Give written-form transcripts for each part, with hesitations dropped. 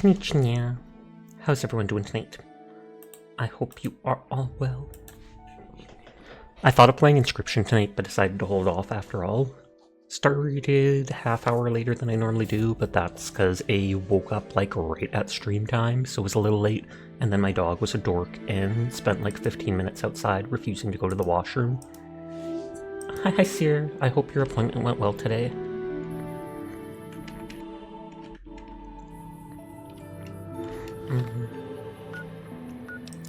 Konnichiwa. How's everyone doing tonight? I hope you are all well. I thought of playing Inscription tonight, but decided to hold off after all. Started half hour later than I normally do, but that's because A woke up like right at stream time, so it was a little late, and then my dog was a dork and spent like 15 minutes outside refusing to go to the washroom. Hi Seer, I hope your appointment went well today.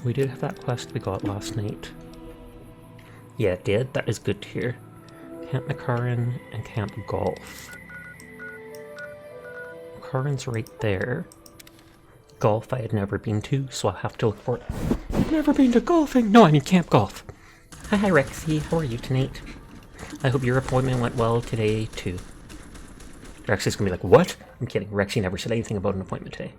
We did have that quest we got last night. Yeah, it did. That is good to hear. Camp Makarin and Camp Golf. Makarin's right there. Golf I had never been to, so I'll have to look for it. I've never been to golfing! No, I mean Camp Golf. Hi Rexy, how are you tonight? I hope your appointment went well today, too. Rexy's gonna be like, what? I'm kidding, Rexy never said anything about an appointment today.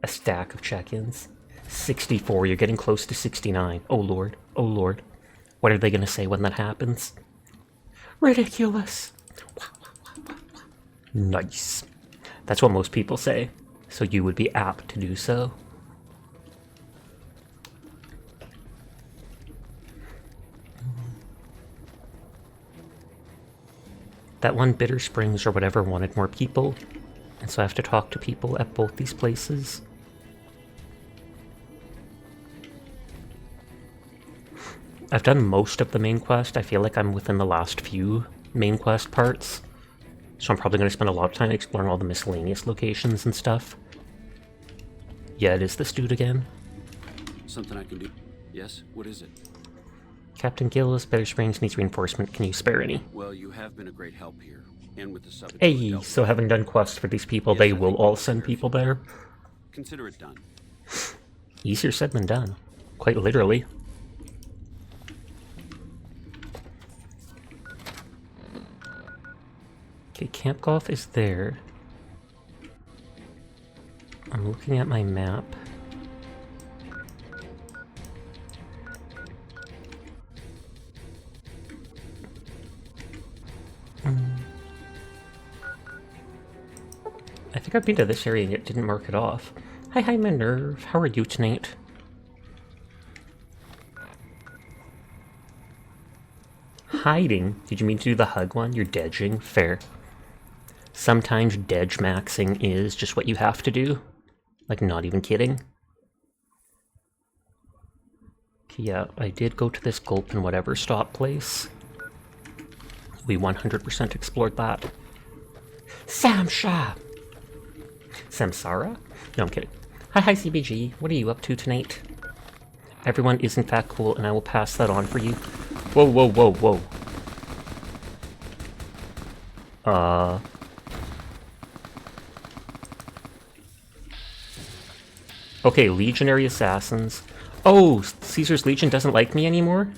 A stack of check-ins. 64, you're getting close to 69. Oh lord, oh lord. What are they gonna say when that happens? Ridiculous! Nice. That's what most people say, so you would be apt to do so. That one Bitter Springs or whatever wanted more people, and so I have to talk to people at both these places. I've done most of the main quest. I feel like I'm within the last few main quest parts, so I'm probably going to spend a lot of time exploring all the miscellaneous locations and stuff. Yeah, it is this dude again. Something I can do. Yes, what is it? Captain Gillis, Bitter Springs needs reinforcement. Can you spare any? Well, you have been a great help here, and with the sub. Hey, so having done quests for these people, yes, they will all send people there? Consider it done. Easier said than done. Quite literally. Okay, Camp Golf is there. I'm looking at my map. I think I've been to this area and it didn't mark it off. Hi Minerve, how are you tonight? Hiding? Did you mean to do the hug one? You're dedging? Fair. Sometimes dedge maxing is just what you have to do. Like, not even kidding. Okay, yeah, I did go to this Gulp and whatever stop place. We 100% explored that. Samsha! Samsara? No, I'm kidding. Hi CBG, what are you up to tonight? Everyone is in fact cool, and I will pass that on for you. Whoa. Okay, Legionary Assassins. Oh, Caesar's Legion doesn't like me anymore?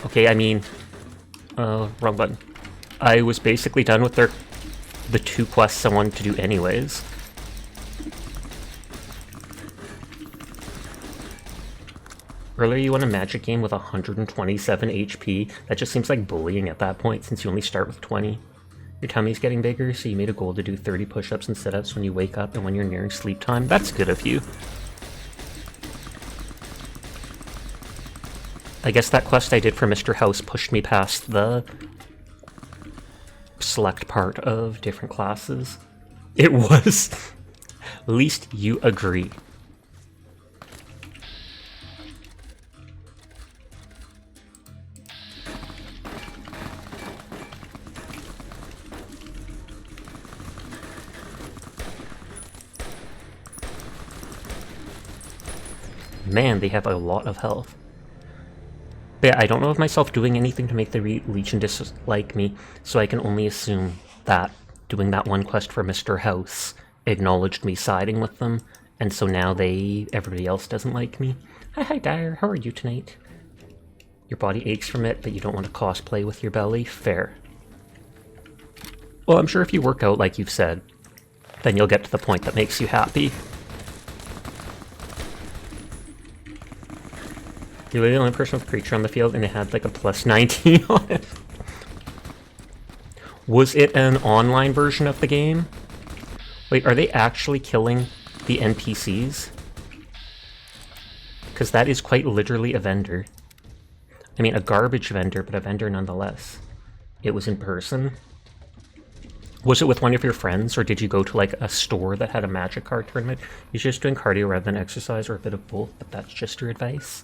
Okay, I mean... wrong button. I was basically done with the two quests I wanted to do anyways. Earlier you won a magic game with 127 HP. That just seems like bullying at that point, since you only start with 20. Your tummy's getting bigger, so you made a goal to do 30 push-ups and sit-ups when you wake up and when you're nearing sleep time. That's good of you. I guess that quest I did for Mr. House pushed me past the select part of different classes. It was. At least you agree. Man, they have a lot of health. But yeah, I don't know of myself doing anything to make the Legion dislike me, so I can only assume that doing that one quest for Mr. House acknowledged me siding with them, and so now everybody else doesn't like me. Hi Dyer, how are you tonight? Your body aches from it, but you don't want to cosplay with your belly? Fair. Well, I'm sure if you work out like you've said, then you'll get to the point that makes you happy. You were the only person with creature on the field, and it had like a +19 on it. Was it an online version of the game? Wait, are they actually killing the NPCs? Because that is quite literally a vendor. I mean, a garbage vendor, but a vendor nonetheless. It was in person. Was it with one of your friends, or did you go to like a store that had a magic card tournament? You're just doing cardio rather than exercise, or a bit of both, but that's just your advice.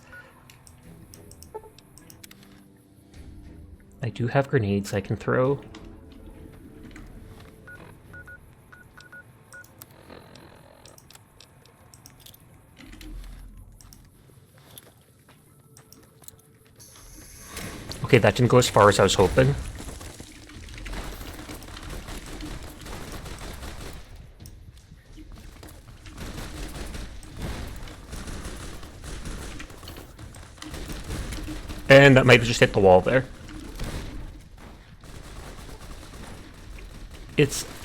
I do have grenades I can throw. Okay, that didn't go as far as I was hoping. And that might have just hit the wall there.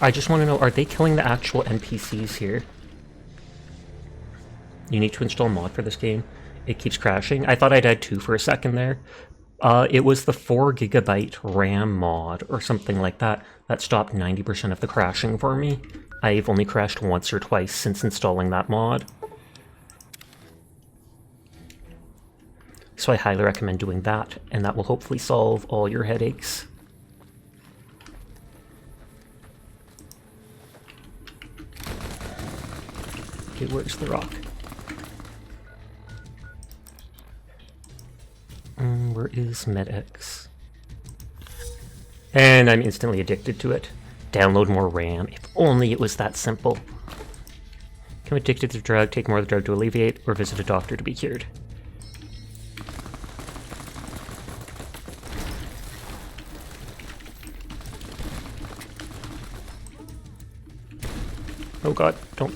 I just want to know, are they killing the actual NPCs here? You need to install a mod for this game. It keeps crashing. I thought I'd had 2 for a second there. It was the 4 GB RAM mod or something like that that stopped 90% of the crashing for me. I've only crashed once or twice since installing that mod. So I highly recommend doing that, and that will hopefully solve all your headaches. Okay, where's the rock? Where is MedX? And I'm instantly addicted to it. Download more RAM. If only it was that simple. Become addicted to the drug, take more of the drug to alleviate, or visit a doctor to be cured. Oh god, don't.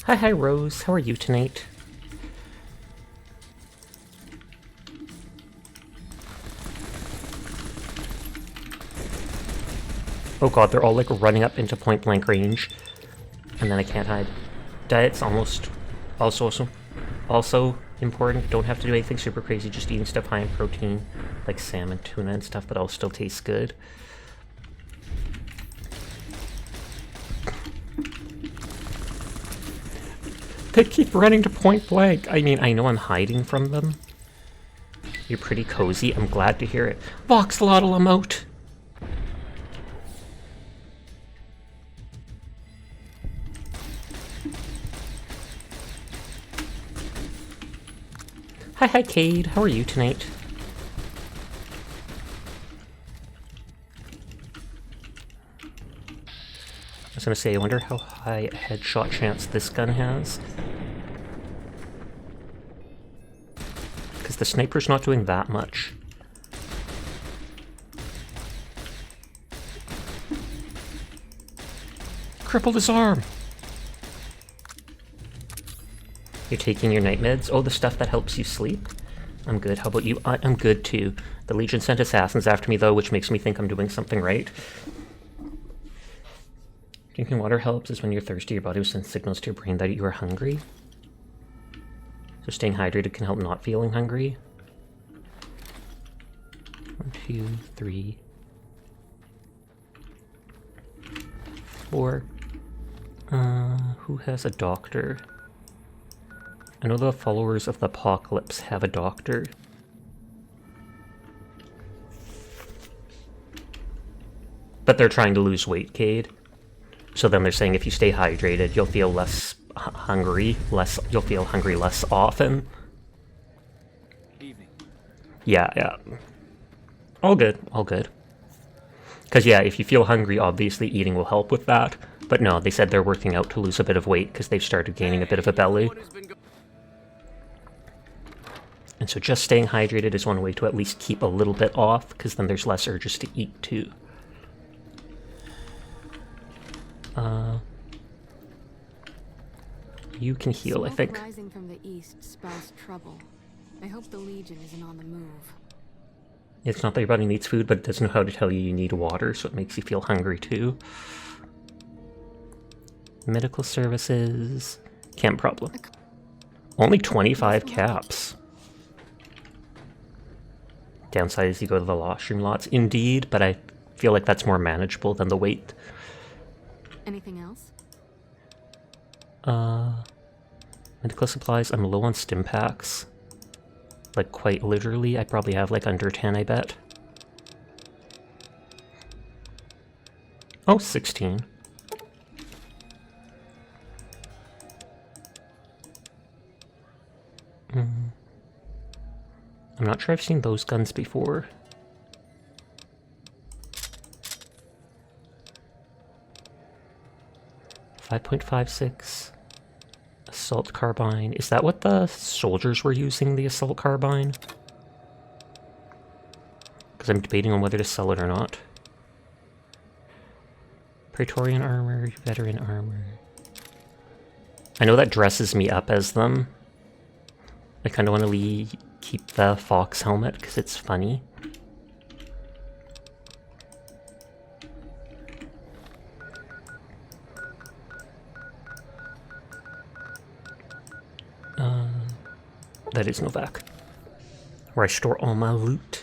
Hi, Rose. How are you tonight? Oh god, they're all like running up into point blank range. And then I can't hide. Diet's also important. Don't have to do anything super crazy, just eating stuff high in protein, like salmon, tuna, and stuff, but all still tastes good. They keep running to point blank. I mean, I know I'm hiding from them. You're pretty cozy. I'm glad to hear it. Voxlotl emote. Hi, Cade. How are you tonight? I was gonna say, I wonder how high a headshot chance this gun has. Because the sniper's not doing that much. Crippled his arm! You're taking your night meds? Oh, the stuff that helps you sleep? I'm good. How about you? I'm good too. The Legion sent assassins after me though, which makes me think I'm doing something right. Drinking water helps is when you're thirsty, your body will send signals to your brain that you are hungry. So staying hydrated can help not feeling hungry. 1, 2, 3, 4. Who has a doctor? I know the followers of the apocalypse have a doctor. But they're trying to lose weight, Cade. So then they're saying if you stay hydrated, you'll feel less hungry, you'll feel hungry less often. Evening. Yeah. All good, all good. Because yeah, if you feel hungry, obviously eating will help with that. But no, they said they're working out to lose a bit of weight because they've started gaining a bit of a belly. And so just staying hydrated is one way to at least keep a little bit off, because then there's less urges to eat too. You can heal, I think. Rising from the east spells trouble. I hope the Legion isn't on the move. It's not that your body needs food, but it doesn't know how to tell you you need water, so it makes you feel hungry too. Medical services. Camp problem. Only 25 caps. Downside is you go to the washroom lots. Indeed, but I feel like that's more manageable than the wait. Anything else? Medical supplies. I'm low on stim packs. Like, quite literally, I probably have like under 10, I bet. Oh, 16. I'm not sure I've seen those guns before. .56 assault carbine. Is that what the soldiers were using, the assault carbine? Because I'm debating on whether to sell it or not. Praetorian armor, veteran armor. I know that dresses me up as them. I kind of want to keep the fox helmet because it's funny. That is Novak, where I store all my loot.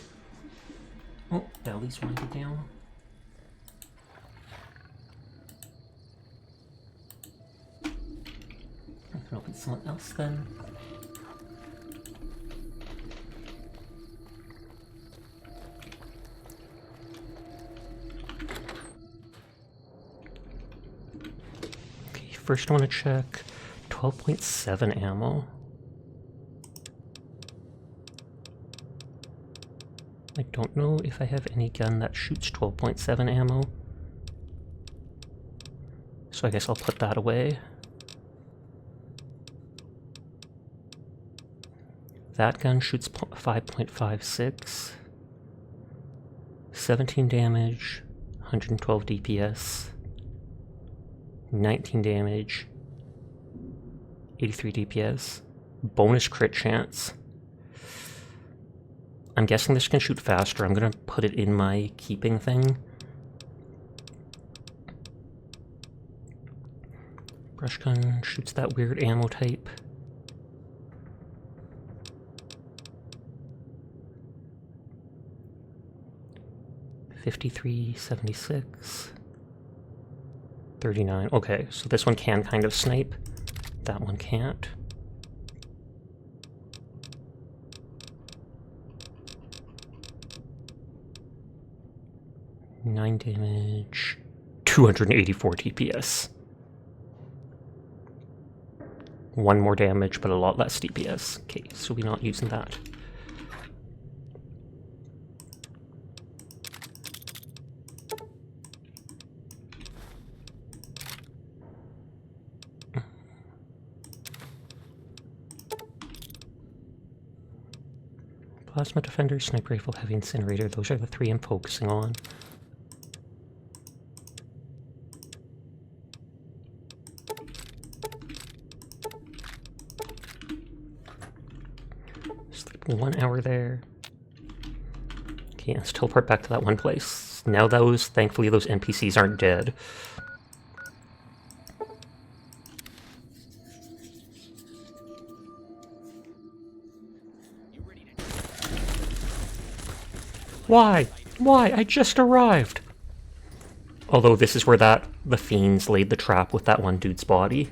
Oh, belly's winding down. I can open something else then. Okay, first I want to check 12.7 ammo. I don't know if I have any gun that shoots 12.7 ammo. So I guess I'll put that away. That gun shoots 5.56. 17 damage, 112 DPS. 19 damage, 83 DPS. Bonus crit chance. I'm guessing this can shoot faster. I'm gonna put it in my keeping thing. Brush gun shoots that weird ammo type. .53-76. 39. Okay, so this one can kind of snipe. That one can't. Nine damage, 284 DPS. One more damage, but a lot less DPS. Okay, so we're not using that. Plasma Defender, Sniper Rifle, Heavy Incinerator, those are the three I'm focusing on. Sleep 1 hour there. Okay, let's teleport back to that one place. Now thankfully those NPCs aren't dead. Why? Why? I just arrived! Although this is where the fiends laid the trap with that one dude's body.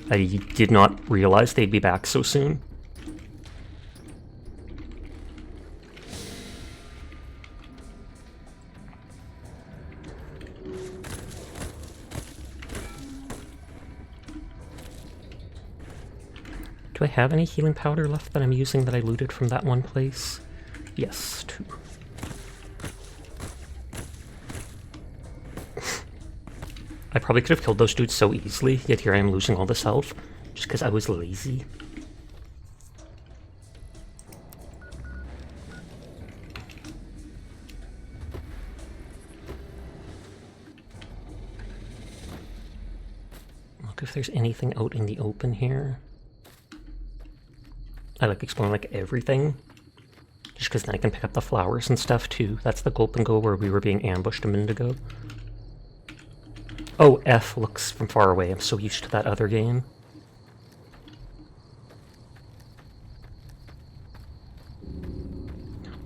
I did not realize they'd be back so soon. Do I have any healing powder left that I'm using that I looted from that one place? Yes, 2. I probably could have killed those dudes so easily, yet here I am losing all this health, just because I was lazy. Look if there's anything out in the open here. I like exploring like everything, Just because then I can pick up the flowers and stuff too. That's the Gulp and Go where we were being ambushed a minute ago. Oh, F looks from far away. I'm so used to that other game.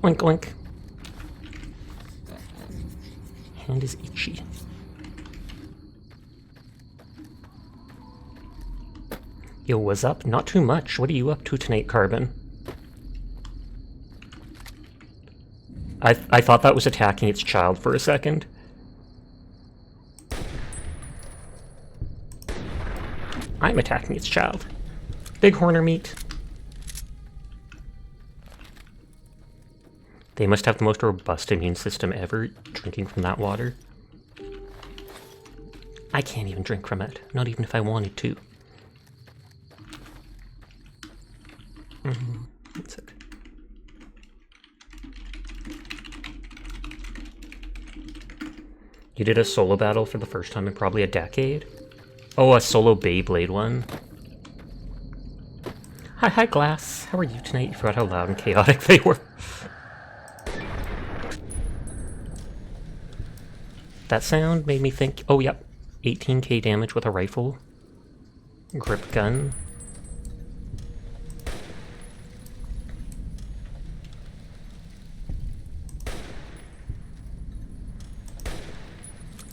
Oink oink. Hand is itchy. Yo, what's up? Not too much. What are you up to tonight, Carbon? I thought that was attacking its child for a second. I'm attacking its child. Big horner meat. They must have the most robust immune system ever, drinking from that water. I can't even drink from it, not even if I wanted to. That's it. You did a solo battle for the first time in probably a decade? Oh, a solo Beyblade one. Hi, Glass. How are you tonight? You forgot how loud and chaotic they were. That sound made me think, oh, yep, 18k damage with a rifle. Grip gun.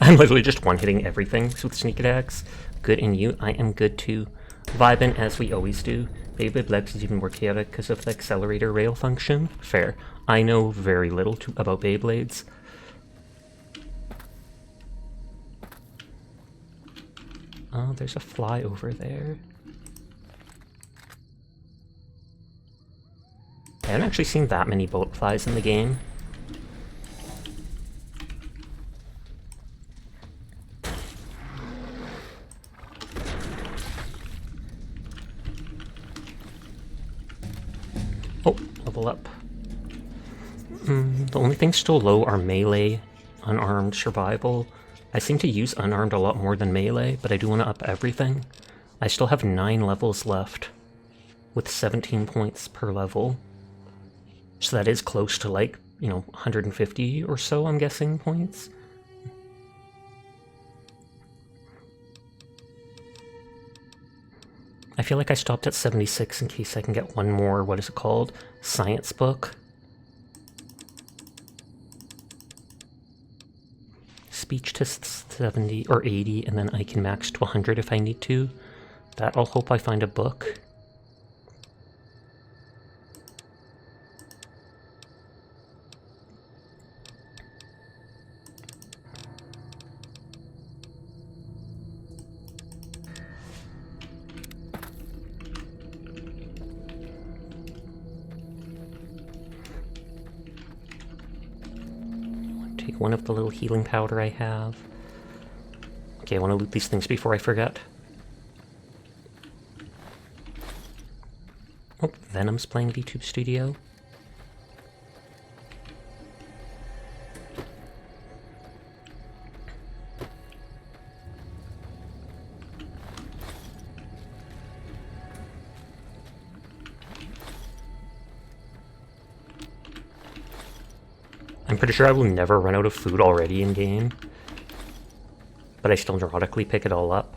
I'm literally just one-hitting everything with sneak attacks. Good, and you? I am good too. Vibing as we always do. Beyblade Lex is even more chaotic because of the accelerator rail function. Fair. I know very little about Beyblades. Oh, there's a fly over there. I haven't actually seen that many boat flies in the game. Oh, level up. The only things still low are melee, unarmed, survival. I seem to use unarmed a lot more than melee, but I do want to up everything. I still have 9 levels left, with 17 points per level. So that is close to, like, 150 or so, I'm guessing, points. I feel like I stopped at 76 in case I can get one more, what is it called? Science book. Speech to 70 or 80, and then I can max to 100 if I need to. That I'll hope I find a book. Take one of the little healing powder I have. Okay, I want to loot these things before I forget. Oh, Venom's playing VTube Studio. I'm pretty sure I will never run out of food already in-game, but I still neurotically pick it all up.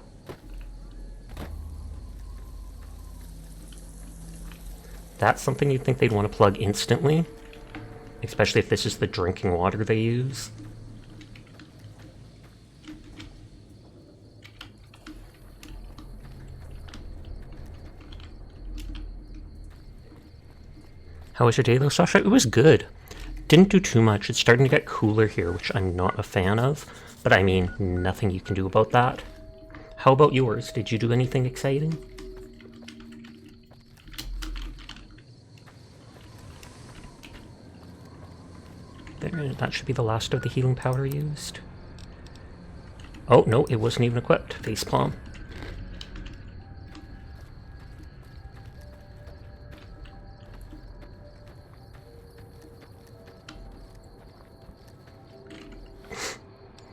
That's something you'd think they'd want to plug instantly, especially if this is the drinking water they use. How was your day though, Sasha? It was good. Didn't do too much. It's starting to get cooler here, which I'm not a fan of, but I mean, nothing you can do about that. How about yours? Did you do anything exciting? There, that should be the last of the healing powder used. Oh, no, it wasn't even equipped. Facepalm.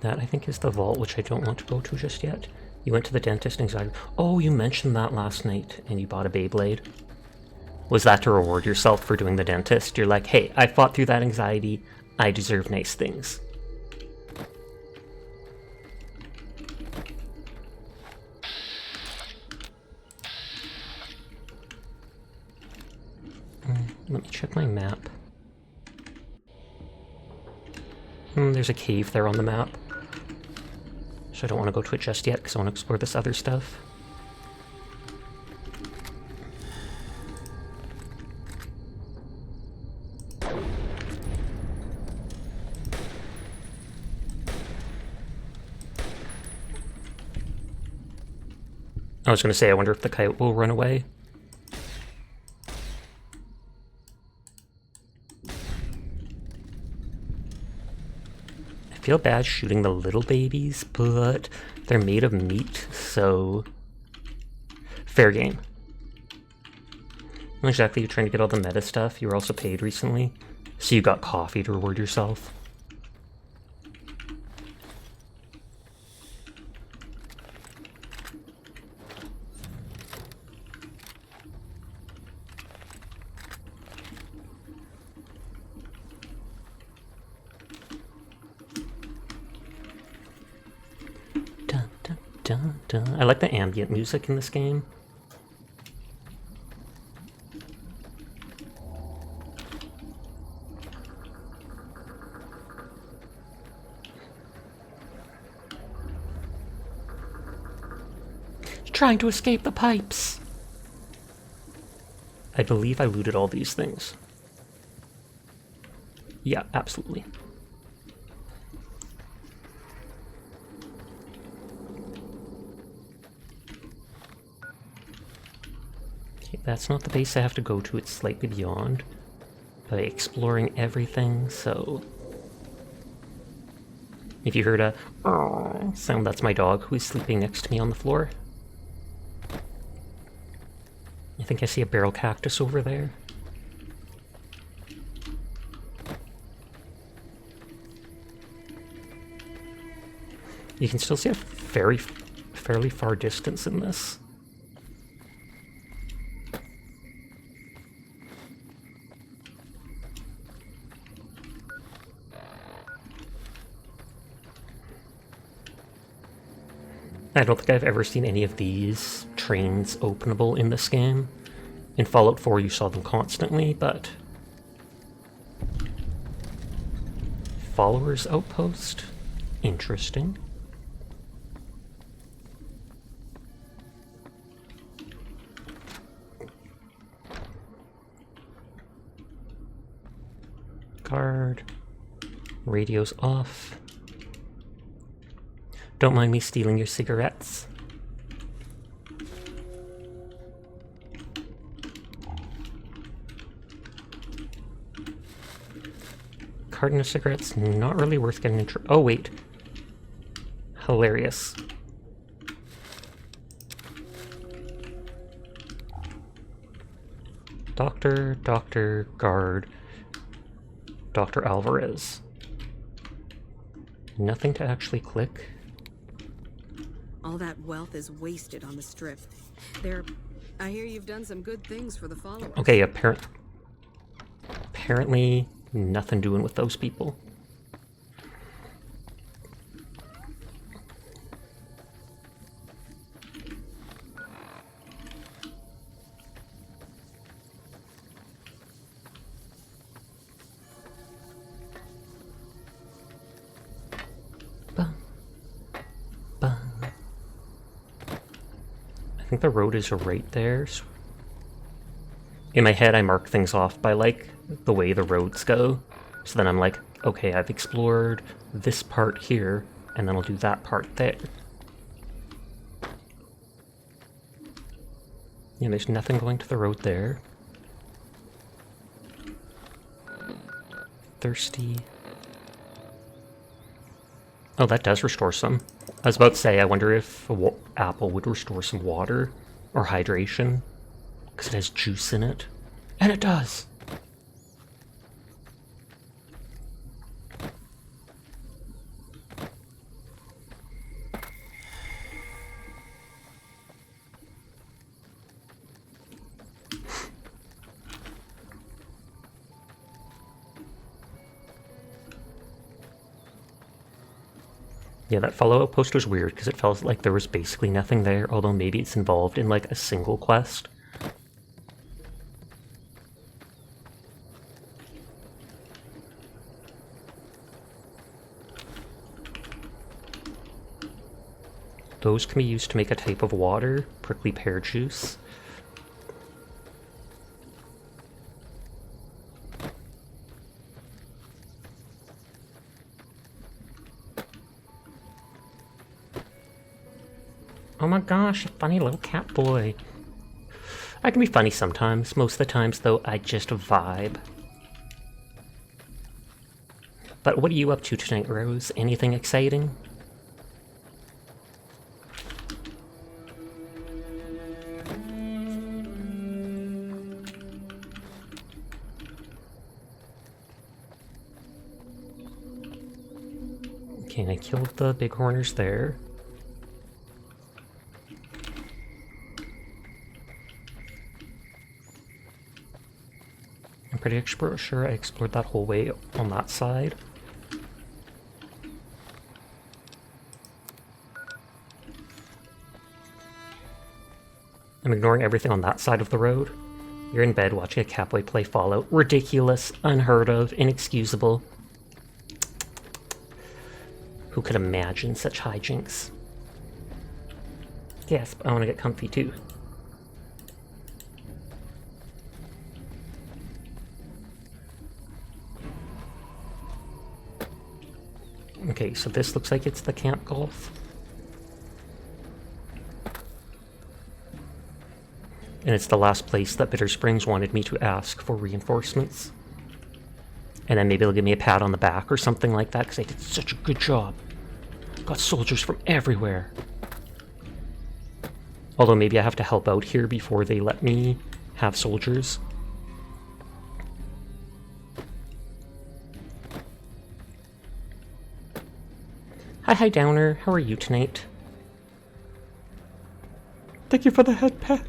That, I think, is the vault, which I don't want to go to just yet. You went to the dentist and anxiety. Oh, you mentioned that last night, and you bought a Beyblade. Was that to reward yourself for doing the dentist? You're like, hey, I fought through that anxiety. I deserve nice things. Let me check my map. There's a cave there on the map. So I don't want to go to it just yet because I want to explore this other stuff. I was going to say, I wonder if the coyote will run away. I feel bad shooting the little babies, but they're made of meat, so fair game. Not exactly, you're trying to get all the meta stuff. You were also paid recently, so you got coffee to reward yourself. I like the ambient music in this game. Trying to escape the pipes. I believe I looted all these things. Yeah, absolutely. That's not the base I have to go to, it's slightly beyond. By exploring everything, so... If you heard a sound, that's my dog who's sleeping next to me on the floor. I think I see a barrel cactus over there. You can still see a fairly far distance in this. I don't think I've ever seen any of these trains openable in this game. In Fallout 4 you saw them constantly, but... Followers Outpost? Interesting. Guard. Radio's off. Don't mind me stealing your cigarettes. Carton of cigarettes, not really worth getting into. Oh, wait. Hilarious. Doctor, guard, Dr. Alvarez. Nothing to actually click. All that wealth is wasted on the strip. I hear you've done some good things for the followers. Okay, apparently nothing doing with those people. I think the road is right there. In my head, I mark things off by, like, the way the roads go. So then I'm like, okay, I've explored this part here, and then I'll do that part there. Yeah, there's nothing going to the road there. Thirsty. Oh, that does restore some. I was about to say, I wonder if a apple would restore some water or hydration, because it has juice in it. And it does! Yeah, that follow-up post was weird because it felt like there was basically nothing there, although maybe it's involved in like a single quest. Those can be used to make a type of water, prickly pear juice. Oh my gosh, a funny little cat boy. I can be funny sometimes. Most of the times, though, I just vibe. But what are you up to tonight, Rose? Anything exciting? Okay, I killed the bighorners there. I'm pretty sure I explored that whole way on that side. I'm ignoring everything on that side of the road. You're in bed watching a catboy play Fallout. Ridiculous, unheard of, inexcusable. Who could imagine such hijinks? Yes, I want to get comfy too. Okay, so this looks like it's the camp golf. And it's the last place that Bitter Springs wanted me to ask for reinforcements. And then maybe they'll give me a pat on the back or something like that, because I did such a good job. Got soldiers from everywhere. Although maybe I have to help out here before they let me have soldiers. Hi, Downer. How are you tonight? Thank you for the head pat.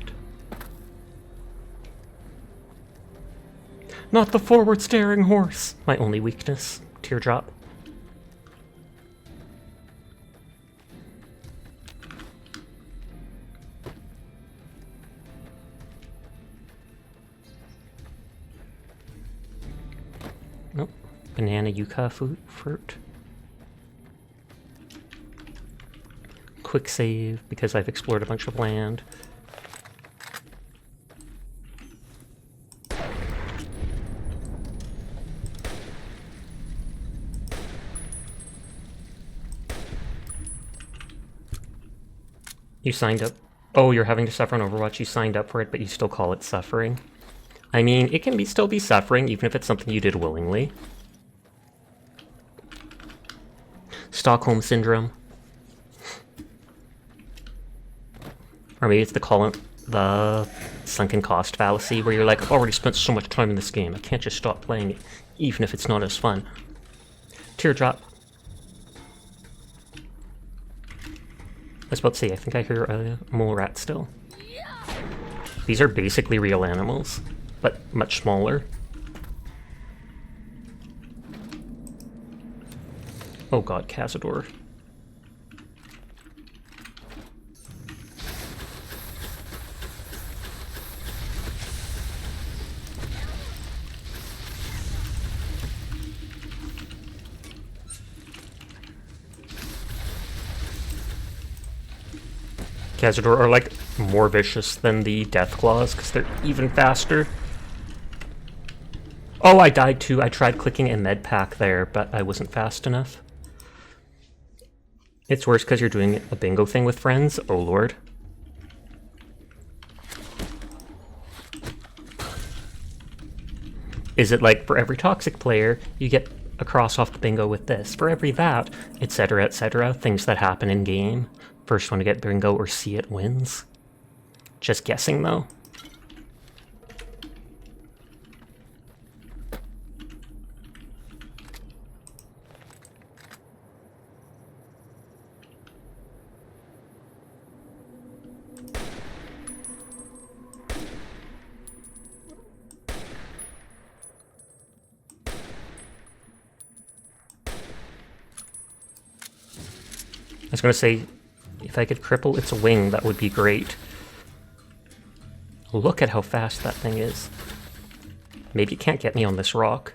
Not the forward-staring horse. My only weakness. Teardrop. Nope. Banana yucca fruit. Quick save, because I've explored a bunch of land. You signed up. Oh, you're having to suffer on Overwatch. You signed up for it, but you still call it suffering. I mean, it can still be suffering, even if it's something you did willingly. Stockholm Syndrome. Or maybe it's the sunken cost fallacy, where you're like, I've already spent so much time in this game, I can't just stop playing it, even if it's not as fun. Teardrop. I was about to say, I think I hear a mole rat still. These are basically real animals, but much smaller. Oh god, Cazador. Cazador are like more vicious than the Deathclaws because they're even faster. Oh, I died too. I tried clicking a med pack there, but I wasn't fast enough. It's worse because you're doing a bingo thing with friends. Oh lord. Is it like for every toxic player, you get a cross off the bingo with this? For every that, etc., etc., things that happen in game. First one to get bingo or see it wins. Just guessing though. was gonna say, if I could cripple its wing, that would be great. Look at how fast that thing is. Maybe it can't get me on this rock.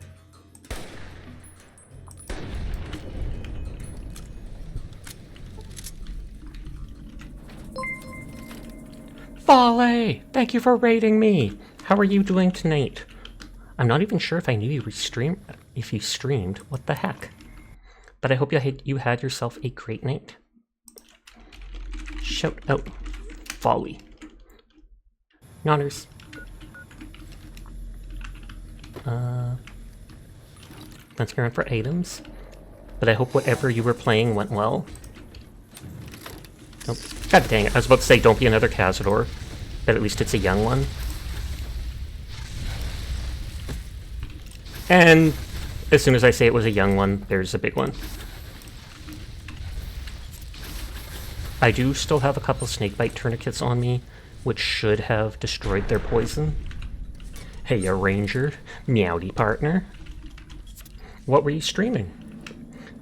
Volley! Thank you for raiding me! How are you doing tonight? I'm not even sure if I knew you streamed. What the heck? But I hope you had yourself a great night. Shout out. Folly. Nonners. Let's go around for items. But I hope whatever you were playing went well. Nope. God dang it, I was about to say don't be another Cazador, but at least it's a young one. And as soon as I say it was a young one, there's a big one. I do still have a couple snakebite tourniquets on me, which should have destroyed their poison. Hey, a ranger. Meowdy partner. What were you streaming?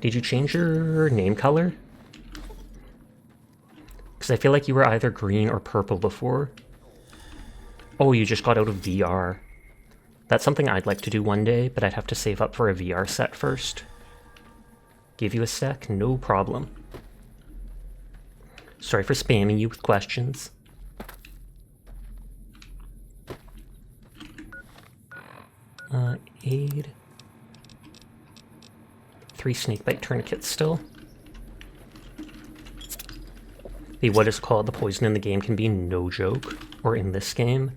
Did you change your name color? Because I feel like you were either green or purple before. Oh, you just got out of VR. That's something I'd like to do one day, but I'd have to save up for a VR set first. Give you a sec? No problem. Sorry for spamming you with questions. Aid. 3 snakebite tourniquets still. The what is called the poison in the game can be no joke, or in this game.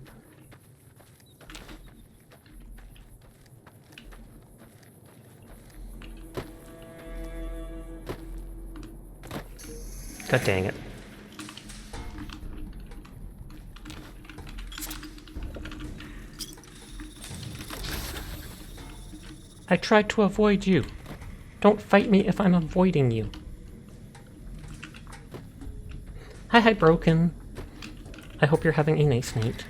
God dang it. I tried to avoid you. Don't fight me if I'm avoiding you. Hi, Broken. I hope you're having a nice night.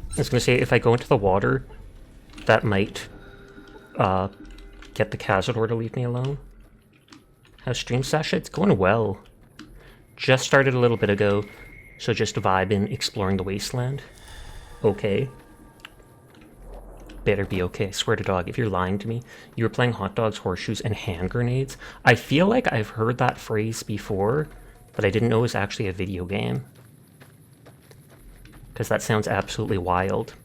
I was gonna say, if I go into the water, that might get the Cazador to leave me alone. How's stream, Sasha? It's going well. Just started a little bit ago, so just vibing, exploring the wasteland. Okay. Better be okay, I swear to dog, if you're lying to me. You were playing hot dogs, horseshoes, and hand grenades. I feel like I've heard that phrase before, but I didn't know it was actually a video game. Because that sounds absolutely wild.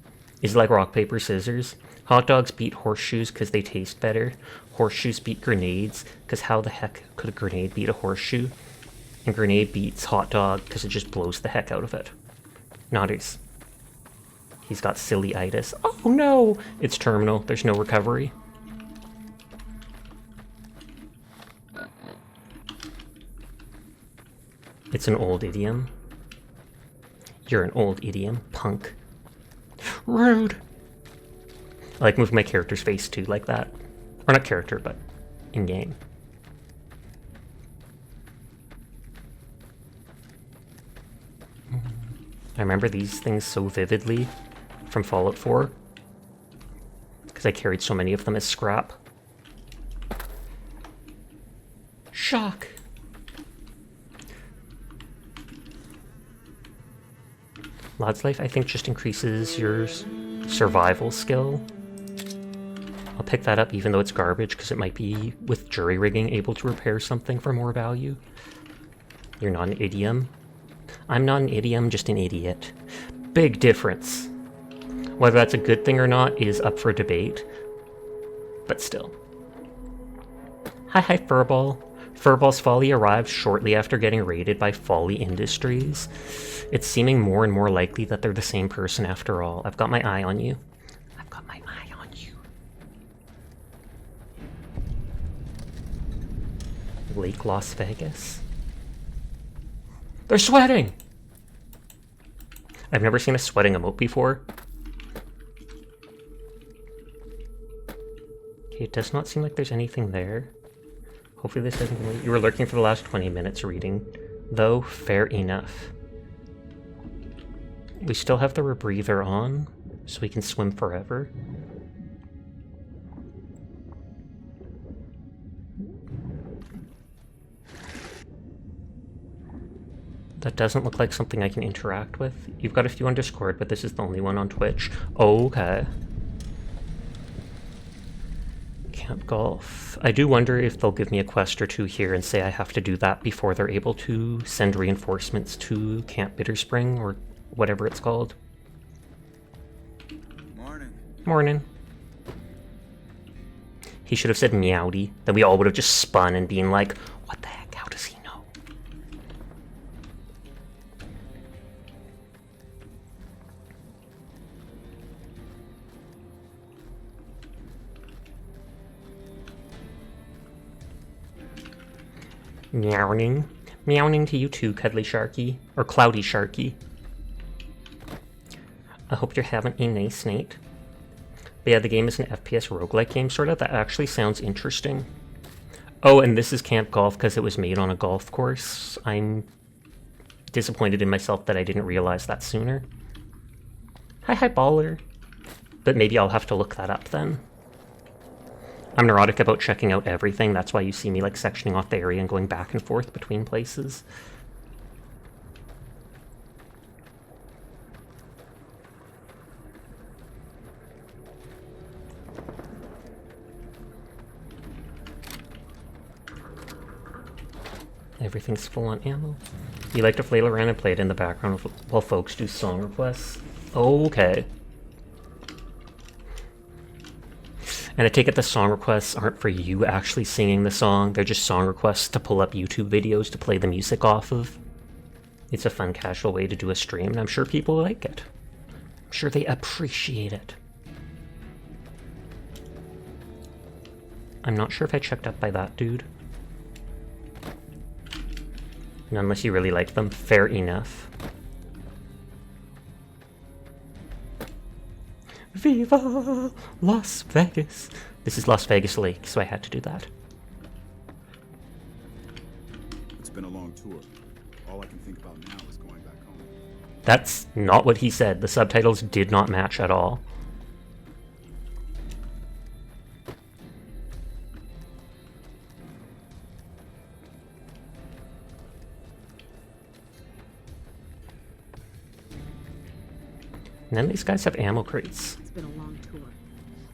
Is it like rock, paper, scissors? Hot dogs beat horseshoes because they taste better. Horseshoes beat grenades, because how the heck could a grenade beat a horseshoe? And grenade beats hot dog because it just blows the heck out of it. Nodders. He's got silly-itis. Oh no! It's terminal. There's no recovery. It's an old idiom. You're an old idiom, punk. Rude! I like moving my character's face too, like that. Or not character, but in-game. I remember these things so vividly from Fallout 4. Because I carried so many of them as scrap. Shock! Lad's Life, I think, just increases your survival skill. I'll pick that up even though it's garbage, because it might be, with jury rigging, able to repair something for more value. You're not an idiom. I'm not an idiom, just an idiot. Big difference. Whether that's a good thing or not is up for debate. But still. Hi, Furball. Furball's Folly arrived shortly after getting raided by Folly Industries. It's seeming more and more likely that they're the same person after all. I've got my eye on you. I've got my eye on you. Lake Las Vegas. They're sweating! I've never seen a sweating emote before. Okay, it does not seem like there's anything there. Hopefully this doesn't wait. You were lurking for the last 20 minutes reading, though. Fair enough. We still have the rebreather on, so we can swim forever. That doesn't look like something I can interact with. You've got a few on Discord, but this is the only one on Twitch. Okay. Camp Golf. I do wonder if they'll give me a quest or two here and say I have to do that before they're able to send reinforcements to Camp Bitterspring, or whatever it's called. Morning. Morning. He should have said meowdy. Then we all would have just spun and been like, what the heck, how does he know? Meowing. Meowing to you too, Cuddly Sharky. Or Cloudy Sharky. I hope you're having a nice night. But yeah, the game is an FPS roguelike game, sort of. That actually sounds interesting. Oh, and this is Camp Golf because it was made on a golf course. I'm disappointed in myself that I didn't realize that sooner. Hi, baller. But maybe I'll have to look that up then. I'm neurotic about checking out everything. That's why you see me like sectioning off the area and going back and forth between places. Everything's full on ammo. You like to flail around and play it in the background while folks do song requests? Okay. And I take it the song requests aren't for you actually singing the song, they're just song requests to pull up YouTube videos to play the music off of. It's a fun, casual way to do a stream, and I'm sure people like it. I'm sure they appreciate it. I'm not sure if I checked up by that dude. And unless you really like them, fair enough. Viva Las Vegas! This is Las Vegas Lake, so I had to do that. It's been a long tour. All I can think about now is going back home. That's not what he said. The subtitles did not match at all. And then these guys have ammo crates. It's been a long tour.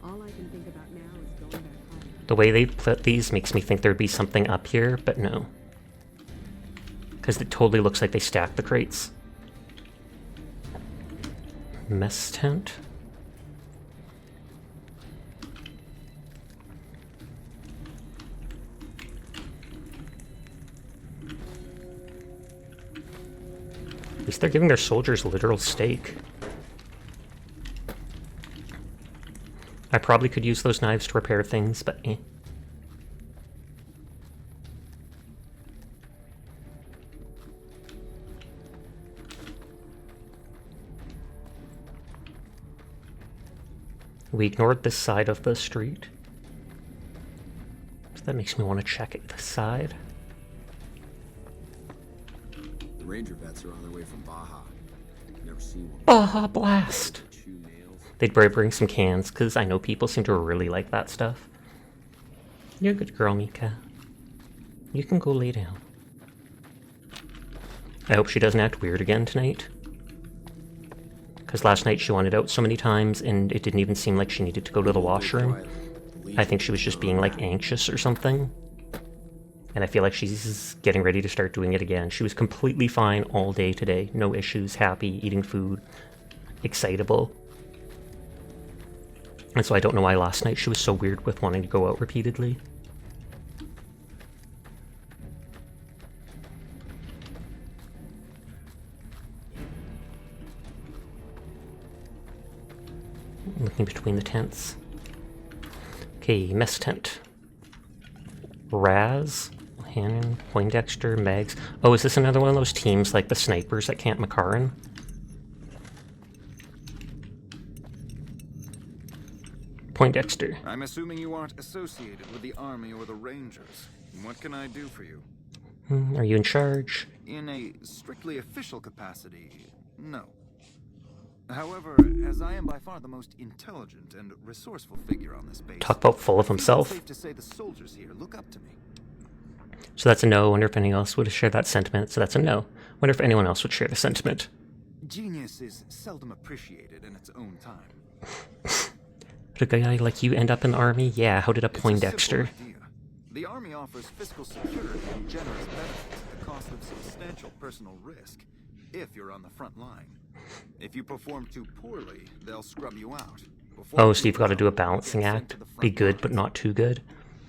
All I can think about now is going back home. The way they put these makes me think there'd be something up here, but no. Because it totally looks like they stacked the crates. Mess tent. At least they're giving their soldiers literal steak. I probably could use those knives to repair things, but eh. We ignored this side of the street. So that makes me want to check it this side. The Ranger vets are on their way from Baja. Never seen one. Baja Blast! Chew nails. They'd better bring some cans, because I know people seem to really like that stuff. You're a good girl, Mika. You can go lay down. I hope she doesn't act weird again tonight. Because last night she wanted out so many times, and it didn't even seem like she needed to go to the washroom. I think she was just being, like, anxious or something. And I feel like she's getting ready to start doing it again. She was completely fine all day today. No issues, happy, eating food, excitable. And so I don't know why last night she was so weird with wanting to go out repeatedly. Looking between the tents. Okay, mess tent. Raz, Hannon, Poindexter, Megs. Oh, is this another one of those teams like the snipers at Camp Makarin? Poindexter. I'm assuming you aren't associated with the Army or the Rangers. What can I do for you? Are you in charge? In a strictly official capacity, no. However, as I am by far the most intelligent and resourceful figure on this base, Talk about full of I feel himself. it's safe to say the soldiers here look up to me. So that's a no. Wonder if anyone else would share that sentiment. So that's a no. Wonder if anyone else would share the sentiment. Genius is seldom appreciated in its own time. Would a guy like you end up in the army? Yeah, how did a It's a Poindexter? simple idea. The Army offers fiscal security and generous benefits at the cost of substantial personal risk, if you're on the front line. If you perform too poorly, they'll scrub you out. Oh, so you've got to do a balancing act. Be good, but not too good.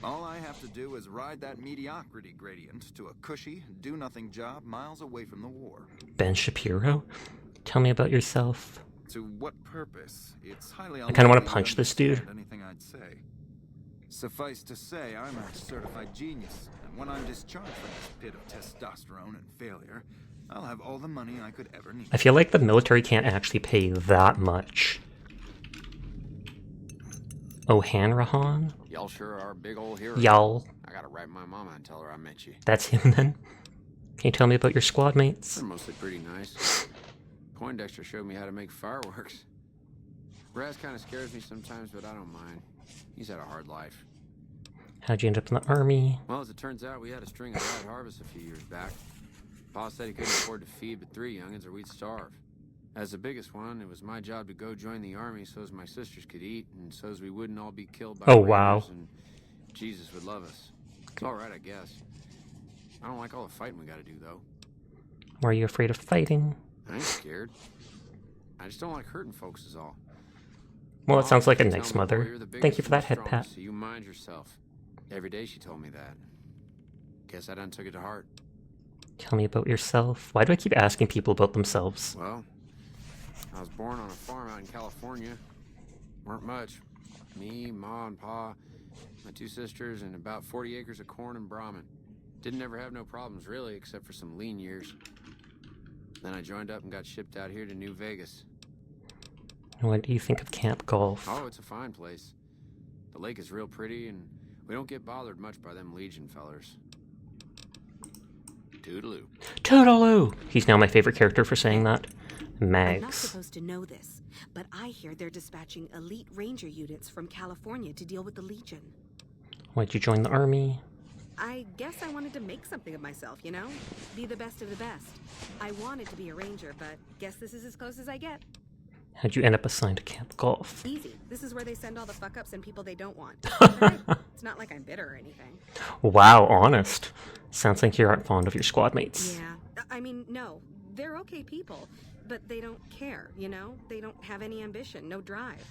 All I have to do is ride that mediocrity gradient to a cushy, do-nothing job miles away from the war. Ben Shapiro? Tell me about yourself. To what purpose? It's highly I kinda wanna unlikely punch you'd this dude. understand anything I'd say. Suffice to say, I'm a certified genius, and when I'm discharged from this pit of testosterone and failure, I'll have all the money I could ever need. I feel like the military can't actually pay that much. O'Hanrahan? Y'all sure are big old hero. Y'all. I gotta write my mama and tell her I met you. That's him then? Can you tell me about your squad mates? They're mostly pretty nice. Poindexter showed me how to make fireworks. Raz kind of scares me sometimes, but I don't mind. He's had a hard life. How'd you end up in the army? Well, as it turns out, we had a string of bad harvests a few years back. Pa said he couldn't afford to feed but 3 youngins or we'd starve. As the biggest one, it was my job to go join the army so as my sisters could eat and so as we wouldn't all be killed by Oh, raiders wow. and Jesus would love us. It's alright, I guess. I don't like all the fighting we gotta do, though. Were you afraid of fighting? I ain't scared. I just don't like hurting folks is all. Well, it Mom sounds like a used to nice tell me, "Boy, mother. you're the Thank biggest you for and that the head pat. strongest, so you mind yourself. Every day she told me that. Guess I done took it to heart. Tell me about yourself. Why do I keep asking people about themselves? Well, I was born on a farm out in California. Weren't much. Me, Ma, and Pa, my 2 sisters, and about 40 acres of corn and Brahmin. Didn't ever have no problems, really, except for some lean years. Then I joined up and got shipped out here to New Vegas. What do you think of Camp Golf? Oh, it's a fine place. The lake is real pretty, and we don't get bothered much by them Legion fellers. Toodaloo. Toodaloo! He's now my favorite character for saying that. I'm not Mags. supposed to know this, but I hear they're dispatching elite ranger units from California to deal with the Legion. Why'd you join the army? I guess I wanted to make something of myself, you know? Be the best of the best. I wanted to be a ranger, but guess this is as close as I get. How'd you end up assigned to Camp Golf? Easy. This is where they send all the fuck-ups and people they don't want. It's not like I'm bitter or anything. Wow, honest. Sounds like you aren't fond of your squad mates. Yeah. I mean, no. They're okay people, but they don't care, you know? They don't have any ambition, no drive.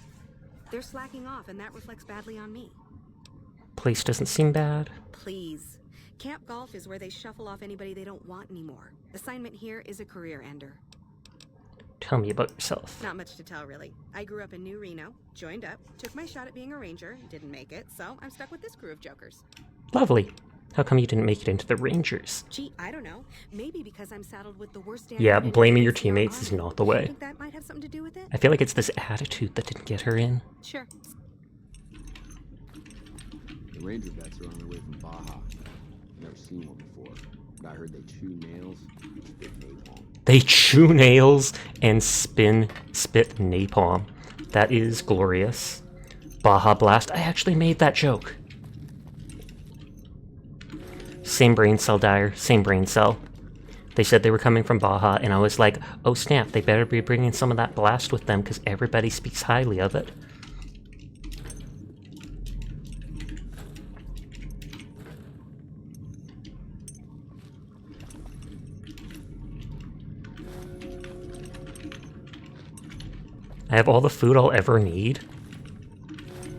They're slacking off, and that reflects badly on me. Place doesn't seem bad. Please. Camp Golf is where they shuffle off anybody they don't want anymore. Assignment here is a career ender. Tell me about yourself. Not much to tell, really. I grew up in New Reno, joined up, took my shot at being a ranger, didn't make it, so I'm stuck with this crew of jokers. Lovely. How come you didn't make it into the Rangers? Gee, I don't know. Maybe because I'm saddled with the worst damn Yeah, enemy blaming your in our teammates is army. not the way. Think that might have something to do with it? I feel like it's this attitude that didn't get her in. Sure. The Ranger vets are on their way from Baja. Never seen one before, but I heard they chew nails and spit napalm. They chew nails and spit napalm. That is glorious. Baja Blast. I actually made that joke. Same brain cell, Dyer. Same brain cell. They said they were coming from Baja, and I was like, oh snap, they better be bringing some of that blast with them because everybody speaks highly of it. I have all the food I'll ever need,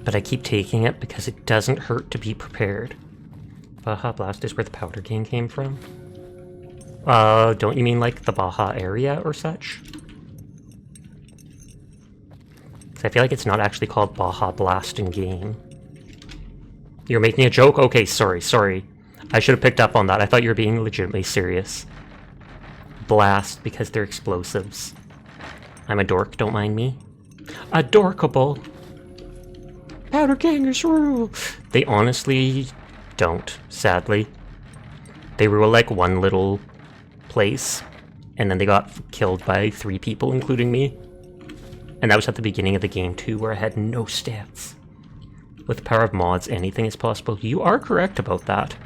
but I keep taking it because it doesn't hurt to be prepared. Baja Blast is where the powder gang came from? Don't you mean like the Baja area or such? 'Cause I feel like it's not actually called Baja Blast in game. You're making a joke? Okay, sorry. I should have picked up on that. I thought you were being legitimately serious. Blast because they're explosives. I'm a dork, don't mind me. Adorkable. Powder gangers rule. They honestly don't, sadly. They rule like one little place, and then they got killed by 3 people, including me. And that was at the beginning of the game too, where I had no stats. With the power of mods, anything is possible. You are correct about that.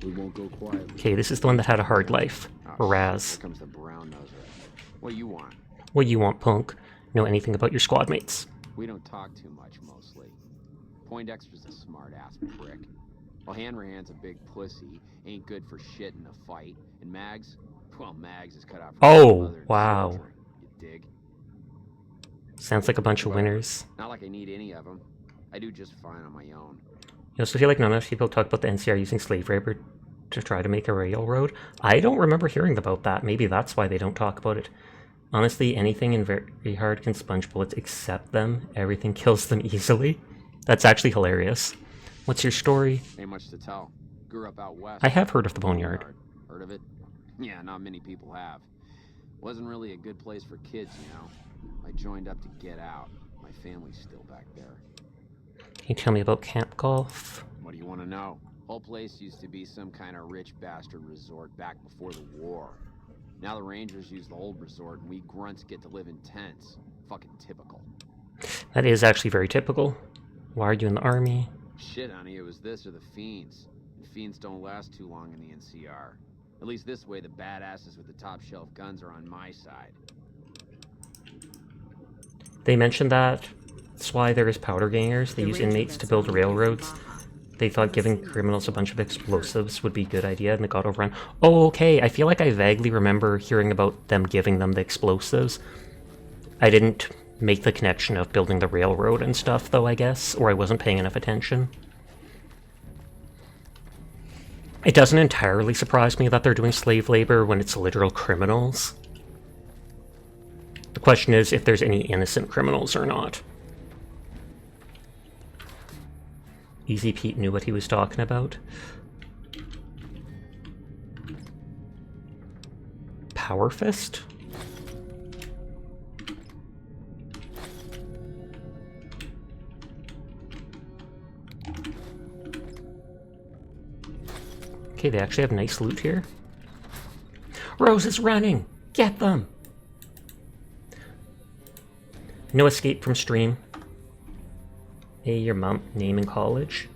We won't go quietly. Okay, this is the one that had a hard life. Oh, Raz. Here comes the brown noser. What you want? What you want, punk? Know anything about your squad mates? We don't talk too much, mostly. Poindexter's a smart-ass prick. While Hanrahan's a big pussy, ain't good for shit in a fight. And Mags? Well, Mags is cut out for Oh, mother and wow. soldier, you dig? Sounds like a bunch of winners. Not like I need any of them. I do just fine on my own. You also feel like not enough people talk about the NCR using slave labor to try to make a railroad. I don't remember hearing about that. Maybe that's why they don't talk about it. Honestly, anything in very hard can sponge bullets except them. Everything kills them easily. That's actually hilarious. What's your story? Ain't much to tell. Grew up out west. I have heard of the Boneyard. Heard of it? Yeah, not many people have. Wasn't really a good place for kids, you know. I joined up to get out. My family's still back there. Can you tell me about Camp Golf? What do you want to know? Whole place used to be some kind of rich bastard resort back before the war. Now the Rangers use the old resort and we grunts get to live in tents. Fucking typical. That is actually very typical. Why are you in the army? Shit, honey, it was this or the Fiends. And Fiends don't last too long in the NCR. At least this way the badasses with the top shelf guns are on my side. They mentioned that. That's why there is powder gangers. They use inmates to build railroads. They thought giving criminals a bunch of explosives would be a good idea, and they got overrun. Oh, okay. I feel like I vaguely remember hearing about them giving them the explosives. I didn't make the connection of building the railroad and stuff, though, I guess, or I wasn't paying enough attention. It doesn't entirely surprise me that they're doing slave labor when it's literal criminals. The question is if there's any innocent criminals or not. Easy Pete knew what he was talking about. Power Fist? Okay, they actually have nice loot here. Rose is running! Get them! No escape from stream. Hey, your mom name in college?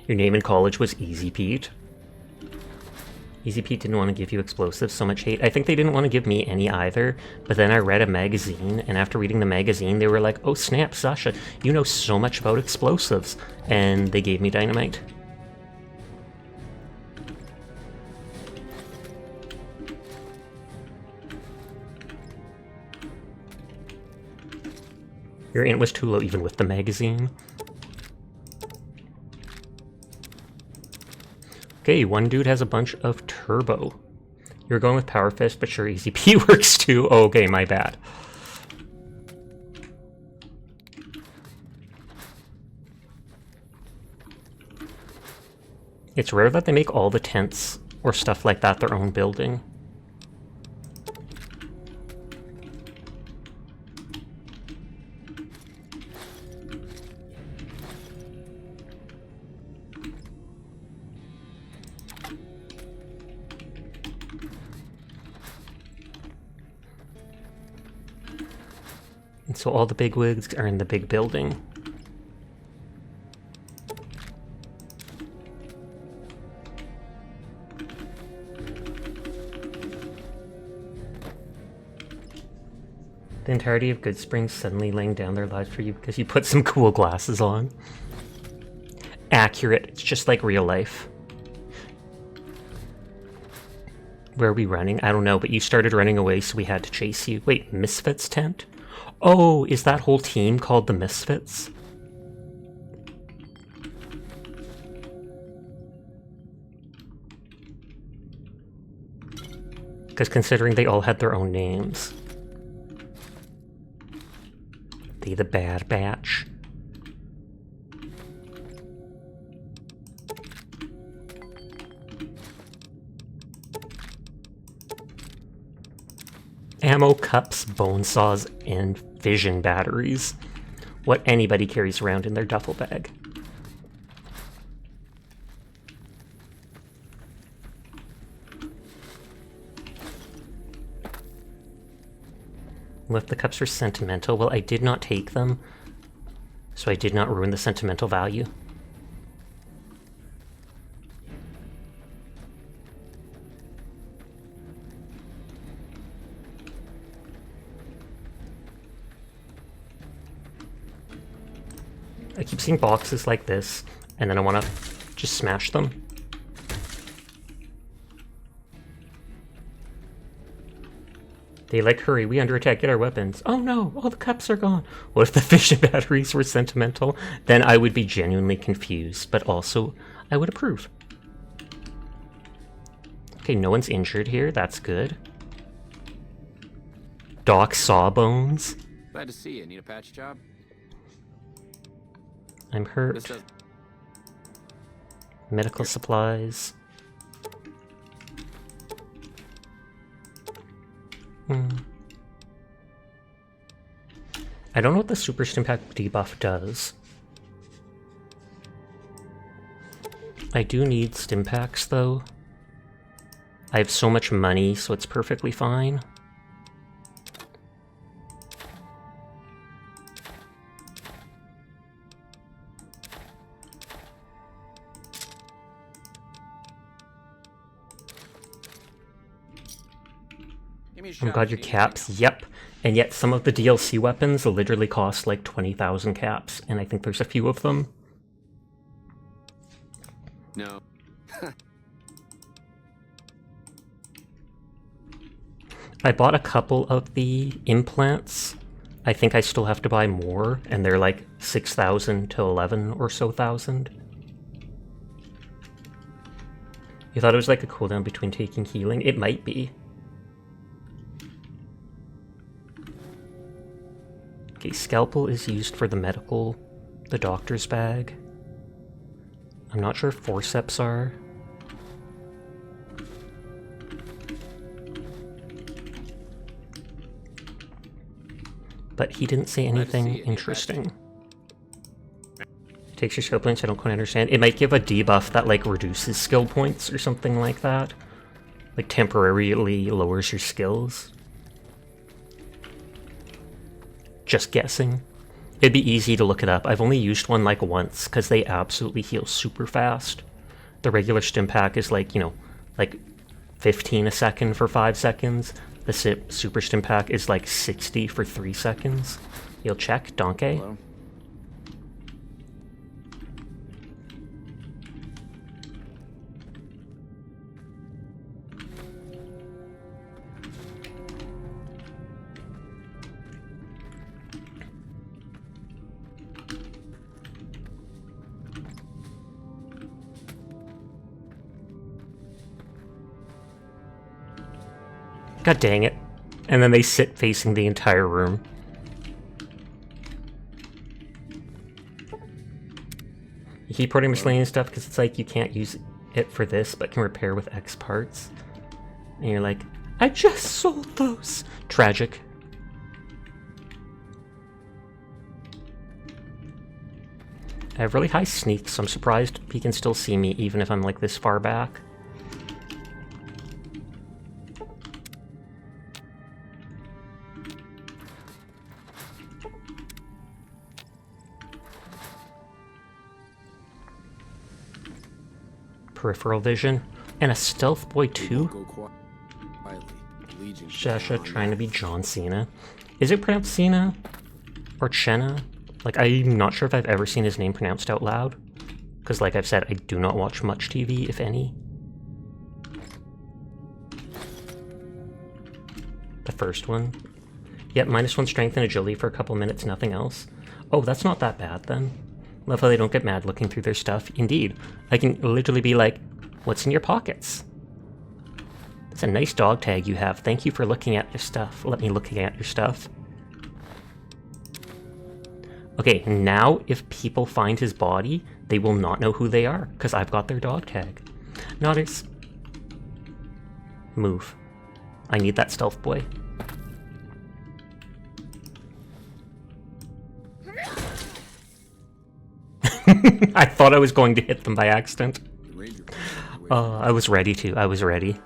Your name in college was Easy Pete. Easy Pete didn't want to give you explosives, so much hate. I think they didn't want to give me any either, but then I read a magazine, and after reading the magazine, they were like, oh snap, Sasha, you know so much about explosives. And they gave me dynamite. Your int was too low even with the magazine. Okay, one dude has a bunch of turbo. You're going with Power Fist, but sure, Easy P works too. Oh, okay, my bad. It's rare that they make all the tents or stuff like that their own building. And so all the bigwigs are in the big building. The entirety of Goodsprings suddenly laying down their lives for you because you put some cool glasses on. Accurate. It's just like real life. Where are we running? I don't know, but you started running away, so we had to chase you. Wait, Misfits tent? Oh, is that whole team called the Misfits? Because considering they all had their own names. They the Bad Batch. Ammo, cups, bone saws, and fission batteries. What anybody carries around in their duffel bag. Well, if the cups are sentimental, well, I did not take them, so I did not ruin the sentimental value. I keep seeing boxes like this, and then I want to just smash them. They like, hurry, we under attack, get our weapons. Oh no, all the cups are gone. What if the fission batteries were sentimental? Then I would be genuinely confused, but also I would approve. Okay, no one's injured here, that's good. Doc Sawbones. Glad to see you. Need a patch job? I'm hurt. This does. Medical supplies. I don't know what the Super Stimpak debuff does. I do need Stimpaks though. I have so much money, so it's perfectly fine. I'm glad your caps, yep. And yet some of the DLC weapons literally cost like 20,000 caps, and I think there's a few of them. No. I bought a couple of the implants. I think I still have to buy more, and they're like 6,000 to 11 or so thousand. You thought it was like a cooldown between taking healing? It might be. Okay, scalpel is used for the medical, the doctor's bag. I'm not sure if forceps are. But he didn't say anything interesting. Takes your skill points, I don't quite understand. It might give a debuff that like reduces skill points or something like that. Like temporarily lowers your skills. Just guessing. It'd be easy to look it up. I've only used one like once because they absolutely heal super fast. The regular Stimpak is like, you know, like 15 a second for 5 seconds. The Super Stimpak is like 60 for 3 seconds. You'll check, Donkey? Hello? God dang it. And then they sit facing the entire room. You keep putting miscellaneous stuff because it's like you can't use it for this, but can repair with X parts. And you're like, I just sold those! Tragic. I have really high sneak, so I'm surprised he can still see me even if I'm like this far back. Peripheral vision, and a stealth boy too? Shasha trying to be John Cena. Is it pronounced Cena? Or Chenna? Like, I'm not sure if I've ever seen his name pronounced out loud. Because like I've said, I do not watch much TV, if any. The first one. Yep, -1 strength and agility for a couple minutes, nothing else. Oh, that's not that bad then. Love how they don't get mad looking through their stuff. Indeed. I can literally be like, what's in your pockets? That's a nice dog tag you have. Thank you for looking at your stuff. Let me look at your stuff. Okay, now if people find his body, they will not know who they are, because I've got their dog tag. Nodders. Move. I need that stealth boy. I thought I was going to hit them by accident. I was ready to. I was ready.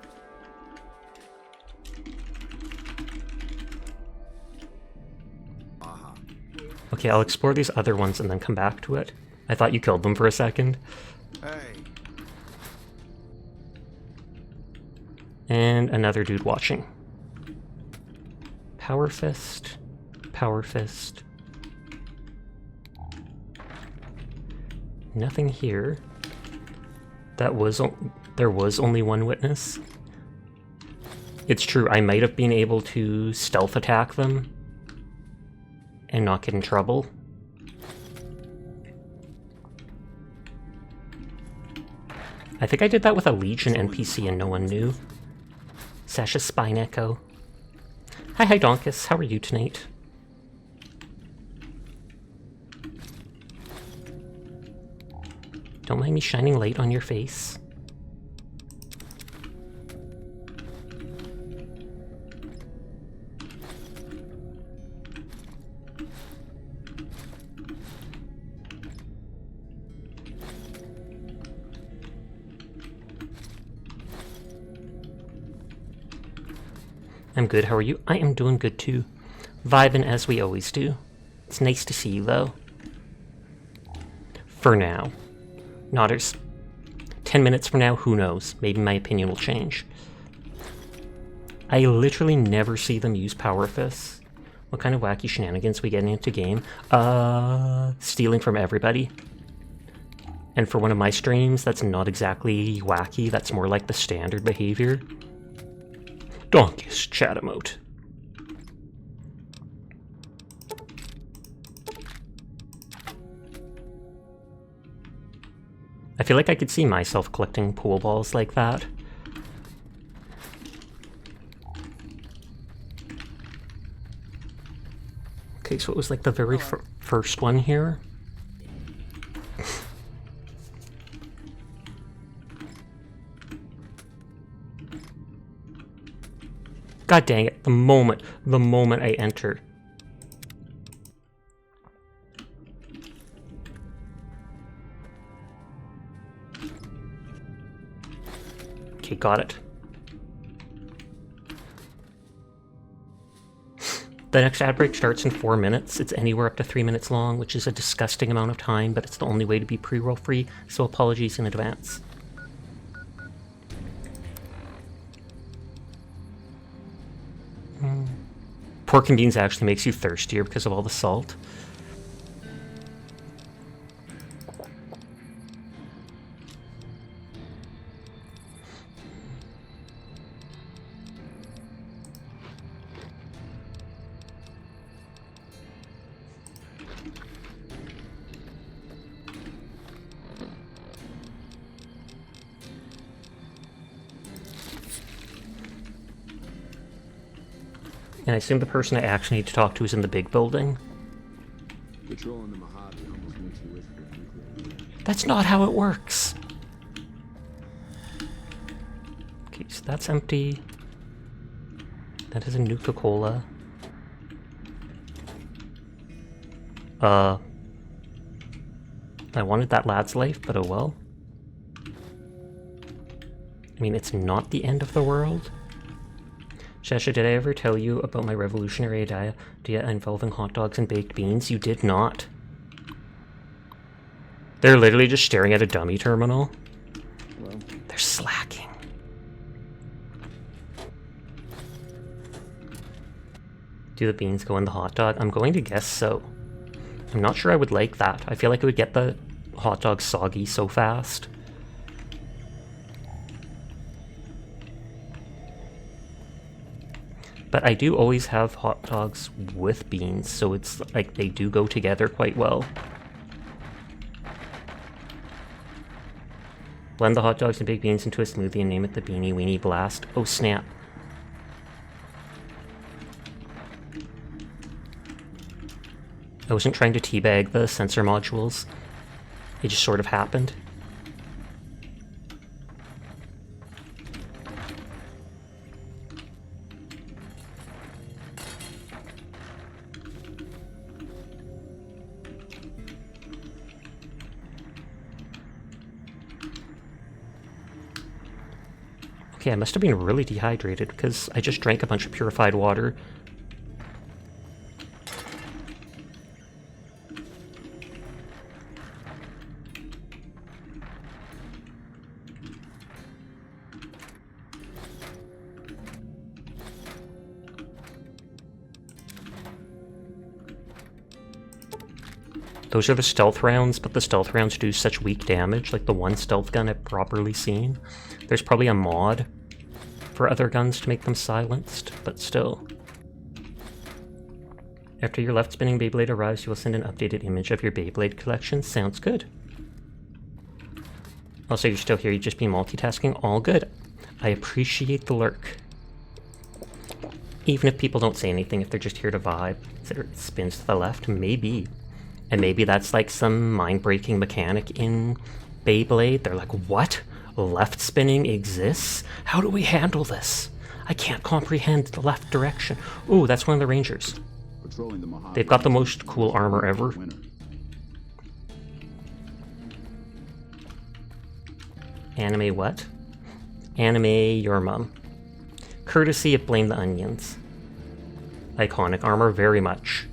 Okay, I'll explore these other ones and then come back to it. I thought you killed them for a second. Hey, And another dude watching. Power Fist. Power Fist. Nothing here. There was only one witness. It's true, I might have been able to stealth attack them and not get in trouble. I think I did that with a Legion NPC and no one knew. Sasha's Spine Echo. Hi Donkus, how are you tonight? Don't mind me shining light on your face. I'm good, how are you? I am doing good too. Vibing as we always do. It's nice to see you though. For now. Nodders. 10 minutes from now, who knows? Maybe my opinion will change. I literally never see them use Power Fists. What kind of wacky shenanigans we get into game? Stealing from everybody. And for one of my streams, that's not exactly wacky, that's more like the standard behavior. Donkeys chat emote. I feel like I could see myself collecting pool balls like that. Okay, so it was like the very first one here. God dang it, the moment I enter. Okay, got it. The next ad break starts in 4 minutes. It's anywhere up to 3 minutes long, which is a disgusting amount of time, but it's the only way to be pre-roll free, so apologies in advance. Pork and beans actually makes you thirstier because of all the salt. And I assume the person I actually need to talk to is in the big building. Patrolling the Mojave almost makes you wish for a nuclear. That's not how it works. Okay, so that's empty. That is a Nuka-Cola. I wanted that lad's life, but oh well. I mean, it's not the end of the world. Shasha, did I ever tell you about my revolutionary idea involving hot dogs and baked beans? You did not. They're literally just staring at a dummy terminal. Well, They're slacking. Do the beans go in the hot dog? I'm going to guess so. I'm not sure I would like that. I feel like it would get the hot dog soggy so fast. But I do always have hot dogs with beans, so it's like they do go together quite well. Blend the hot dogs and baked beans into a smoothie and name it the Beanie Weenie Blast. Oh snap. I wasn't trying to teabag the sensor modules. It just sort of happened. Okay, I must have been really dehydrated because I just drank a bunch of purified water. Those are the stealth rounds, but the stealth rounds do such weak damage, like the one stealth gun I've properly seen. There's probably a mod for other guns to make them silenced, but still. After your left spinning Beyblade arrives, you will send an updated image of your Beyblade collection. Sounds good. Also, you're still here, you just be multitasking. All good. I appreciate the lurk. Even if people don't say anything, if they're just here to vibe. Consider it spins to the left, maybe. And maybe that's like some mind-breaking mechanic in Beyblade. They're like, what? Left spinning exists? How do we handle this? I can't comprehend the left direction. Ooh, that's one of the Rangers. Patrolling the Mojave They've got the most cool armor ever. winter. Anime what? Anime your mum. Courtesy of Blame the Onions. Iconic armor, very much.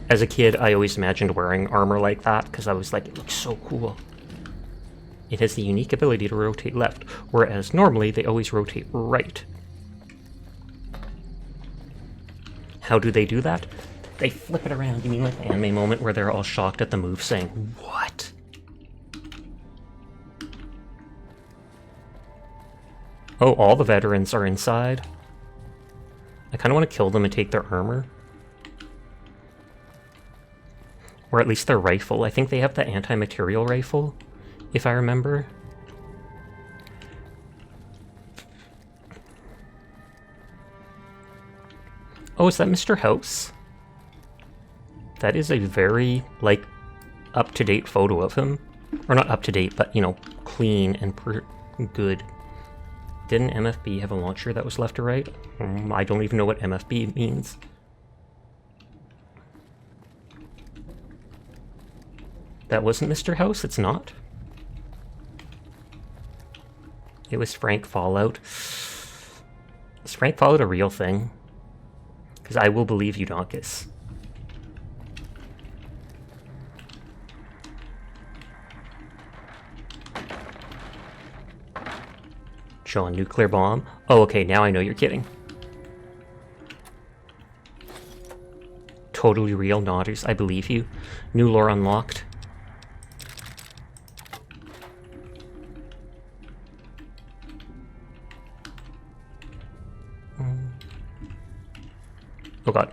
As a kid, I always imagined wearing armor like that, because I was like, it looks so cool. It has the unique ability to rotate left, whereas normally they always rotate right. How do they do that? They flip it around. You mean like the anime moment where they're all shocked at the move, saying, what? Oh, all the veterans are inside. I kind of want to kill them and take their armor. Or at least their rifle. I think they have the anti-material rifle, if I remember. Oh, is that Mr. House? That is a very, like, up-to-date photo of him. Or not up-to-date, but, you know, clean and good. Didn't MFB have a launcher that was left or right? I don't even know what MFB means. That wasn't Mr. House? It's not? It was Frank Fallout. Is Frank Fallout a real thing? Because I will believe you, Donkus. John, nuclear bomb? Oh, okay, now I know you're kidding. Totally real, Nodders, I believe you. New lore unlocked. Oh god.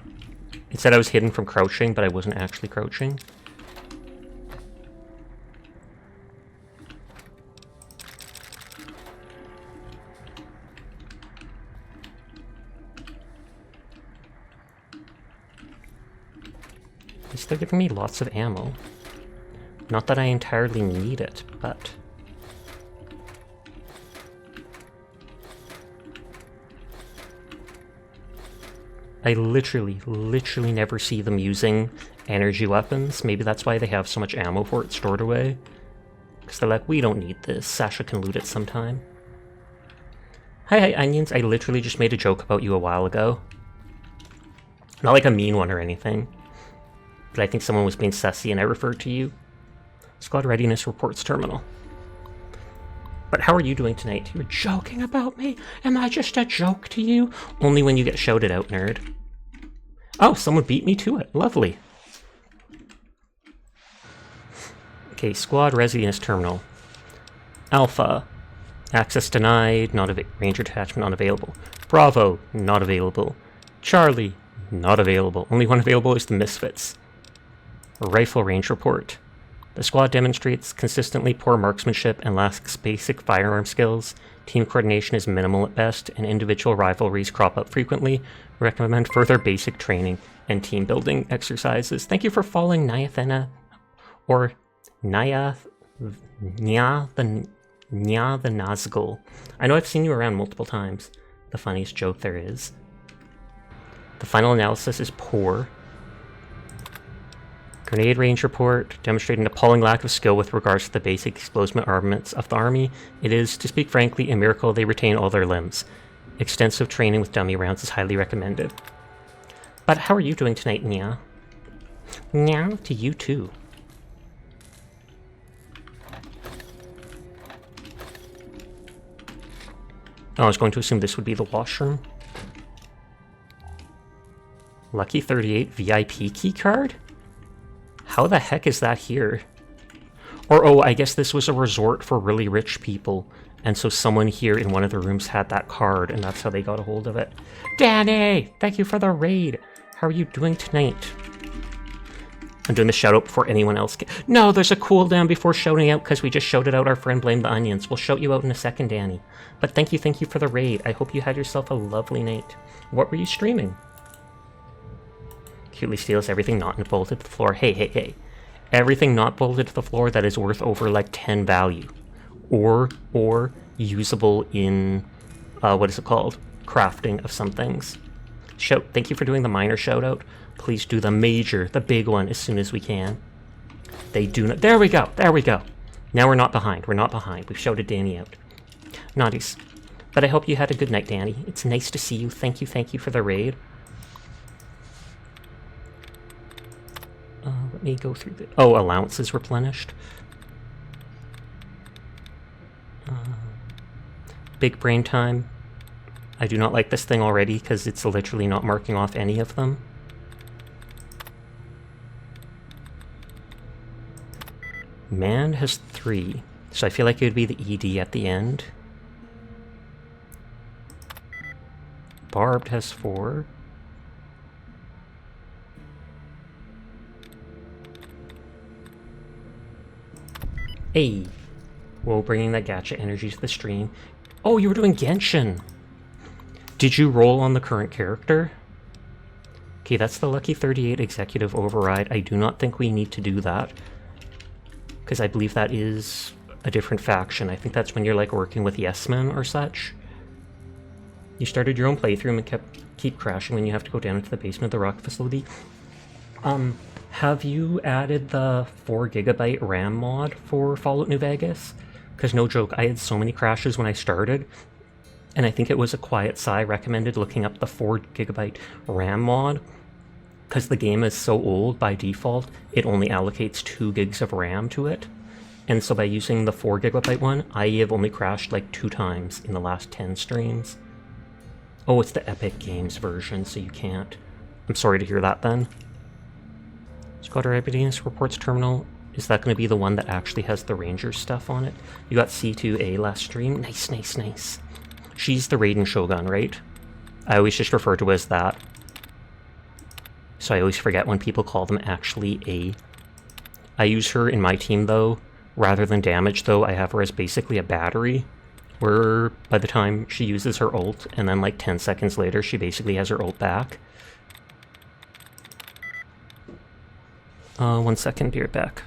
It said I was hidden from crouching, but I wasn't actually crouching. At least they're giving me lots of ammo. Not that I entirely need it, but... I literally never see them using energy weapons. Maybe that's why they have so much ammo for it stored away. Because they're like, we don't need this. Sasha can loot it sometime. Hi, Onions. I literally just made a joke about you a while ago. Not like a mean one or anything. But I think someone was being sassy and I referred to you. Squad readiness reports terminal. But how are you doing tonight? You're joking about me? Am I just a joke to you? Only when you get shouted out, nerd. Oh, someone beat me to it. Lovely. Okay, squad readiness terminal. Alpha. Access denied. Ranger detachment unavailable. Bravo. Not available. Charlie. Not available. Only one available is the Misfits. Rifle range report. The squad demonstrates consistently poor marksmanship and lacks basic firearm skills. Team coordination is minimal at best, and individual rivalries crop up frequently. Recommend further basic training and team building exercises. Thank you for following Nyathena, or Nya the Nazgul. I know I've seen you around multiple times. The funniest joke there is. The final analysis is poor. Grenade range report, demonstrating an appalling lack of skill with regards to the basic explosive armaments of the army. It is, to speak frankly, a miracle they retain all their limbs. Extensive training with dummy rounds is highly recommended. But how are you doing tonight, Nya? Nya to you too. Oh, I was going to assume this would be the washroom. Lucky 38 VIP keycard? How the heck is that here? Or, oh, I guess this was a resort for really rich people. And so someone here in one of the rooms had that card, and that's how they got a hold of it. Danny! Thank you for the raid! How are you doing tonight? I'm doing the shout out before anyone else can. No, there's a cooldown before shouting out because we just shouted out our friend Blame the Onions. We'll shout you out in a second, Danny. But thank you for the raid. I hope you had yourself a lovely night. What were you streaming? Cutely steals everything not bolted to the floor. Hey. Everything not bolted to the floor that is worth over like 10 value. Or usable in, what is it called? Crafting of some things. Thank you for doing the minor shout out. Please do the major, the big one, as soon as we can. They do not. There we go. Now we're not behind. We've shouted Danny out. Naughties. But I hope you had a good night, Danny. It's nice to see you. Thank you for the raid. Let me go through the... Oh, allowances replenished. Big brain time. I do not like this thing already because it's literally not marking off any of them. Man has 3, so I feel like it would be the ED at the end. Barbed has 4. Hey! Whoa, bringing that gacha energy to the stream. Oh, you were doing Genshin! Did you roll on the current character? Okay, that's the Lucky 38 Executive Override. I do not think we need to do that. Because I believe that is a different faction. I think that's when you're like working with Yes Men or such. You started your own playthrough and keep crashing when you have to go down into the basement of the rock facility. Have you added the 4GB RAM mod for Fallout New Vegas? Because no joke, I had so many crashes when I started, and I think it was a Quiet Sigh recommended looking up the 4GB RAM mod. Because the game is so old, by default, it only allocates 2 gigs of RAM to it. And so by using the 4GB one, I have only crashed like 2 times in the last 10 streams. Oh, it's the Epic Games version, so you can't. I'm sorry to hear that then. Squadron Readiness Reports Terminal. Is that going to be the one that actually has the Ranger stuff on it? You got C2A last stream? Nice. She's the Raiden Shogun, right? I always just refer to her as that. So I always forget when people call them actually A. I use her in my team though. Rather than damage though, I have her as basically a battery. Where by the time she uses her ult, and then like 10 seconds later, she basically has her ult back. 1 second, be right back.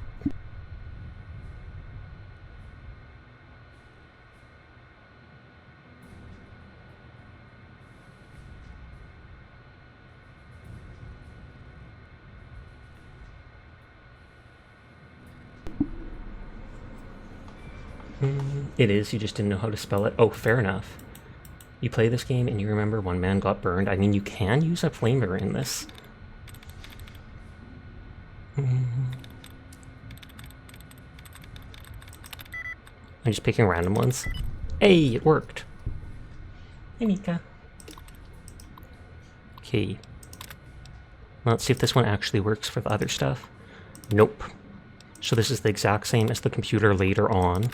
It is, you just didn't know how to spell it. Oh, fair enough. You play this game and you remember one man got burned. I mean, you can use a flamer in this. I'm just picking random ones. Hey, it worked. Hey, Mika. Okay. Let's see if this one actually works for the other stuff. Nope. So this is the exact same as the computer later on.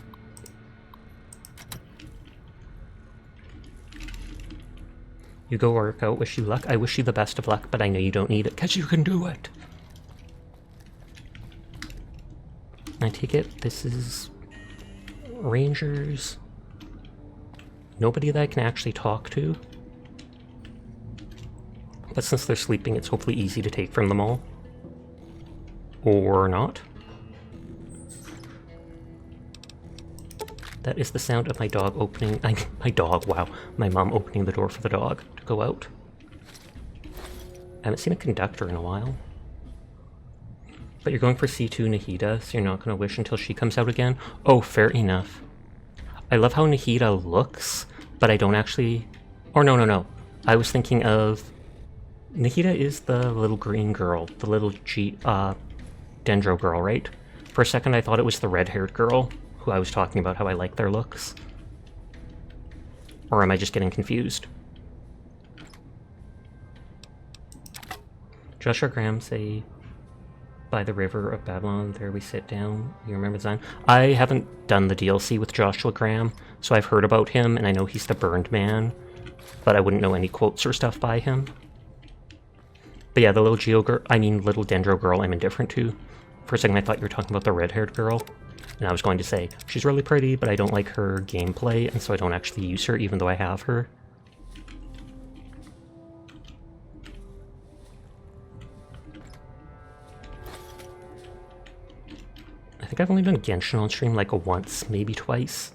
You go work out, wish you luck. I wish you the best of luck, but I know you don't need it, because you can do it. I take it this is Rangers. Nobody that I can actually talk to. But since they're sleeping, it's hopefully easy to take from them all. Or not. That is the sound of my dog opening... my mom opening the door for the dog to go out. I haven't seen a conductor in a while. But you're going for C2 Nahida, so you're not going to wish until she comes out again? Oh, fair enough. I love how Nahida looks, but I don't actually... Or no. I was thinking of... Nahida is the little green girl, the little Dendro girl, right? For a second I thought it was the red-haired girl, who I was talking about how I like their looks. Or am I just getting confused? Joshua Graham say... By the river of Babylon, there we sit down. You remember the sign? I haven't done the DLC with Joshua Graham, so I've heard about him, and I know he's the burned man, but I wouldn't know any quotes or stuff by him. But yeah, the little little Dendro girl I'm indifferent to. For a second I thought you were talking about the red-haired girl, and I was going to say, she's really pretty, but I don't like her gameplay, and so I don't actually use her, even though I have her. I think I've only done Genshin on stream like once, maybe twice.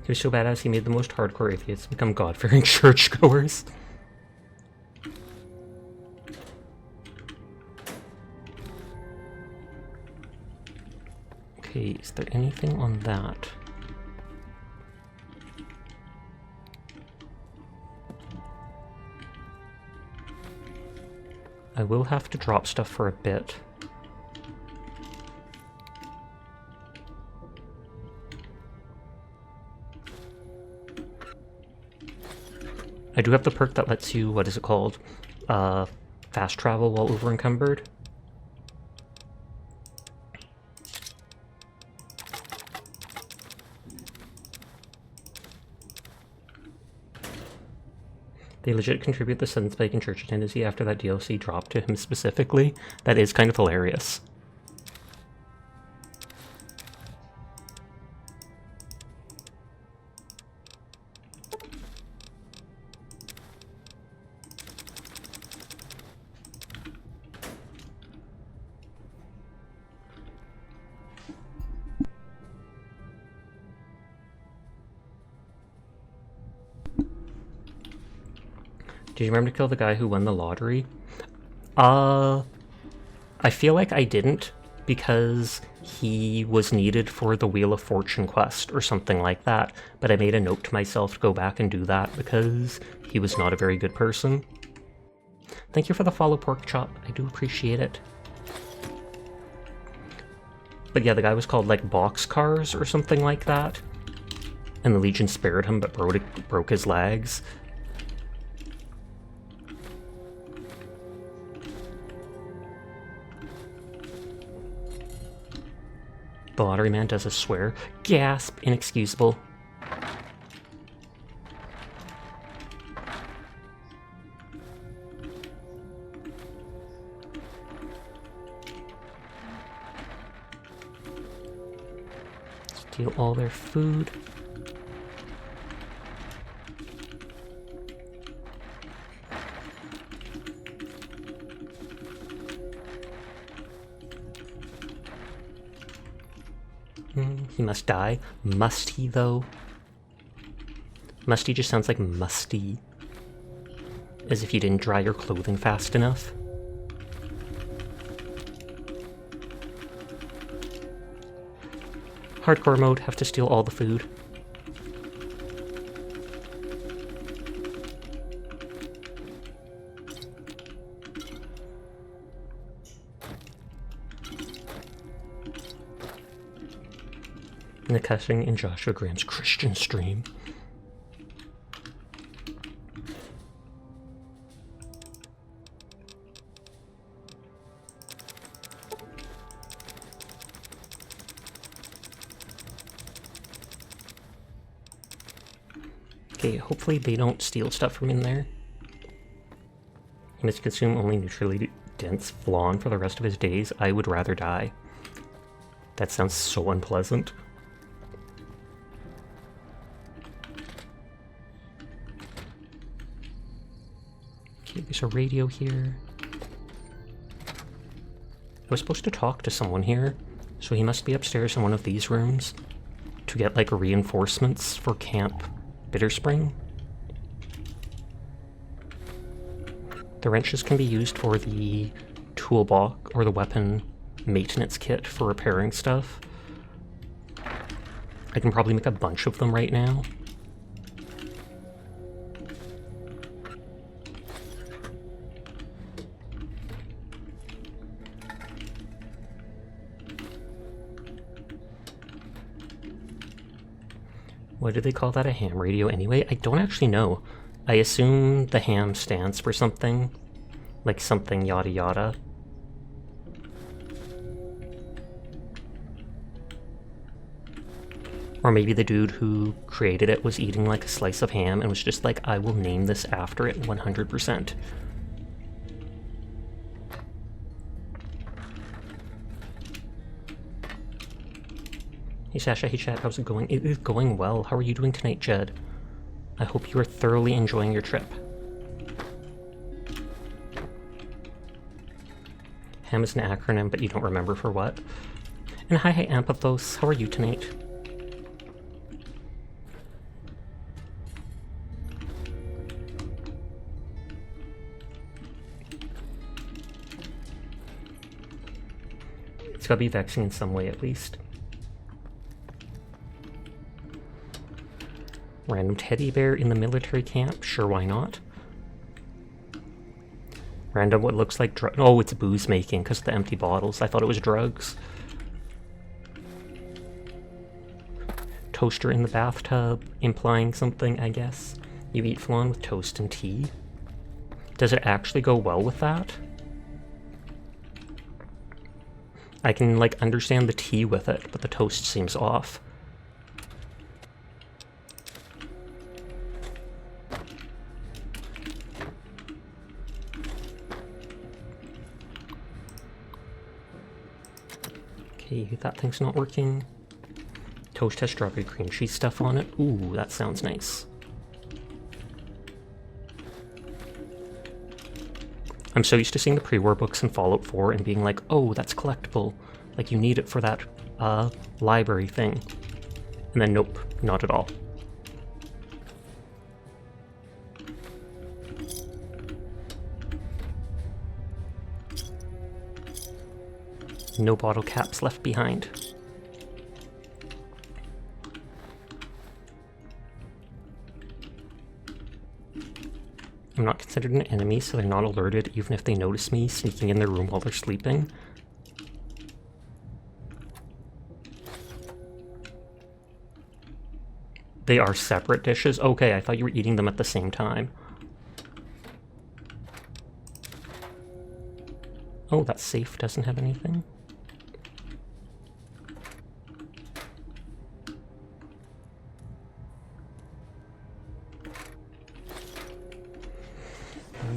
He was so badass he made the most hardcore atheists become God-fearing churchgoers. Okay, is there anything on that? I will have to drop stuff for a bit. I do have the perk that lets you, what is it called? Fast travel while over encumbered. They legit contribute the sudden spike in church attendance after that DLC dropped to him specifically. That is kind of hilarious. Did you remember to kill the guy who won the lottery? I feel like I didn't, because he was needed for the Wheel of Fortune quest or something like that, but I made a note to myself to go back and do that because he was not a very good person. Thank you for the follow, Pork Chop. I do appreciate it. But yeah, the guy was called like Boxcars or something like that, and the Legion spared him but broke his legs. The lottery man does a swear. Gasp! Inexcusable. Steal all their food. He must die. Must he, though? Musty just sounds like musty. As if you didn't dry your clothing fast enough. Hardcore mode, have to steal all the food. Nakashing in Joshua Graham's Christian stream. Okay, hopefully they don't steal stuff from in there. He must consume only neutrally dense flan for the rest of his days. I would rather die. That sounds so unpleasant. Okay, there's a radio here. I was supposed to talk to someone here, so he must be upstairs in one of these rooms to get like reinforcements for Camp Bitterspring. The wrenches can be used for the toolbox or the weapon maintenance kit for repairing stuff. I can probably make a bunch of them right now. Why do they call that a ham radio anyway? I don't actually know. I assume the ham stands for something. Like something yada yada. Or maybe the dude who created it was eating like a slice of ham and was just like, I will name this after it 100%. Hey Sasha, hey Chad, how's it going? It is going well. How are you doing tonight, Jed? I hope you are thoroughly enjoying your trip. HAM is an acronym, but you don't remember for what. And hi, Ampathos, how are you tonight? It's gotta be vexing in some way, at least. Random teddy bear in the military camp? Sure, why not? Random what looks like oh, it's booze making because of the empty bottles. I thought it was drugs. Toaster in the bathtub, implying something, I guess. You eat flan with toast and tea. Does it actually go well with that? I can, like, understand the tea with it, but the toast seems off. Okay, that thing's not working. Toast has strawberry cream cheese stuff on it. Ooh, that sounds nice. I'm so used to seeing the pre-war books in Fallout 4 and being like, oh, that's collectible. Like, you need it for that, library thing. And then, nope, not at all. No bottle caps left behind. I'm not considered an enemy, so they're not alerted even if they notice me sneaking in their room while they're sleeping. They are separate dishes? Okay, I thought you were eating them at the same time. Oh, that safe doesn't have anything.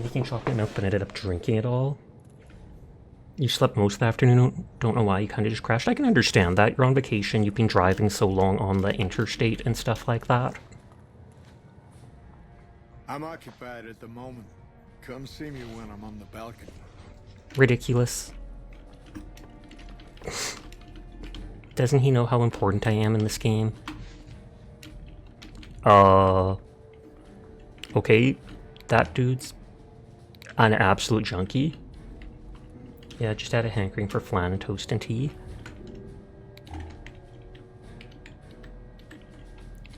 Making chocolate milk, but ended up drinking it all. You slept most of the afternoon, don't know why, you kind of just crashed. I can understand that. You're on vacation, you've been driving so long on the interstate and stuff like that. I'm occupied at the moment. Come see me when I'm on the balcony. Ridiculous. Doesn't he know how important I am in this game? Okay, that dude's an absolute junkie. Yeah, just had a hankering for flan and toast and tea.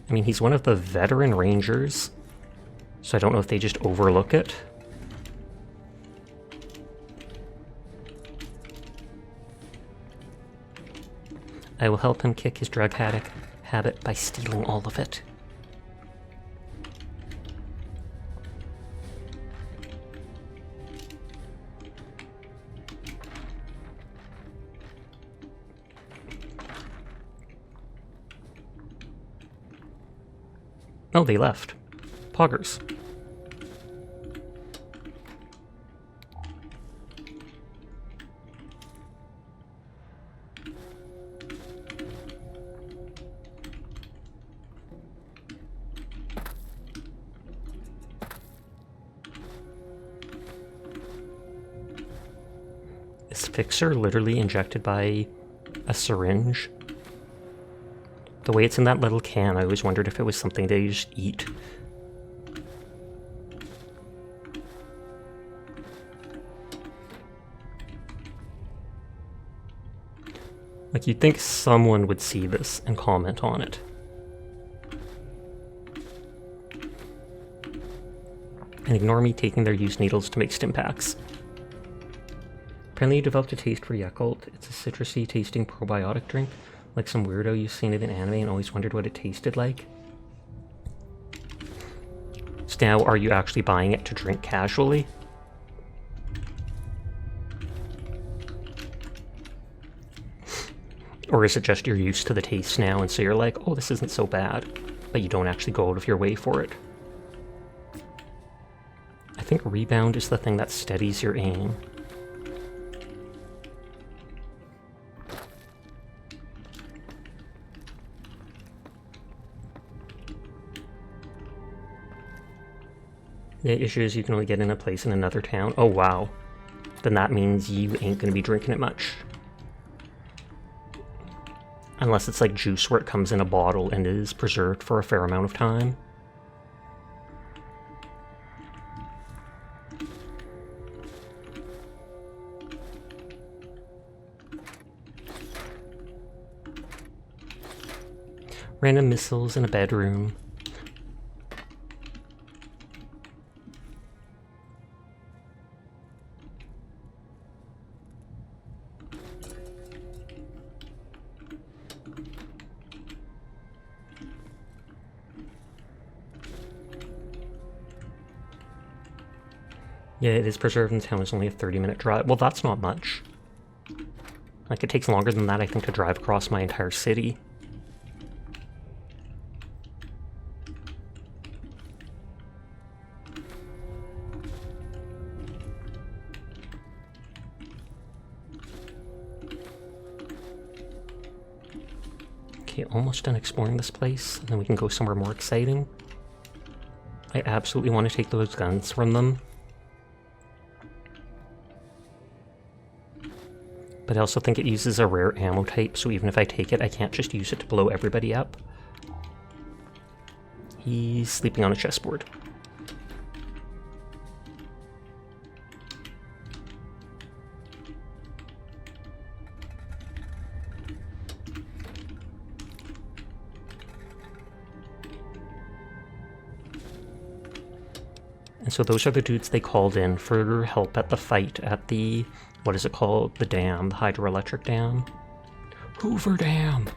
I mean, he's one of the veteran rangers, so I don't know if they just overlook it. I will help him kick his drug habit by stealing all of it. Oh, they left. Poggers. Is Fixer literally injected by a syringe? The way it's in that little can, I always wondered if it was something they just eat. Like, you'd think someone would see this and comment on it. And ignore me taking their used needles to make stim packs. Apparently you developed a taste for Yakult. It's a citrusy tasting probiotic drink. Like some weirdo you've seen it in anime and always wondered what it tasted like. So now, are you actually buying it to drink casually? Or is it just you're used to the taste now and so you're like, oh, this isn't so bad, but you don't actually go out of your way for it? I think rebound is the thing that steadies your aim. The issue is you can only get in a place in another town. Oh wow. Then that means you ain't gonna be drinking it much. Unless it's like juice where it comes in a bottle and is preserved for a fair amount of time. Random missiles in a bedroom. Yeah, it is preserved in town. It's only a 30-minute drive. Well, that's not much. Like, it takes longer than that, I think, to drive across my entire city. Okay, almost done exploring this place, and then we can go somewhere more exciting. I absolutely want to take those guns from them. But I also think it uses a rare ammo type, so even if I take it, I can't just use it to blow everybody up. He's sleeping on a chessboard. And so those are the dudes they called in for help at the fight at the, what is it called? The dam, the hydroelectric dam? Hoover Dam!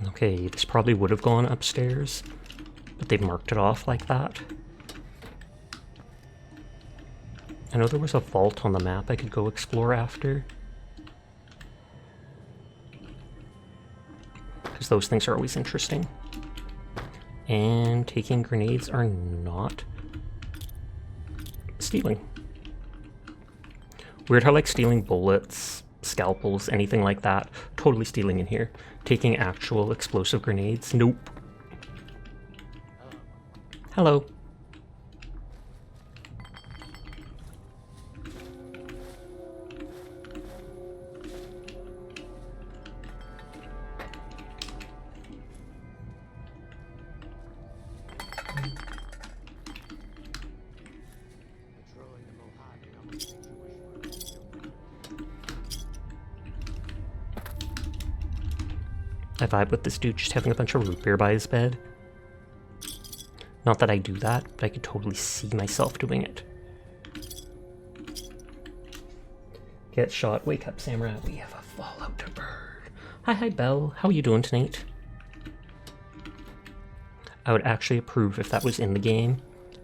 Okay, this probably would have gone upstairs, but they've marked it off like that. I know there was a vault on the map I could go explore after. Because those things are always interesting. And taking grenades are not stealing. Weird how like stealing bullets, scalpels, anything like that, totally stealing in here. Taking actual explosive grenades, nope. Hello. I vibe with this dude just having a bunch of root beer by his bed. Not that I do that, but I could totally see myself doing it. Get shot, wake up, Samurai. We have a Fallout bird. Hi, Belle. How are you doing tonight? I would actually approve if that was in the game,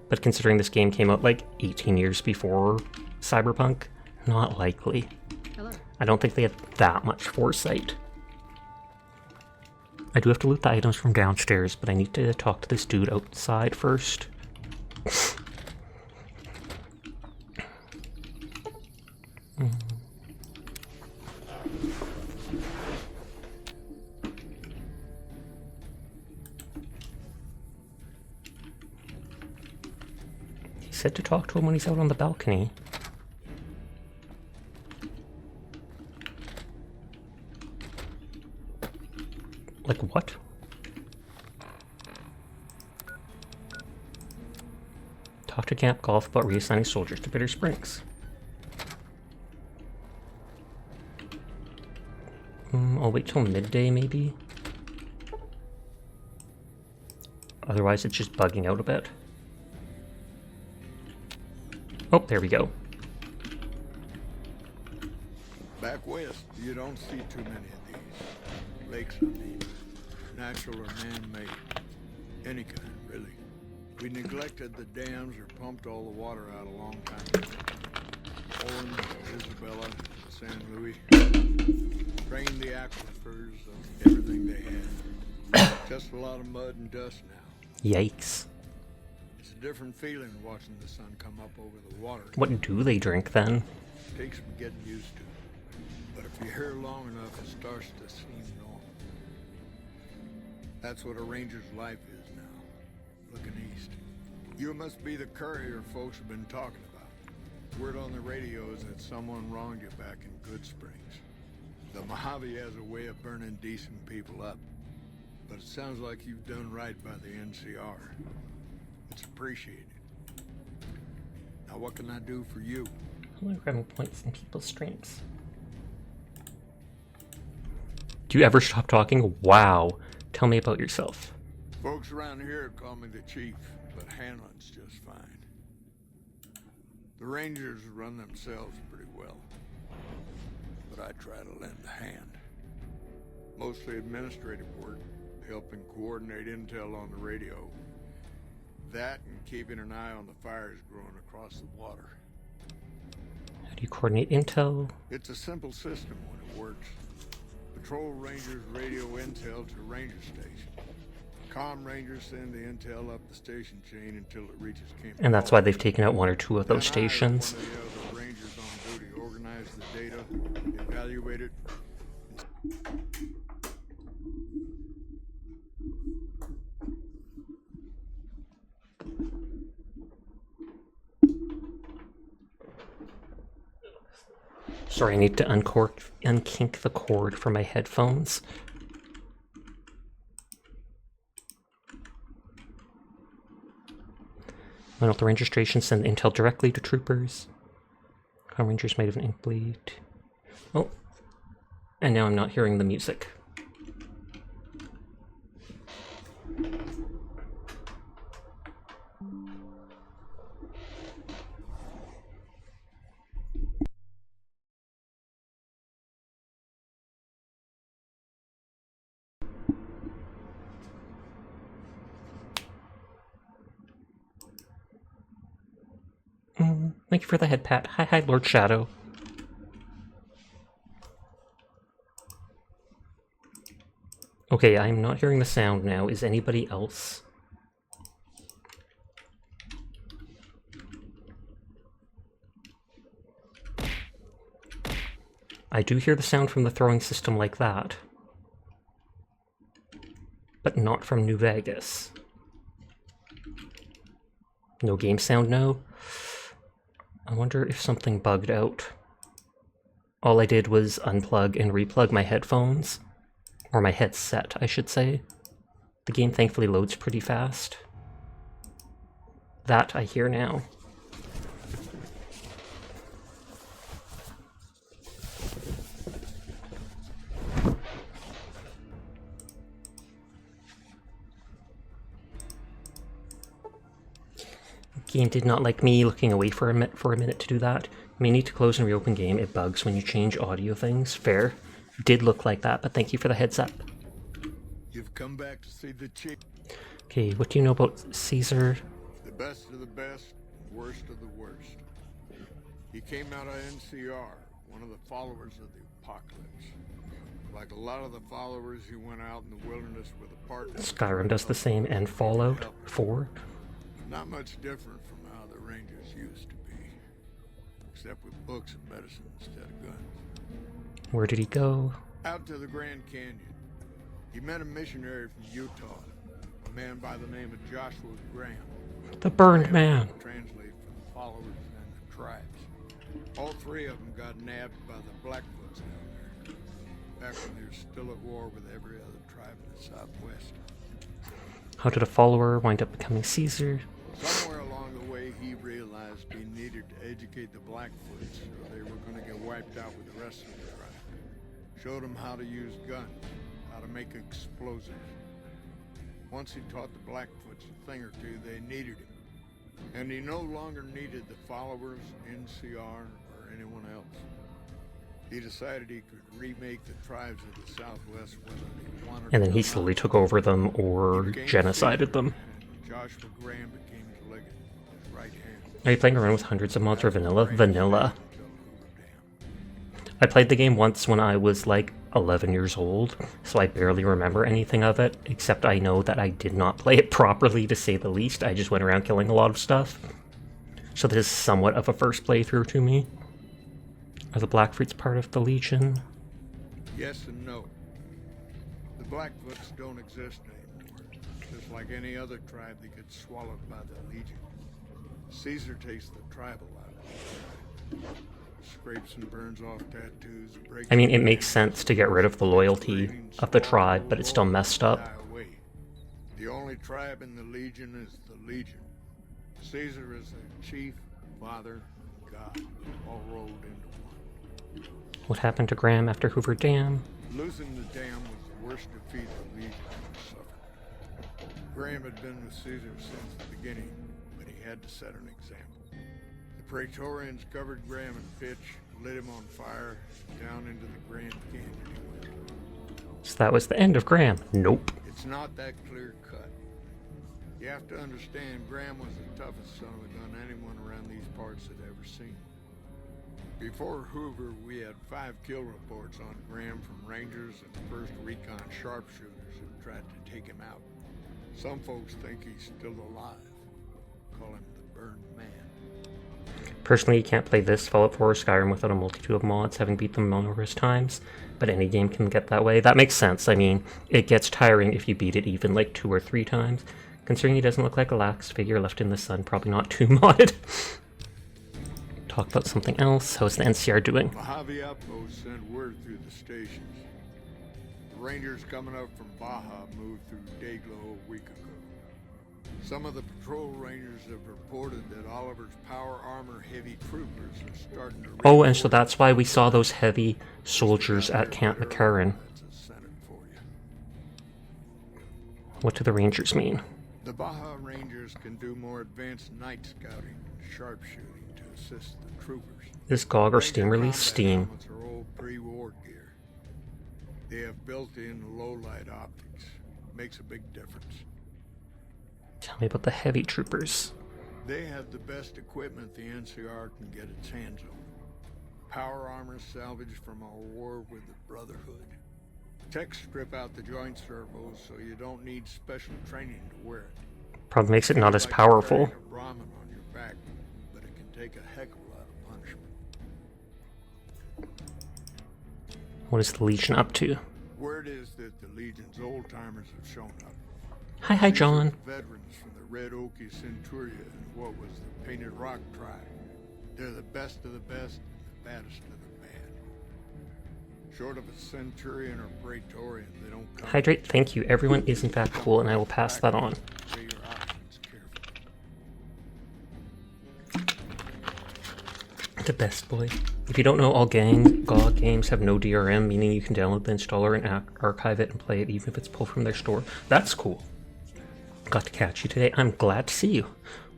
but considering this game came out like 18 years before Cyberpunk, not likely. Hello. I don't think they had that much foresight. I do have to loot the items from downstairs, but I need to talk to this dude outside first. He said to talk to him when he's out on the balcony. Like what? Talk to Camp Golf about reassigning soldiers to Bitter Springs. I'll wait till midday maybe. Otherwise, it's just bugging out a bit. Oh, there we go. Back west, you don't see too many of these. Lakes, I mean. Natural or man-made. Any kind, really. We neglected the dams or pumped all the water out a long time ago. Owen, Isabella, San Luis. Drained the aquifers of everything they had. Just a lot of mud and dust now. Yikes. It's a different feeling watching the sun come up over the water. What do they drink then? Takes some getting used to. But if you're here long enough, it starts to seem normal. That's what a ranger's life is now. Looking east. You must be the courier folks have been talking about. Word on the radio is that someone wronged you back in Good Springs. The Mojave has a way of burning decent people up. But it sounds like you've done right by the NCR. It's appreciated. Now what can I do for you? I'm grabbing points in people's streams. Do you ever stop talking? Wow. Tell me about yourself. Folks around here call me the chief, but handling's just fine. The Rangers run themselves pretty well, but I try to lend a hand. Mostly administrative work, helping coordinate intel on the radio. That and keeping an eye on the fires growing across the water. How do you coordinate intel? It's a simple system when it works. Patrol Rangers radio intel to Ranger Station. Comm Rangers send the intel up the station chain until it reaches Camp. And that's why they've taken out one or two of those Then I, stations. one of the other Rangers on duty, organize the data, evaluate it. Sorry, I need to unkink the cord for my headphones. Why don't the ranger stations send intel directly to troopers? Comm Rangers might have an ink bleed. Oh, and now I'm not hearing the music. Thank you for the head pat. Hi, Lord Shadow. Okay, I'm not hearing the sound now. Is anybody else? I do hear the sound from the throwing system like that. But not from New Vegas. No game sound, no? I wonder if something bugged out. All I did was unplug and replug my headphones. Or my headset, I should say. The game thankfully loads pretty fast. That I hear now. Game did not like me looking away for a minute to do that. You may need to close and reopen game. It bugs when you change audio things. Fair. Did look like that, but thank you for the heads up. You've come back to see the chief. Okay, what do you know about Caesar? The best of the best, worst of the worst. He came out of NCR, one of the followers of the apocalypse. Like a lot of the followers, he went out in the wilderness with a partner. Skyrim does the same, and Fallout 4. Not much different from how the Rangers used to be. Except with books and medicine instead of guns. Where did he go? Out to the Grand Canyon. He met a missionary from Utah, a man by the name of Joshua Graham. The Burned Man. Translate for the followers and the tribes. All three of them got nabbed by the Blackfoots down there. Back when they were still at war with every other tribe in the Southwest. How did a follower wind up becoming Caesar? Somewhere along the way, he realized he needed to educate the Blackfoots, or they were going to get wiped out with the rest of the tribe. Showed them how to use guns, how to make explosives. Once he taught the Blackfoots a thing or two, they needed him. And he no longer needed the followers, NCR, or anyone else. He decided he could remake the tribes of the Southwest whether they wanted And then he or slowly not. took over them or He became genocided them. and Joshua Graham became his legate, his right hand. Are you playing around with hundreds of mods or vanilla? Vanilla. Until Hoover Dam. I played the game once when I was like 11 years old, so I barely remember anything of it, except I know that I did not play it properly, to say the least. I just went around killing a lot of stuff. So this is somewhat of a first playthrough to me. Are the Blackfeets part of the Legion? Yes and no. The Blackfoots don't exist anymore. Just like any other tribe that gets swallowed by the Legion. Caesar takes the tribal out of it. Scrapes and burns off tattoos. I mean, it makes sense to get rid of the loyalty of the tribe, but it's still messed up. The only tribe in the Legion is the Legion. Caesar is the chief, father, God, all rolled into one. What happened to Graham after Hoover Dam? Losing the dam was the worst defeat the Legion ever suffered. Graham had been with Caesar since the beginning, but he had to set an example. The Praetorians covered Graham in pitch, lit him on fire, down into the Grand Canyon he went. So that was the end of Graham. Nope. It's not that clear cut. You have to understand, Graham was the toughest son of a gun anyone around these parts had ever seen. Before Hoover, we had 5 kill reports on Graham from Rangers and first recon sharpshooters who tried to take him out. Some folks think he's still alive. Call him the Burned Man. Personally, you can't play this Fallout 4 or Skyrim without a multitude of mods, having beat them numerous times, but any game can get that way. That makes sense. I mean, it gets tiring if you beat it even like 2 or 3 times. Considering he doesn't look like a lax figure left in the sun, probably not too modded. Talk about something else. How's the NCR doing? Mojave Outpost sent word through the stations. The Rangers coming up from Baja moved through Dayglow a week ago. Some of the patrol rangers have reported that Oliver's power armor heavy troopers are starting to... Oh, and so that's why we saw those heavy soldiers at Camp McCarran. That's a Senate for you. What do the Rangers mean? The Baja Rangers can do more advanced night scouting and sharpshooting to assist the troopers. Is GOG or Steam Ranger release? combat Steam. helmets are old pre-war gear. They have built-in low-light optics. Makes a big difference. Tell me about the heavy troopers. They have the best equipment the NCR can get its hands on. Power armor salvaged from our war with the Brotherhood. Techs strip out the joint servos so you don't need special training to wear it. Probably makes it not as Like powerful. carrying a Brahmin on your back, but it can take a heck of a lot of punishment. What is the Legion up to? Word is that the Legion's old-timers have shown up. Hi, These are John. the veterans from the Red Okie Centuria and what was the Painted Rock tribe. They're the best of the best and the baddest of the bad. Short of a Centurion or Praetorian, they don't come. Hydrate, thank you. Everyone is in fact cool, and I will pass that on. Weigh your options carefully. The best boy. If you don't know, all GOG games have no DRM, meaning you can download the installer and archive it and play it even if it's pulled from their store. That's cool. Got to catch you today. I'm glad to see you.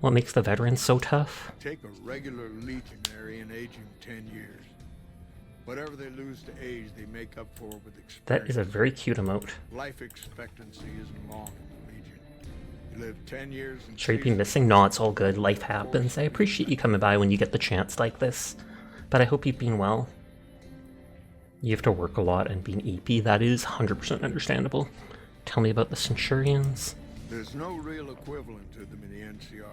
What makes the veterans so tough? Take a regular legionary and age him 10 years. Whatever they lose to age, they make up for with experience. That is a very cute emote. Life expectancy isn't long in the Legion. You live 10 years and Should you be missing? No, it's all good. Life happens. I appreciate you coming by when you get the chance like this. But I hope you've been well. You have to work a lot and being EP, that is 100% understandable. Tell me about the Centurions. There's no real equivalent to them in the NCR.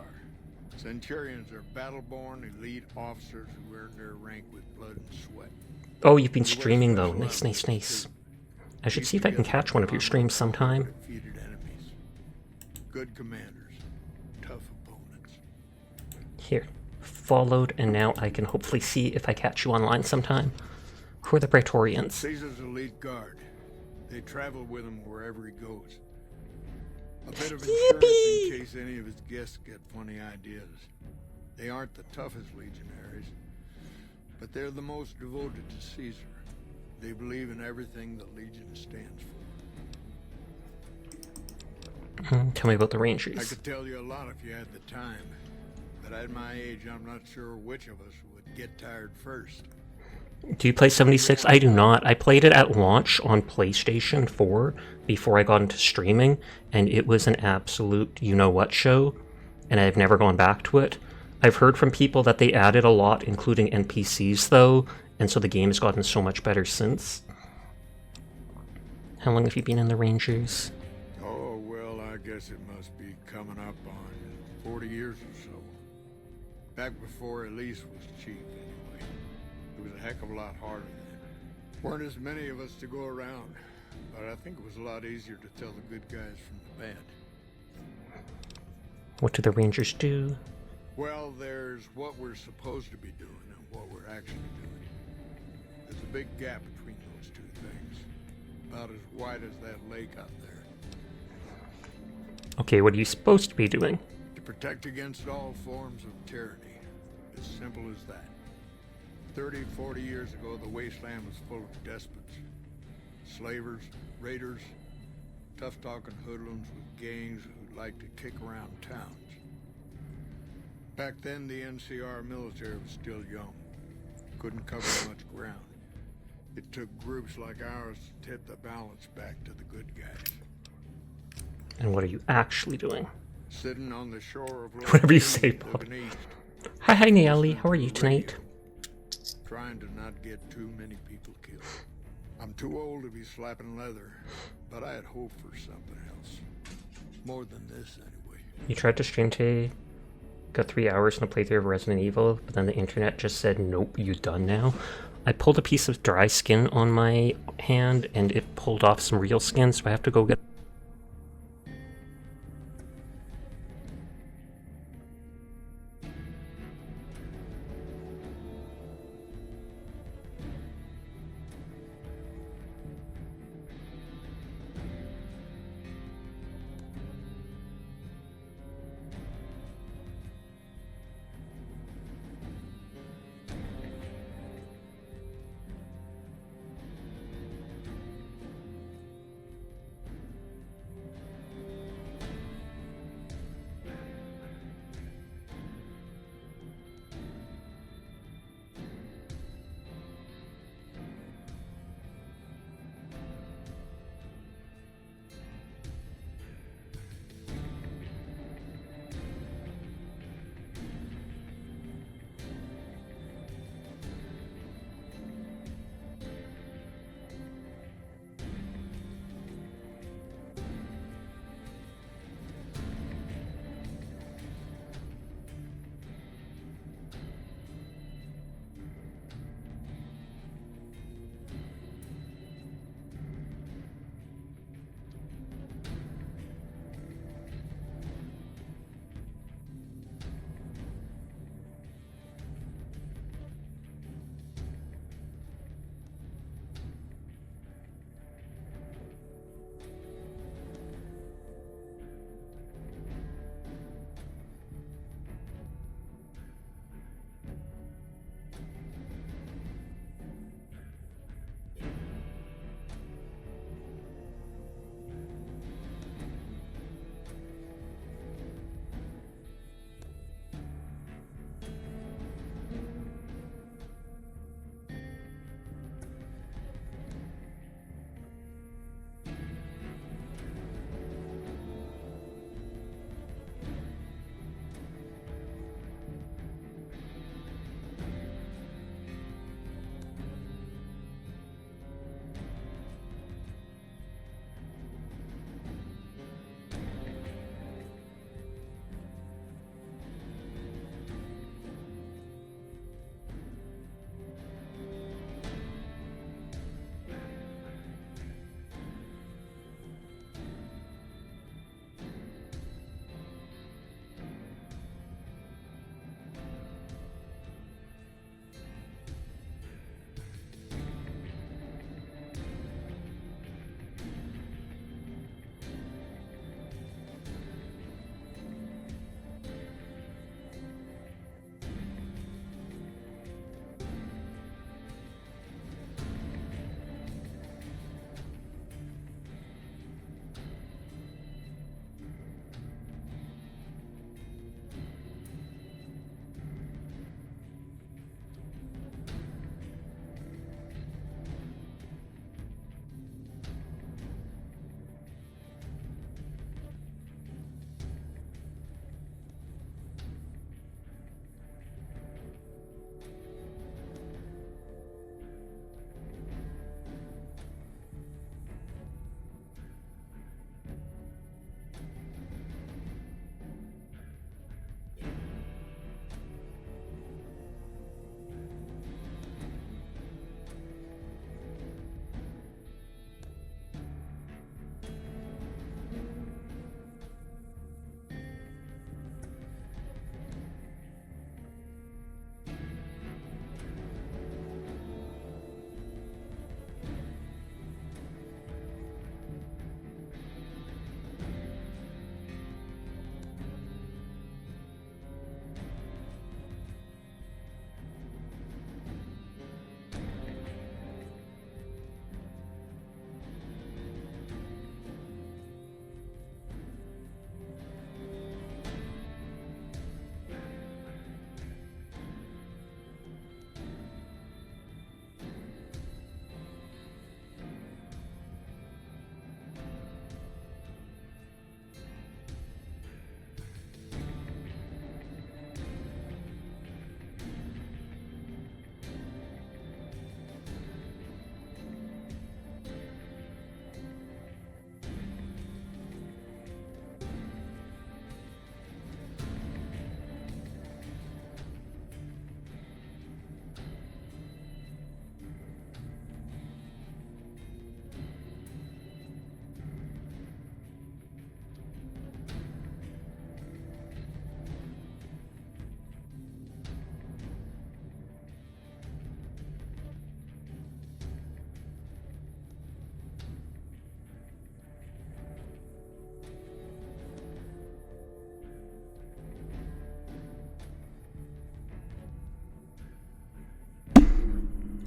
Centurions are battle-born elite officers who earn their rank with blood and sweat. Oh, you've been streaming though. Nice, nice, nice. I should see if I can catch one of your streams sometime. Defeated enemies. Good commanders. Tough opponents. Here. Followed, and now I can hopefully see if I catch you online sometime. Who are the Praetorians? Caesar's elite guard. They travel with him wherever he goes. A bit of insurance in case any of his guests get funny ideas. They aren't the toughest legionaries, but they're the most devoted to Caesar. They believe in everything the Legion stands for. Tell me about the I Rangers. could tell you a lot if you had the time, but at my age, I'm not sure which of us would get tired first. Do you play 76? I do not. I played it at launch on PlayStation 4 before I got into streaming, and it was an absolute you-know-what show, and I've never gone back to it. I've heard from people that they added a lot, including NPCs, though, and so the game has gotten so much better since. How long have you been in the Rangers? Oh, well, I guess it must be coming up on 40 years or so. Back before Elise was chief, anyway. It was a heck of a lot harder then. Weren't as many of us to go around, but I think it was a lot easier to tell the good guys from the bad. What do the Rangers do? Well, there's what we're supposed to be doing and what we're actually doing. There's a big gap between those two things. About as wide as that lake out there. Okay, what are you supposed to be doing? To protect against all forms of tyranny. As simple as that. 30, 40 years ago, the wasteland was full of despots. Slavers, raiders, tough-talking hoodlums with gangs who liked to kick around towns. Back then, the NCR military was still young. Couldn't cover much ground. It took groups like ours to tip the balance back to the good guys. And what are you actually doing? Sitting on the shore of Whatever you say, Bob. looking east, Hi, Nelly. How are you tonight? trying to not get too many people killed. I'm too old to be slapping leather, but I had hoped for something else. More than this, anyway. You tried to stream today, got 3 hours in a playthrough of Resident Evil, but then the internet just said, nope, you done now. I pulled a piece of dry skin on my hand, and it pulled off some real skin, so I have to go get...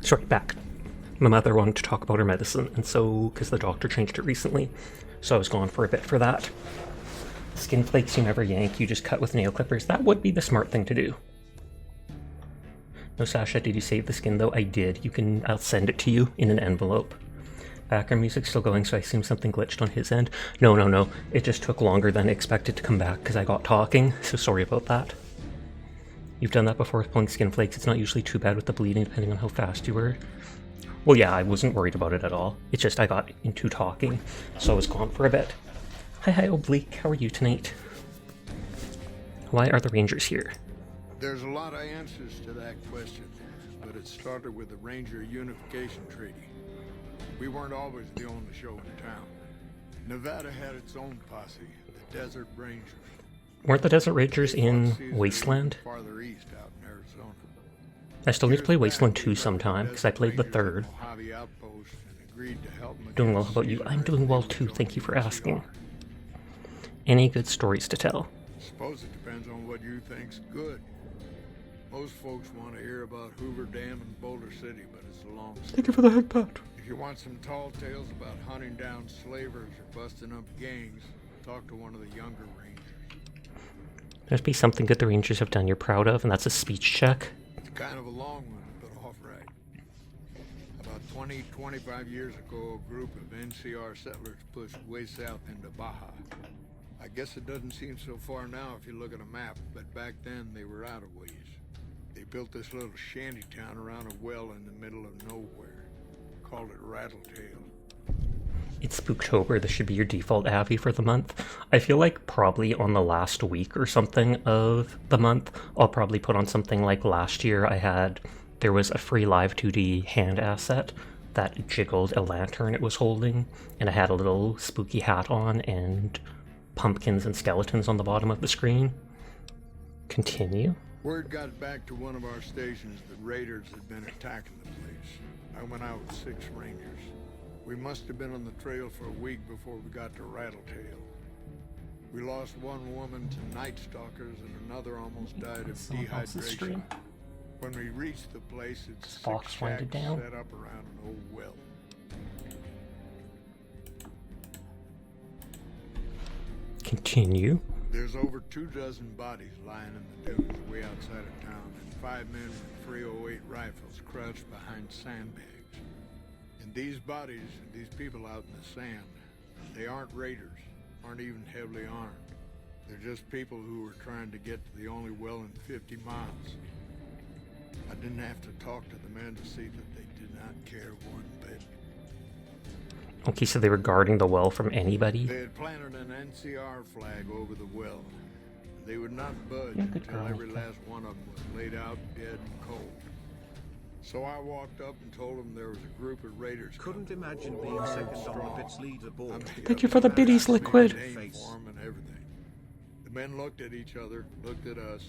Sorry, back. My mother wanted to talk about her medicine, and so, because the doctor changed it recently, so I was gone for a bit for that. Skin flakes you never yank, you just cut with nail clippers. That would be the smart thing to do. No, Sasha, did you save the skin though? I did. I'll send it to you in an envelope. Background music's still going, so I assume something glitched on his end. No. It just took longer than expected to come back because I got talking, so sorry about that. You've done that before with pulling skin flakes. It's not usually too bad with the bleeding, depending on how fast you were. Well, yeah, I wasn't worried about it at all. It's just I got into talking, so I was gone for a bit. Hi, Oblique. How are you tonight? Why are the Rangers here? There's a lot of answers to that question, but it started with the Ranger Unification Treaty. We weren't always the only show in town. Nevada had its own posse, the Desert Rangers. Weren't the Desert Rangers in Wasteland? Farther east out in Arizona. I still need to play Wasteland 2 sometime, because I played the 3rd. Doing well, how about you? I'm doing well too, thank you for asking. Any good stories to tell? Suppose it depends on what you think's good. Most folks want to hear about Hoover Dam and Boulder City, but it's a long story. Thank you for the head pat. If you want some tall tales about hunting down slavers or busting up gangs, talk to one of the younger Rangers. There's be something good the Rangers have done you're proud of, and that's a speech check. It's kind of a long one, but off right. About 25 years ago, a group of NCR settlers pushed way south into Baja. I guess it doesn't seem so far now if you look at a map, but back then they were out of ways. They built this little shanty town around a well in the middle of nowhere. Called it Rattletail. It's Spooktober. This should be your default Abby for the month. I feel like probably on the last week or something of the month, I'll probably put on something like last year there was a free live 2D hand asset that jiggled a lantern it was holding, and it had a little spooky hat on and pumpkins and skeletons on the bottom of the screen. Continue. Word got back to one of our stations that raiders had been attacking the place. I went out with 6 Rangers. We must have been on the trail for a week before we got to Rattletail. We lost one woman to night stalkers and another almost died of dehydration. When we reached the place, it's 6 shacks set up around an old well. Continue. There's over 24 bodies lying in the dunes way outside of town, and 5 men with 308 rifles crouched behind sandbags. And these bodies, these people out in the sand, they aren't raiders, aren't even heavily armed. They're just people who were trying to get to the only well in 50 miles. I didn't have to talk to the men to see that they did not care one bit. Okay, so they were guarding the well from anybody? They had planted an NCR flag over the well. They would not budge until every last one of them was laid out dead and cold. So I walked up and told them there was a group of raiders. Couldn't imagine being second on the BITS leaderboard. Thank you for the biddies, Liquid. And everything. The men looked at each other, looked at us,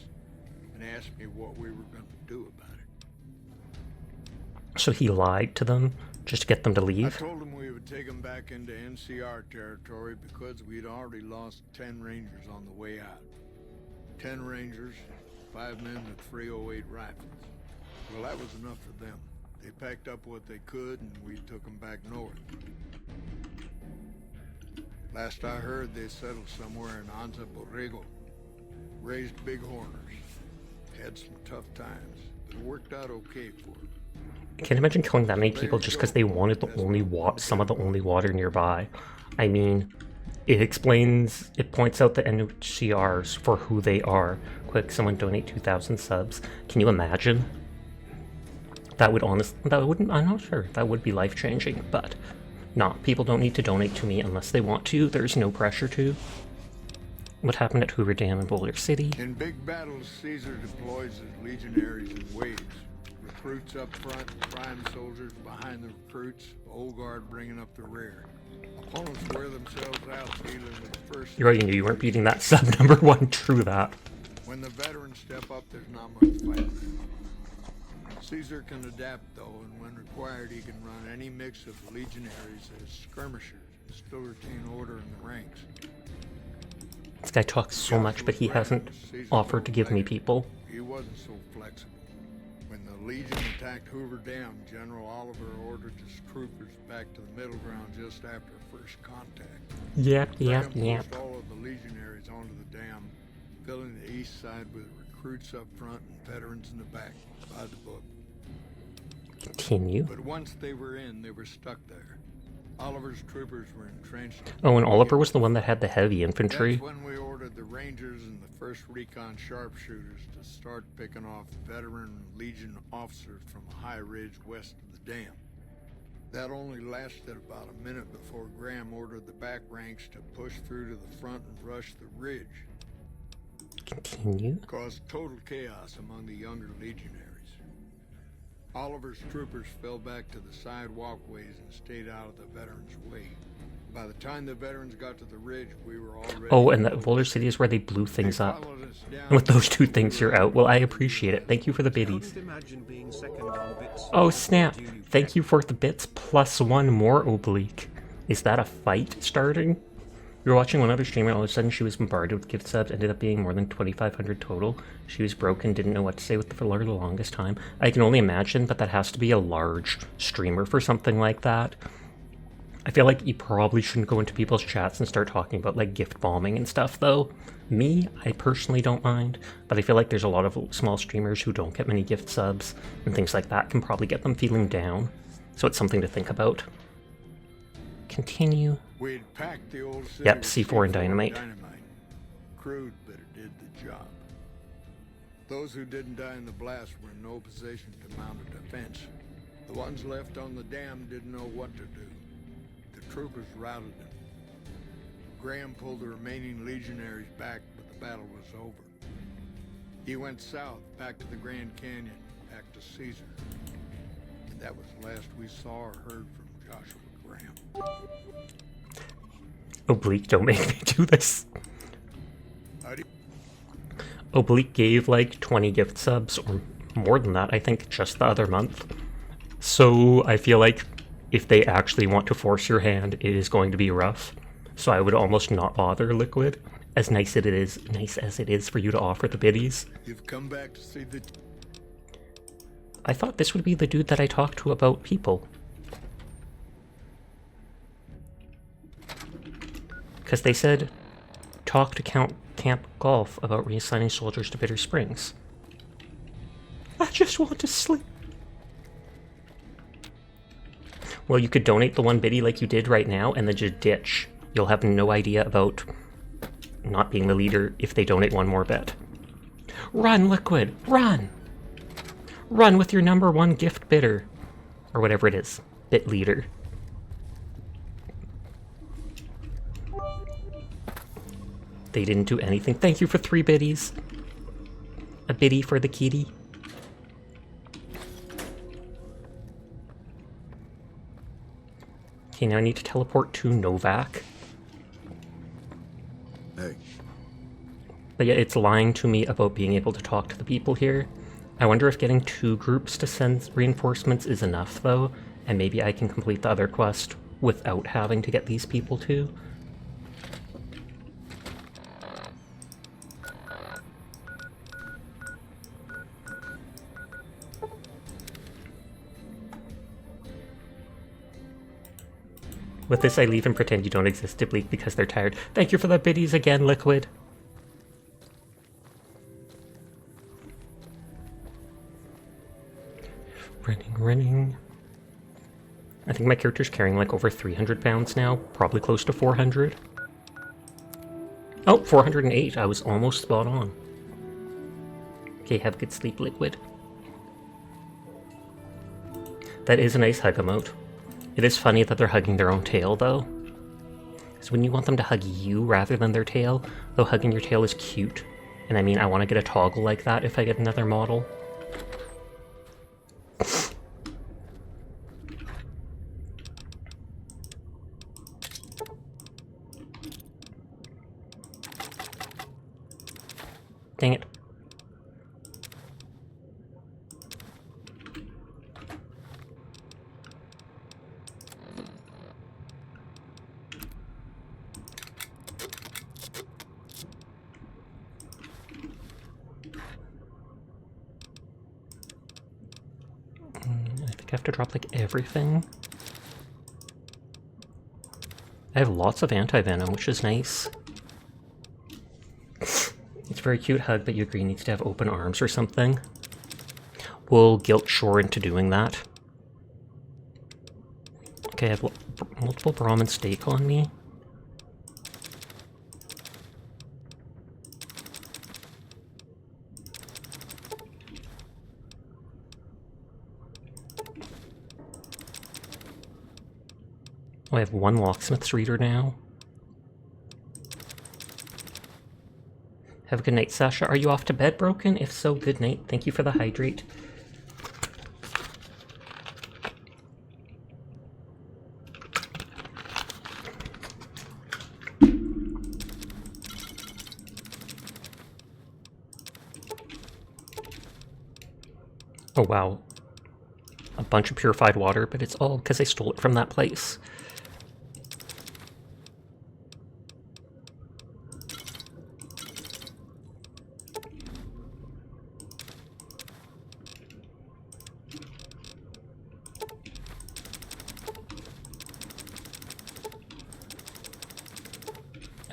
and asked me what we were going to do about it. So he lied to them just to get them to leave? I told them we would take them back into NCR territory because we'd already lost 10 Rangers on the way out. 10 Rangers, 5 men with 308 rifles. Well, that was enough for them. They packed up what they could and we took them back north. Last I heard, they settled somewhere in Anza Borrego. Raised big horners. Had some tough times, but it worked out okay for them. I can't imagine killing that many people just because they wanted some of the only water nearby. I mean, it points out the NCRs for who they are. Quick, someone donate 2,000 subs. Can you imagine? I'm not sure. That would be life-changing, but no, people don't need to donate to me unless they want to. There's no pressure to. What happened at Hoover Dam in Boulder City? In big battles, Caesar deploys his legionaries in waves. Recruits up front, prime soldiers behind the recruits, old guard bringing up the rear. Opponents wear themselves out dealing with the first... You already knew you weren't beating that sub number 1, true that. When the veterans step up, there's not much fighting. Caesar can adapt, though, and when required, he can run any mix of legionaries as skirmishers and still retain order in the ranks. This guy talks so much, but he hasn't offered to give me people. He wasn't so flexible. When the Legion attacked Hoover Dam, General Oliver ordered his troopers back to the middle ground just after first contact. Yep, yep, Graham yep. pushed all of the legionaries onto the dam, filling the east side with recruits up front and veterans in the back, by the book. Continue. But once they were in, they were stuck there. Oliver's troopers were entrenched. Oh, and Oliver was the one that had the heavy infantry. That's when we ordered the Rangers and the 1st Recon sharpshooters to start picking off veteran Legion officers from a high ridge west of the dam. That only lasted about a minute before Graham ordered the back ranks to push through to the front and rush the ridge. Continue. Caused total chaos among the younger legionaries. Oliver's troopers fell back to the side walkways and stayed out of the veterans' way. By the time the veterans got to the ridge, we were already... Oh, and that Boulder City is where they blew things up. And with those two things, you're out. Well, I appreciate it. Thank you for the biddies. Oh, snap. Thank you for the bits plus one more oblique. Is that a fight starting? We were watching one other streamer, and all of a sudden she was bombarded with gift subs, ended up being more than 2,500 total. She was broken, didn't know what to say with for the longest time. I can only imagine, but that has to be a large streamer for something like that. I feel like you probably shouldn't go into people's chats and start talking about, like, gift bombing and stuff, though. Me, I personally don't mind, but I feel like there's a lot of small streamers who don't get many gift subs, and things like that can probably get them feeling down. So it's something to think about. Continue. We'd packed the old city. Yep, with C4 and dynamite. Crude, but it did the job. Those who didn't die in the blast were in no position to mount a defense. The ones left on the dam didn't know what to do. The troopers routed them. Graham pulled the remaining legionaries back, but the battle was over. He went south, back to the Grand Canyon, back to Caesar. And that was the last we saw or heard from Joshua Graham. Oblique, don't make me do this. Oblique gave like 20 gift subs, or more than that, I think, just the other month. So I feel like if they actually want to force your hand, it is going to be rough. So I would almost not bother, Liquid, as nice as it is for you to offer the biddies. You've come back to see the... I thought this would be the dude that I talked to about people. Because they said, talk to Camp Golf about reassigning soldiers to Bitter Springs. I just want to sleep. Well, you could donate the one biddy like you did right now, and then just ditch. You'll have no idea about not being the leader if they donate one more bit. Run, Liquid! Run! Run with your #1 gift bidder. Or whatever it is. Bit leader. They didn't do anything. Thank you for 3 biddies. A biddy for the kitty. Okay, now I need to teleport to Novak. Hey. But yeah, it's lying to me about being able to talk to the people here. I wonder if getting 2 groups to send reinforcements is enough, though, and maybe I can complete the other quest without having to get these people too. With this, I leave and pretend you don't exist to Bleak because they're tired. Thank you for the biddies again, Liquid. Running. I think my character's carrying like over 300 pounds now, probably close to 400. Oh, 408. I was almost spot on. Okay, have good sleep, Liquid. That is a nice hug emote. It is funny that they're hugging their own tail, though. Because when you want them to hug you rather than their tail, though hugging your tail is cute. And I mean, I want to get a toggle like that if I get another model. Dang it. I have to drop like everything. I have lots of anti-venom, which is nice. It's a very cute hug, but you agree it needs to have open arms or something. We'll guilt Shore into doing that. Okay, I have multiple Brahmin steak on me. Oh, I have one locksmith's reader now. Have a good night, Sasha. Are you off to bed, Broken? If so, good night. Thank you for the hydrate. Oh, wow. A bunch of purified water, but it's all because I stole it from that place.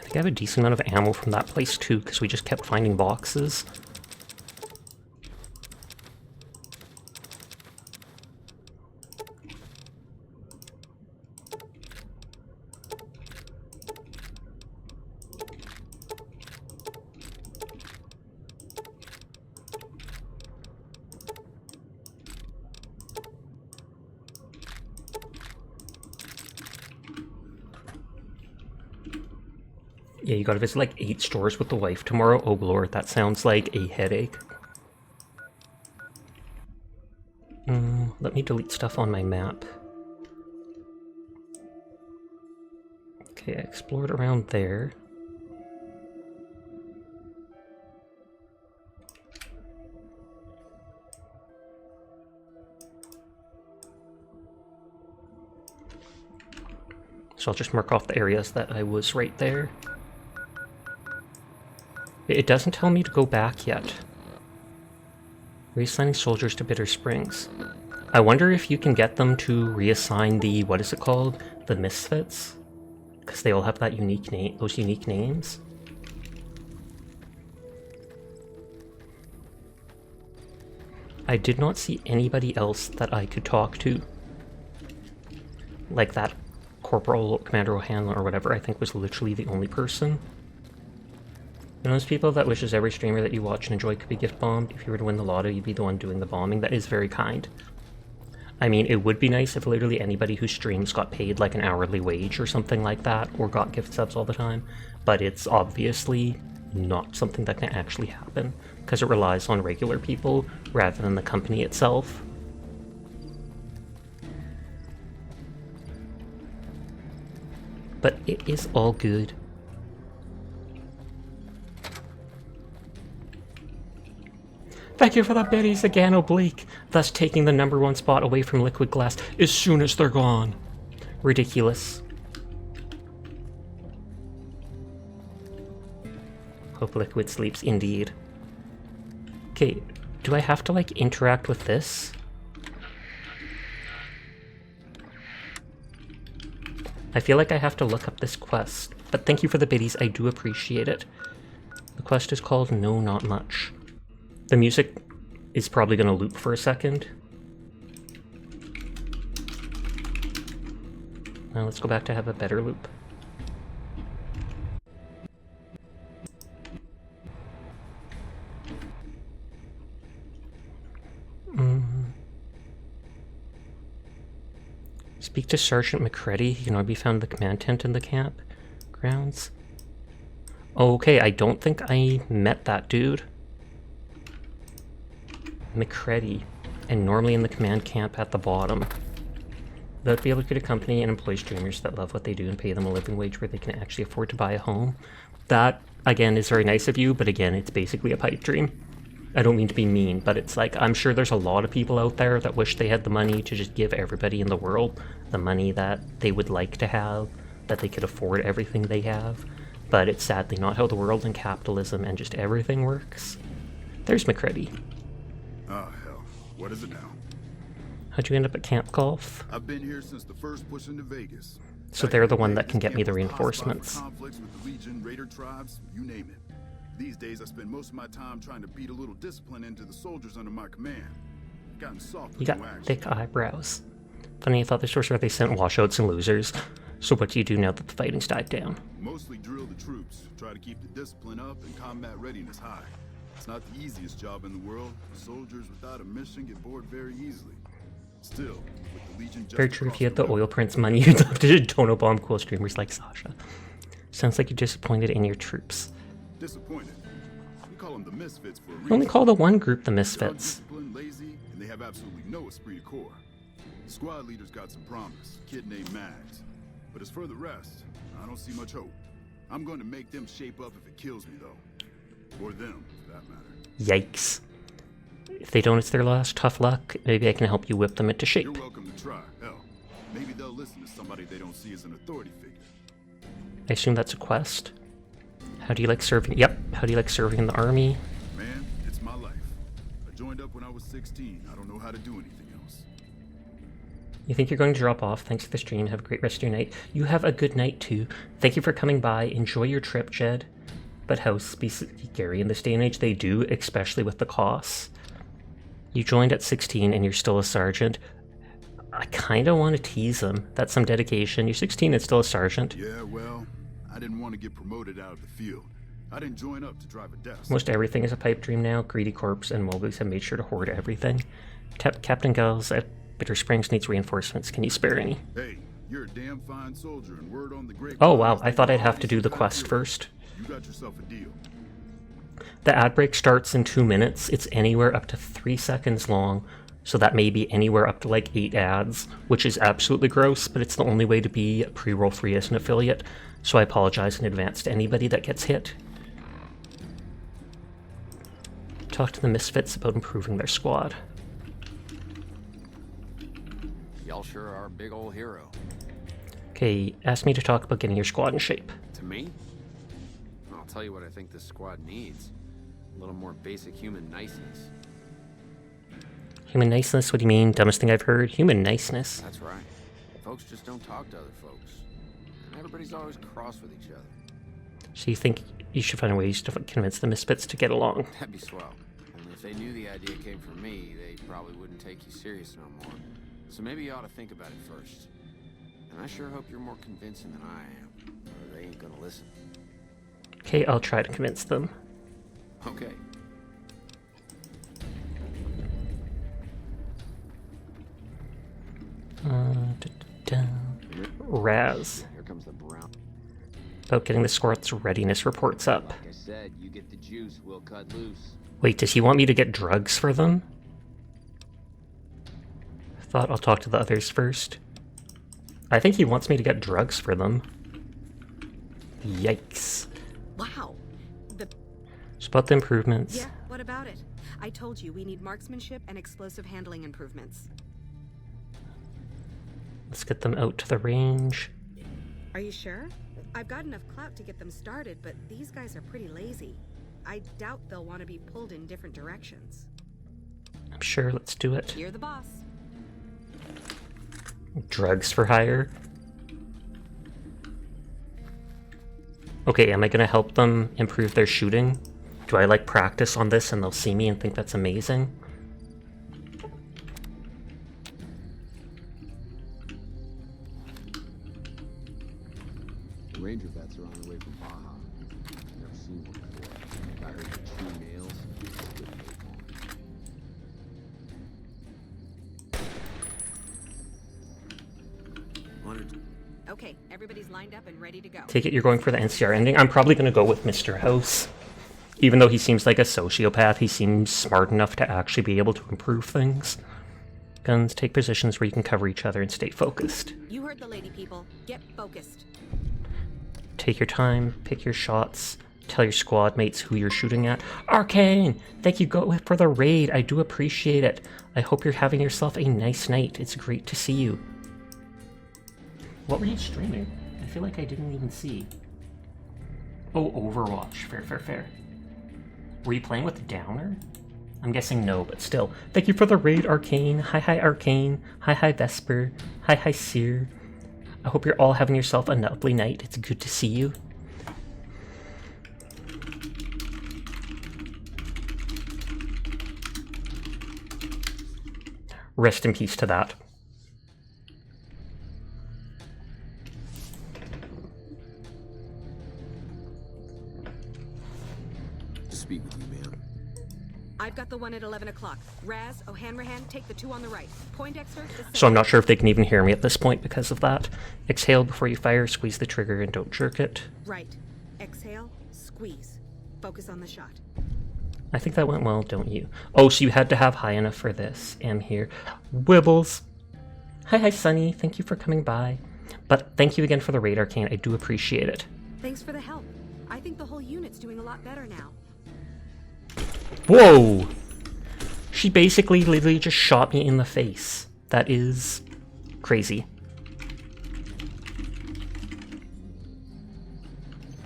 I have a decent amount of ammo from that place too, because we just kept finding boxes. Yeah, you gotta visit like 8 stores with the wife tomorrow. Oh lord, that sounds like a headache. Let me delete stuff on my map. Okay, I explored around there. So I'll just mark off the areas that I was right there. It doesn't tell me to go back yet. Reassigning soldiers to Bitter Springs. I wonder if you can get them to reassign the, what is it called? The Misfits? Because they all have that unique name, those unique names. I did not see anybody else that I could talk to. Like that Corporal Commander O'Hanlon or whatever, I think was literally the only person. And those people that wishes every streamer that you watch and enjoy could be gift bombed. If you were to win the lotto, you'd be the one doing the bombing. That is very kind. I mean, it would be nice if literally anybody who streams got paid like an hourly wage or something like that, or got gift subs all the time, but it's obviously not something that can actually happen, because it relies on regular people rather than the company itself. But it is all good. Thank you for the biddies again, Oblique, thus taking the #1 spot away from Liquid Glass as soon as they're gone. Ridiculous. Hope Liquid sleeps indeed. Okay, do I have to like interact with this? I feel like I have to look up this quest, but thank you for the biddies, I do appreciate it. The quest is called No Not Much. The music is probably going to loop for a second. Now let's go back to have a better loop. Speak to Sergeant McCready. He can now be found in the command tent in the camp grounds. Okay, I don't think I met that dude. McCready, and normally in the command camp at the bottom. They'll be able to accompany and employ streamers that love what they do and pay them a living wage where they can actually afford to buy a home. That, again, is very nice of you, but again, it's basically a pipe dream. I don't mean to be mean, but it's like, I'm sure there's a lot of people out there that wish they had the money to just give everybody in the world the money that they would like to have, that they could afford everything they have, but it's sadly not how the world and capitalism and just everything works. There's McCready. Oh, hell. What is it now? How'd you end up at Camp Golf? I've been here since the first push into Vegas. So they're the one that can get me the reinforcements. Conflicts with the Legion, Raider tribes, you name it. These days I spend most of my time trying to beat a little discipline into the soldiers under my command. Gotten soft You with got no action. thick eyebrows. Funny, I thought this was where they sent washouts and losers. So what do you do now that the fighting's died down? Mostly drill the troops, try to keep the discipline up and combat readiness high. It's not the easiest job in the world. Soldiers without a mission get bored very easily. Still, with the Legion just Very true, if across you had the river, oil prince money, you'd love to dono bomb cool streamers like Sasha. Sounds like you're disappointed in your troops. disappointed. We call them the Misfits for a You reason. only call the one group the They're Misfits. undisciplined, lazy, and they have absolutely no esprit de corps. The squad leader's got some promise, a kid named Mags. But as for the rest, I don't see much hope. I'm going to make them shape up if it kills me, though. Or them, for that matter. Yikes. If they don't, it's their loss. Tough luck. Maybe I can help you whip them into shape. You're welcome to try. Hell, maybe they'll listen to somebody they don't see as an authority figure. I assume that's a quest. How do you like serving? Yep. How do you like serving in the army? Man, it's my life. I joined up when I was 16. I don't know how to do anything else. You think you're going to drop off? Thanks for the stream. Have a great rest of your night. You have a good night too. Thank you for coming by. Enjoy your trip, Jed. But house be scary in this day and age. They do, especially with the costs. You joined at 16 and you're still a sergeant. I kind of want to tease him. That's some dedication. You're 16 and still a sergeant. Yeah, well, I didn't want to get promoted out of the field. I didn't join up to drive a desk. Most everything is a pipe dream now. Greedy corpse and Mowgli's have made sure to hoard everything. Captain Gals at Bitter Springs needs reinforcements. Can you spare any? Hey, you're a damn fine soldier, and word on the great. Oh wow, I thought I'd have to do the quest first. You got yourself a deal. The ad break starts in 2 minutes. It's anywhere up to 3 seconds long, so that may be anywhere up to like 8 ads, which is absolutely gross, but it's the only way to be pre-roll free as an affiliate, so I apologize in advance to anybody that gets hit. Talk to the Misfits about improving their squad. Y'all sure are a big old hero. Okay, ask me to talk about getting your squad in shape. To me? I'll tell you what I think this squad needs. A little more basic human niceness. Human niceness? What do you mean? Dumbest thing I've heard? Human niceness. That's right. Folks just don't talk to other folks. And everybody's always cross with each other. So you think you should find ways to convince the Misfits to get along? That'd be swell. Only if they knew the idea came from me, they probably wouldn't take you serious no more. So maybe you ought to think about it first. And I sure hope you're more convincing than I am, or they ain't gonna listen. Okay, I'll try to convince them. Okay. Raz. Here comes the brown. About getting the squad's readiness reports up. Like I said, you get the juice, we'll cut loose. Wait, does he want me to get drugs for them? I thought I'll talk to the others first. I think he wants me to get drugs for them. Yikes. Wow. It's about the improvements. Yeah, what about it? I told you we need marksmanship and explosive handling improvements. Let's get them out to the range. Are you sure? I've got enough clout to get them started, but these guys are pretty lazy. I doubt they'll want to be pulled in different directions. I'm sure, let's do it. You're the boss. Drugs for hire. Okay, am I gonna help them improve their shooting? Do I like practice on this and they'll see me and think that's amazing? The Ranger vets are on their way from Baja. Never seen one before. I heard the true males. Good Wanted Okay, everybody's lined up and ready to go. Take it you're going for the NCR ending? I'm probably gonna go with Mr. House. Even though he seems like a sociopath, he seems smart enough to actually be able to improve things. Guns, take positions where you can cover each other and stay focused. You heard the lady people. Get focused. Take your time, pick your shots, tell your squad mates who you're shooting at. Arcane! Thank you for the raid, I do appreciate it. I hope you're having yourself a nice night. It's great to see you. What were you streaming? I feel like I didn't even see. Oh, Overwatch. Fair. Were you playing with Downer? I'm guessing no, but still. Thank you for the raid, Arcane. Hi, Arcane. Hi, Vesper. Hi, Seer. I hope you're all having yourself a lovely night. It's good to see you. Rest in peace to that. To speak with you, ma'am. I've got the one at 11 o'clock. Raz, O'Hanrahan, take the two on the right. Poindexter, the So I'm not sure if they can even hear me at this point because of that. Exhale before you fire, squeeze the trigger, and don't jerk it. right. Exhale, squeeze. Focus on the shot. I think that went well, don't you? Oh, so you had to have high enough for this. Am here. Wibbles. Hi, Sunny. Thank you for coming by. But thank you again for the raid, Arcane. I do appreciate it. Thanks for the help. I think the whole unit's doing a lot better now. Whoa! She basically literally just shot me in the face. That is crazy.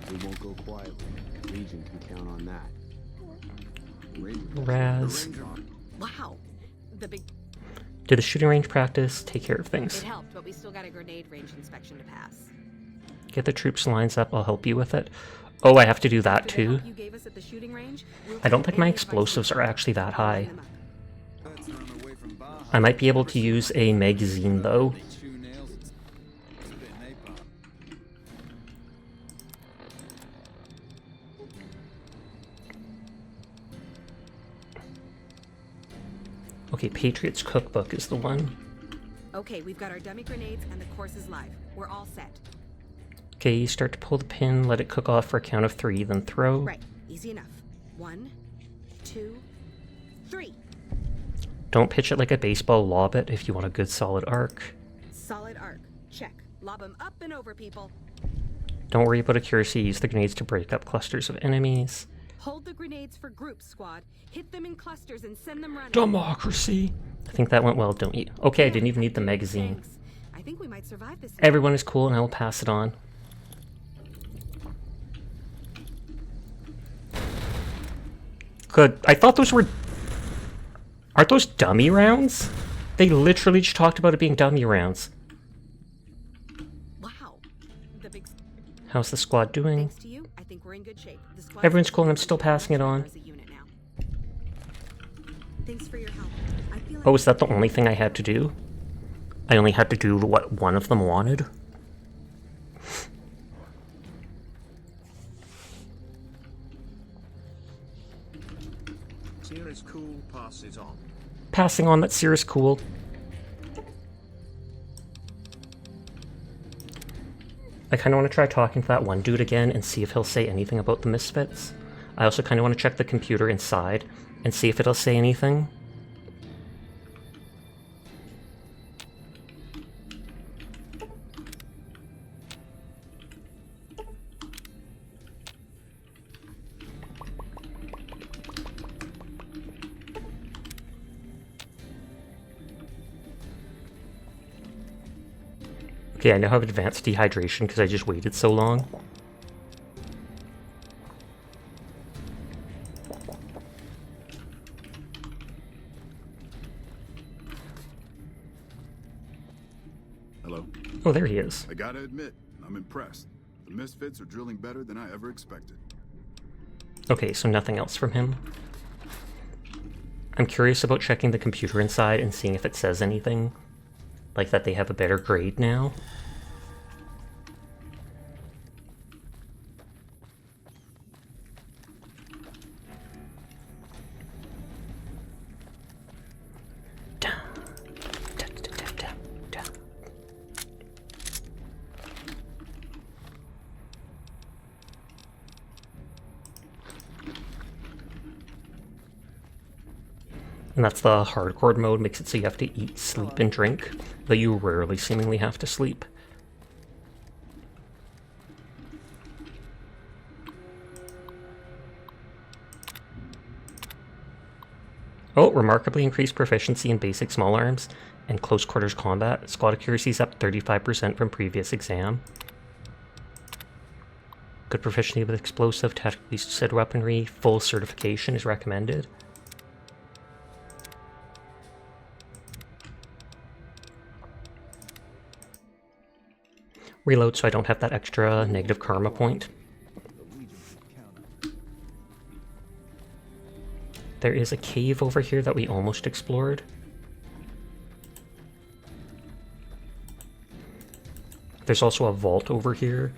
We won't go quietly. Legion can count on that. Raz. Wow. The big... Did the shooting range practice take care of things? It helped, but we still got a grenade range inspection to pass. Get the troops lines up, I'll help you with it. Oh, I have to do that too? You gave us at the shooting range, I don't think my explosives are actually that high. I might be able to use a magazine though. Okay, Patriot's Cookbook is the one. Okay, we've got our dummy grenades and the course is live. We're all set. Okay, you start to pull the pin, let it cook off for a count of 3, then throw. Right, easy enough. 1, 2, 3. Don't pitch it like a baseball, lob it if you want a good solid arc. Solid arc. Check. Lob them up and over, people. Don't worry about accuracy, use the grenades to break up clusters of enemies. Hold the grenades for groups, squad. Hit them in clusters and send them running. Democracy! I think that went well, don't you? Okay, I didn't even need the magazine. Thanks. I think we might survive this. Everyone is cool and I will pass it on. Good. I thought those were... Aren't those dummy rounds? They literally just talked about it being dummy rounds. Wow. The big... How's the squad doing? Thanks to you, I think we're in good shape. The squad... Everyone's cool and I'm still passing it on. As a unit now. Thanks for your help. I feel like... Oh, is that the only thing I had to do? I only had to do what one of them wanted? Seer is cool, pass it on. Passing on that Seer is cool. I kind of want to try talking to that one dude again and see if he'll say anything about the Misfits. I also kind of want to check the computer inside and see if it'll say anything. Okay, I now have advanced dehydration because I just waited so long. Hello? Oh, there he is. I gotta admit, I'm impressed. The Misfits are drilling better than I ever expected. Okay, so nothing else from him. I'm curious about checking the computer inside and seeing if it says anything. Like that they have a better grade now. And that's the hardcore mode, makes it so you have to eat, sleep, and drink, though you rarely seemingly have to sleep. Oh, remarkably increased proficiency in basic small arms and close quarters combat. Squad accuracy is up 35% from previous exam. Good proficiency with explosive, tactically said weaponry, full certification is recommended. reload so I don't have that extra negative karma point. There is a cave over here that we almost explored. There's also a vault over here.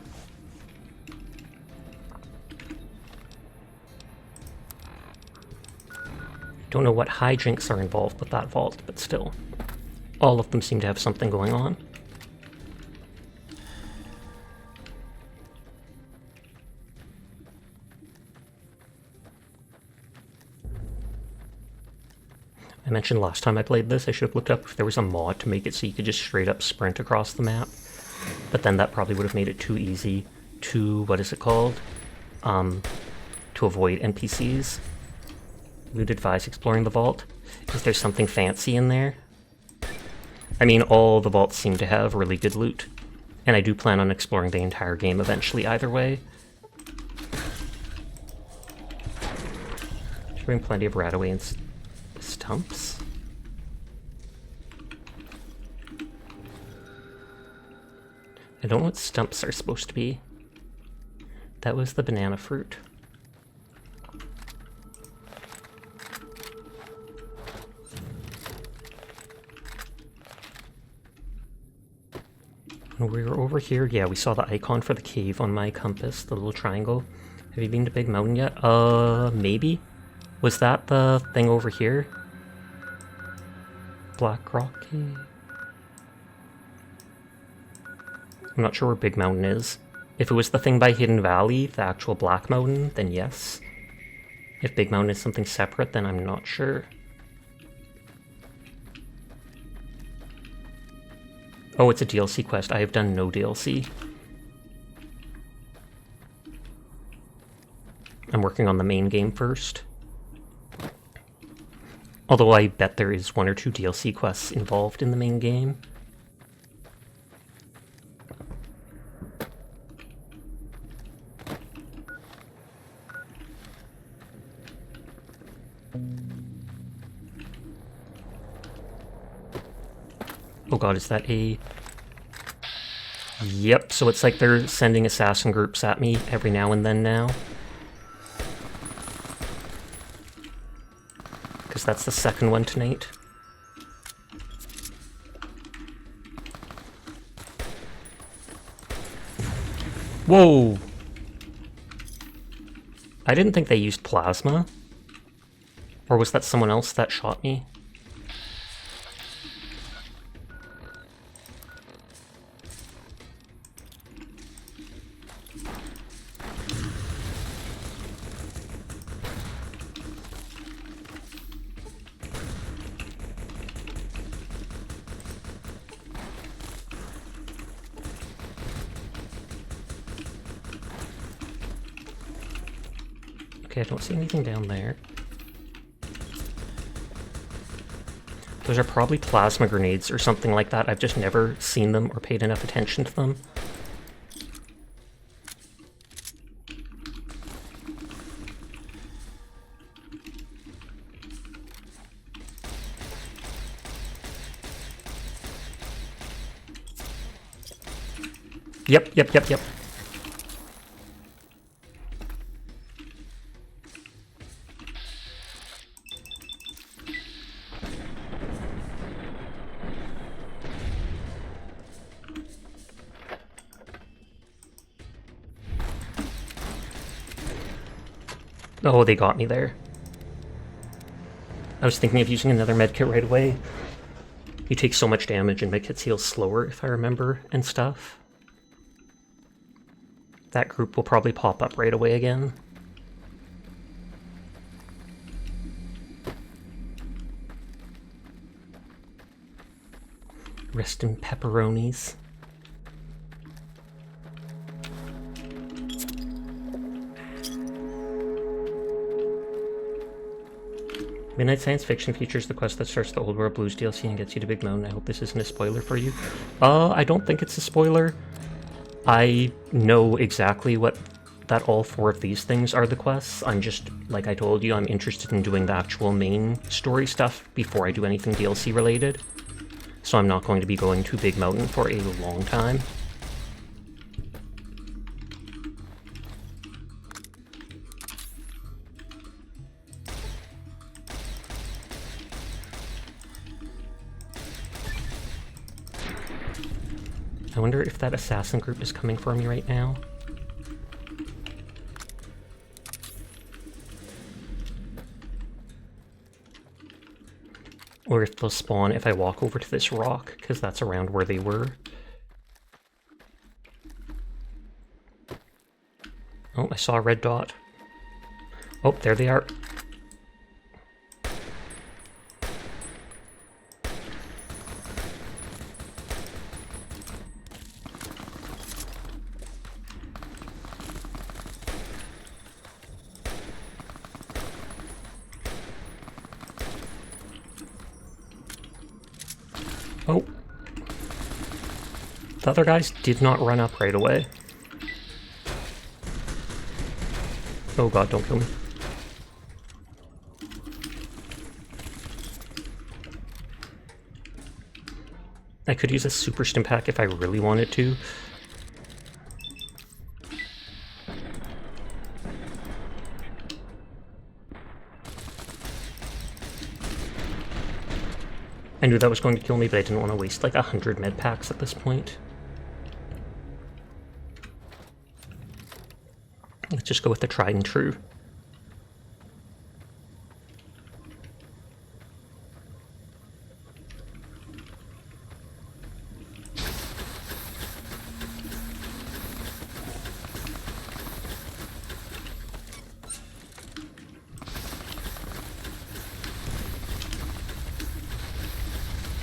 Don't know what hijinks are involved with that vault, but still. All of them seem to have something going on. I mentioned last time I played this, I should have looked up if there was a mod to make it so you could just straight up sprint across the map. But then that probably would have made it too easy to, what is it called? To avoid NPCs. Would advise exploring the vault. Is there something fancy in there? I mean, all the vaults seem to have really good loot. And I do plan on exploring the entire game eventually either way. Should bring plenty of Radaway and stumps. I don't know what stumps are supposed to be. That was the banana fruit. When we were over here, yeah, we saw the icon for the cave on my compass, the little triangle. Have you been to Big Mountain yet? Maybe? Was that the thing over here? Black Rock Cave? I'm not sure where Big Mountain is. If it was the thing by Hidden Valley, the actual Black Mountain, then yes. If Big Mountain is something separate, then I'm not sure. Oh, it's a DLC quest. I have done no DLC. I'm working on the main game first. Although I bet there is 1 or 2 DLC quests involved in the main game. Oh god, is that a... Yep, so it's like they're sending assassin groups at me every now and then now. Because that's the second one tonight. Whoa! I didn't think they used plasma. Or was that someone else that shot me? Okay, I don't see anything down there. Those are probably plasma grenades or something like that. I've just never seen them or paid enough attention to them. Yep. Oh, they got me there. I was thinking of using another medkit right away. You take so much damage and medkits heal slower, if I remember, and stuff. That group will probably pop up right away again. Rest in pepperonis. Midnight Science Fiction features the quest that starts the Old World Blues DLC and gets you to Big Mountain. I hope this isn't a spoiler for you. I don't think it's a spoiler. I know exactly that all 4 of these things are the quests. I'm just, like I told you, I'm interested in doing the actual main story stuff before I do anything DLC related. So I'm not going to be going to Big Mountain for a long time. I wonder if that assassin group is coming for me right now. Or if they'll spawn if I walk over to this rock, because that's around where they were. Oh, I saw a red dot. Oh, there they are. Oh. The other guys did not run up right away. Oh god, don't kill me. I could use a super stim pack if I really wanted to. I knew that was going to kill me, but I didn't want to waste like 100 med packs at this point. Let's just go with the tried and true.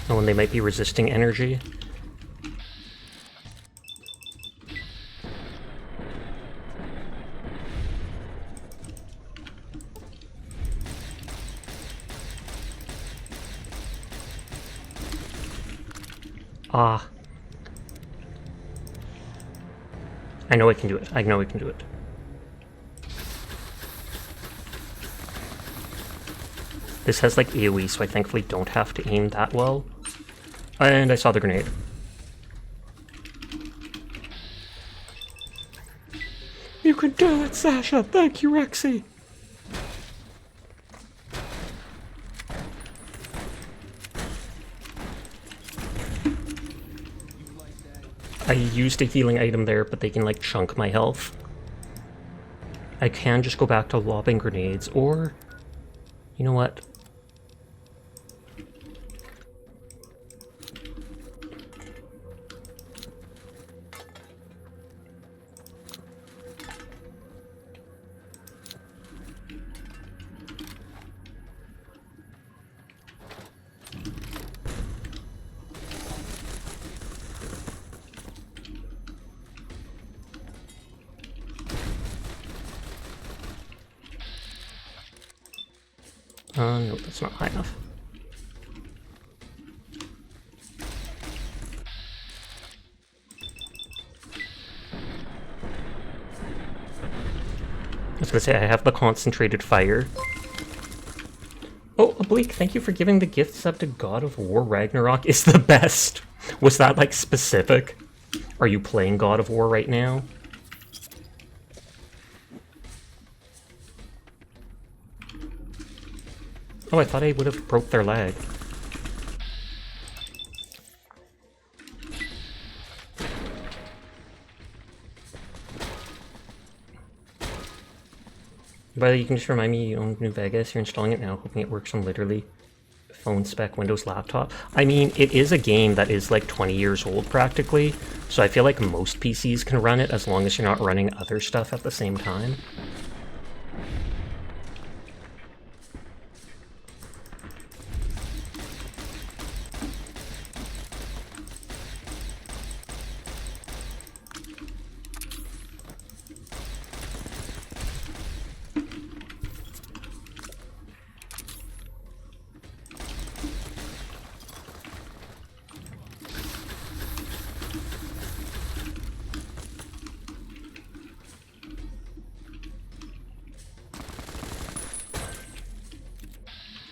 Oh, and they might be resisting energy. Ah. I know I can do it. I know I can do it. This has like AoE, so I thankfully don't have to aim that well. And I saw the grenade. You can do it, Sasha! Thank you, Rexy! I used a healing item there, but they can like chunk my health. I can just go back to lobbing grenades, or... You know what? No, that's not high enough. I was gonna say, I have the concentrated fire. Oh, Oblique, thank you for giving the gift sub to God of War Ragnarok is the best. Was that, like, specific? Are you playing God of War right now? Oh, I thought I would have broke their leg. By the way, you can just remind me you own New Vegas. You're installing it now, hoping it works on literally phone spec Windows laptop. I mean, it is a game that is like 20 years old practically, so I feel like most PCs can run it as long as you're not running other stuff at the same time.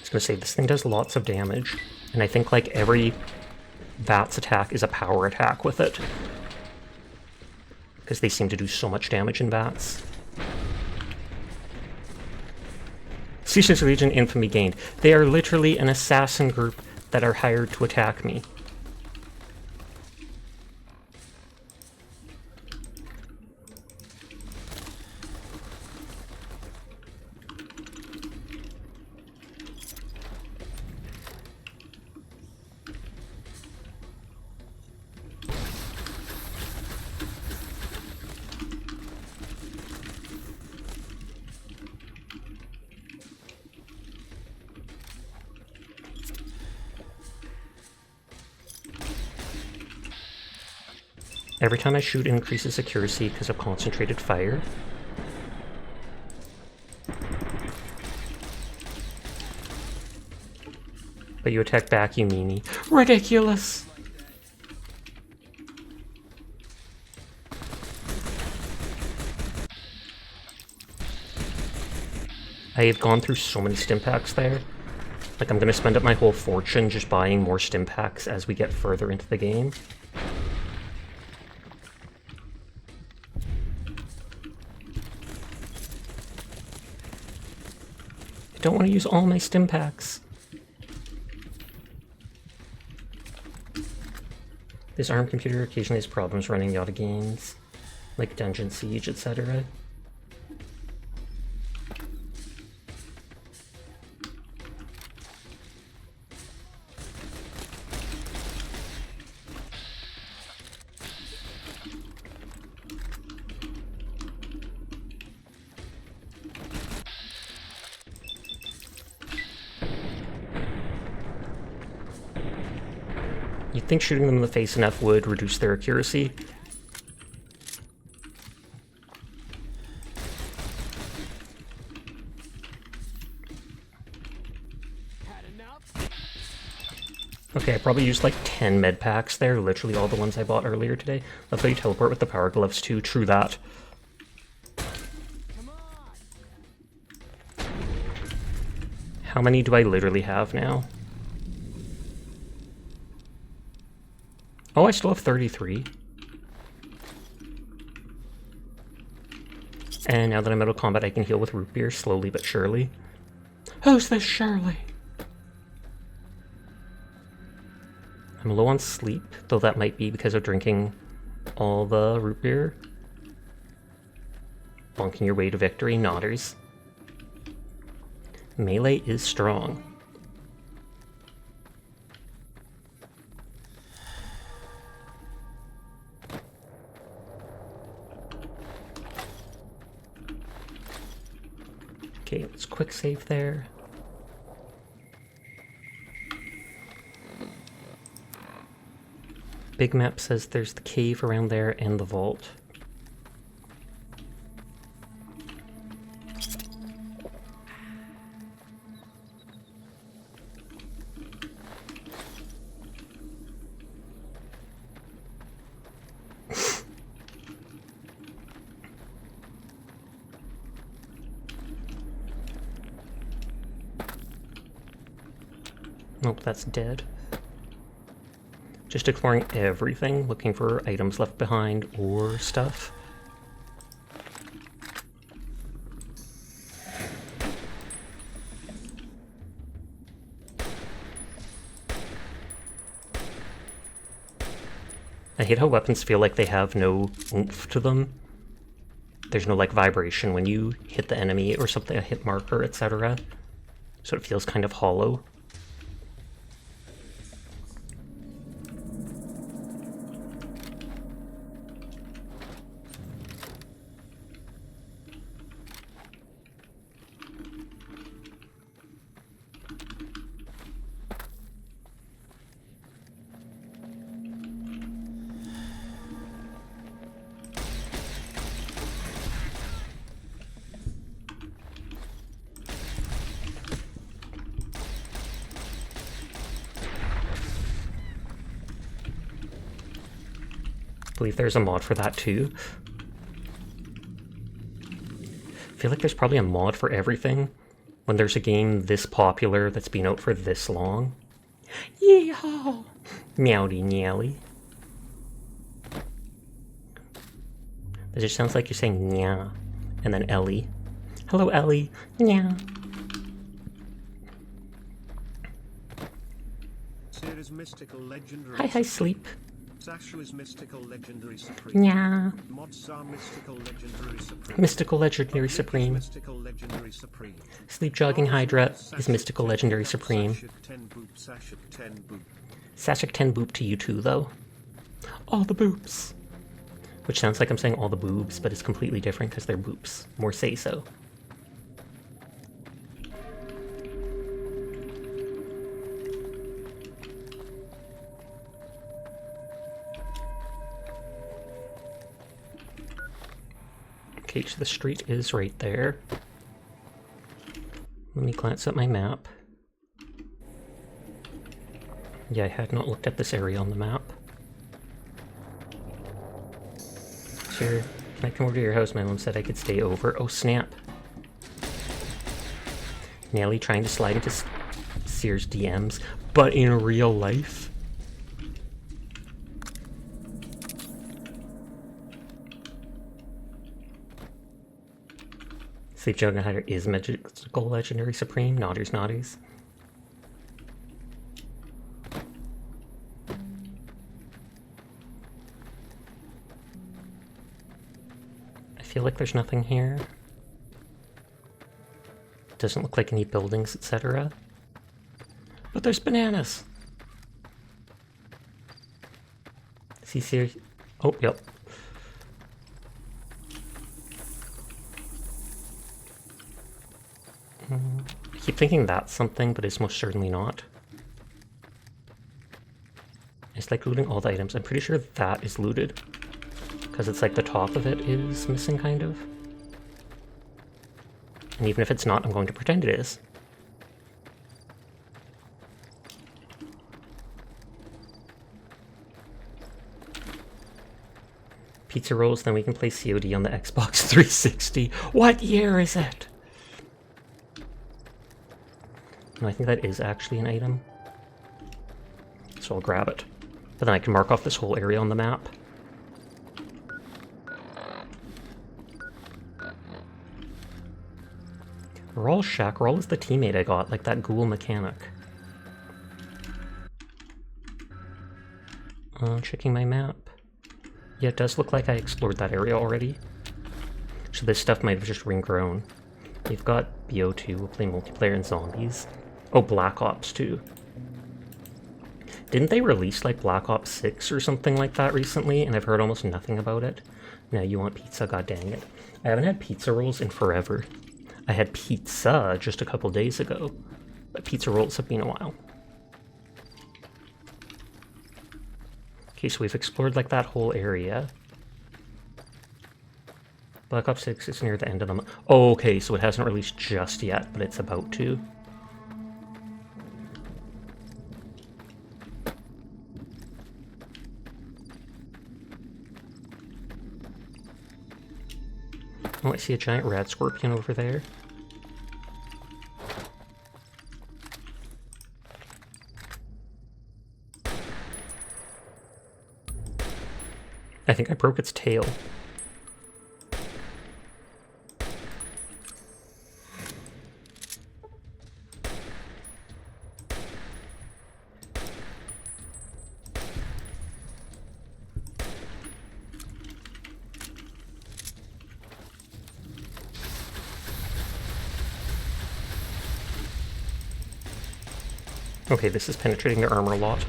I was gonna say, this thing does lots of damage, and I think like every VATS attack is a power attack with it. Because they seem to do so much damage in VATS. C6 Legion infamy gained. They are literally an assassin group that are hired to attack me. Every time I shoot, it increases accuracy because of concentrated fire. But you attack back, you meanie. Ridiculous! I have gone through so many stim packs there. Like, I'm gonna spend up my whole fortune just buying more stim packs as we get further into the game. I don't want to use all my stim packs. This ARM computer occasionally has problems running Yada games, like Dungeon Siege, etc. You'd think shooting them in the face enough would reduce their accuracy. Okay, I probably used like 10 med packs there, literally all the ones I bought earlier today. Love how you teleport with the power gloves too, true that. How many do I literally have now? Oh, I still have 33. And now that I'm out of combat, I can heal with root beer slowly but surely. Who's this Shirley? I'm low on sleep, though that might be because of drinking all the root beer. Bonking your way to victory, nodders. Melee is strong. Okay, let's quick save there. Big map says there's the cave around there and the vault. Nope, that's dead. Just exploring everything, looking for items left behind or stuff. I hate how weapons feel like they have no oomph to them. There's no like vibration when you hit the enemy or something, a hit marker, etc. So it feels kind of hollow. I believe there's a mod for that too. I feel like there's probably a mod for everything when there's a game this popular that's been out for this long. Yeehaw! Meowdy meowy. It just sounds like you're saying nya, and then Ellie. Hello Ellie, nya. Series mystical legendary. Hi sleep. Sasha is mystical legendary supreme. Nya. Mods are mystical legendary supreme. Mystical legendary supreme. Mystical legendary supreme. Sleep jogging Hydra is mystical legendary supreme. Sashik 10 boop to you too though. All the boops. Which sounds like I'm saying all the boobs, but it's completely different because they're boops. More say so. Okay, so the street is right there. Let me glance at my map. Yeah, I had not looked at this area on the map. Sure, can I come over to your house? My mom said I could stay over. Oh, snap. Nelly trying to slide into Sears DMs, but in real life? Sleep Juggernaut Hider is Magical Legendary Supreme. Naughties, naughties. I feel like there's nothing here. Doesn't look like any buildings, etc. But there's bananas! See, Sears? Oh, yep. I keep thinking that's something, but it's most certainly not. It's like looting all the items. I'm pretty sure that is looted. Because it's like the top of it is missing, kind of. And even if it's not, I'm going to pretend it is. Pizza rolls, then we can play COD on the Xbox 360. What year is it? No, I think that is actually an item. So I'll grab it. But then I can mark off this whole area on the map. Rawl Shack. Rawl is the teammate I got, like that ghoul mechanic. Checking my map. Yeah, it does look like I explored that area already. So this stuff might have just ring-grown. We've got BO2, we'll play multiplayer and zombies. Oh, Black Ops 2. Didn't they release like Black Ops 6 or something like that recently, and I've heard almost nothing about it? Now you want pizza, god dang it. I haven't had pizza rolls in forever. I had pizza just a couple days ago, but pizza rolls have been a while. Okay, so we've explored like that whole area. Black Ops 6 is near the end of the Oh, okay, so it hasn't released just yet, but it's about to. Oh, I see a giant red scorpion over there. I think I broke its tail. Okay, this is penetrating the armor a lot.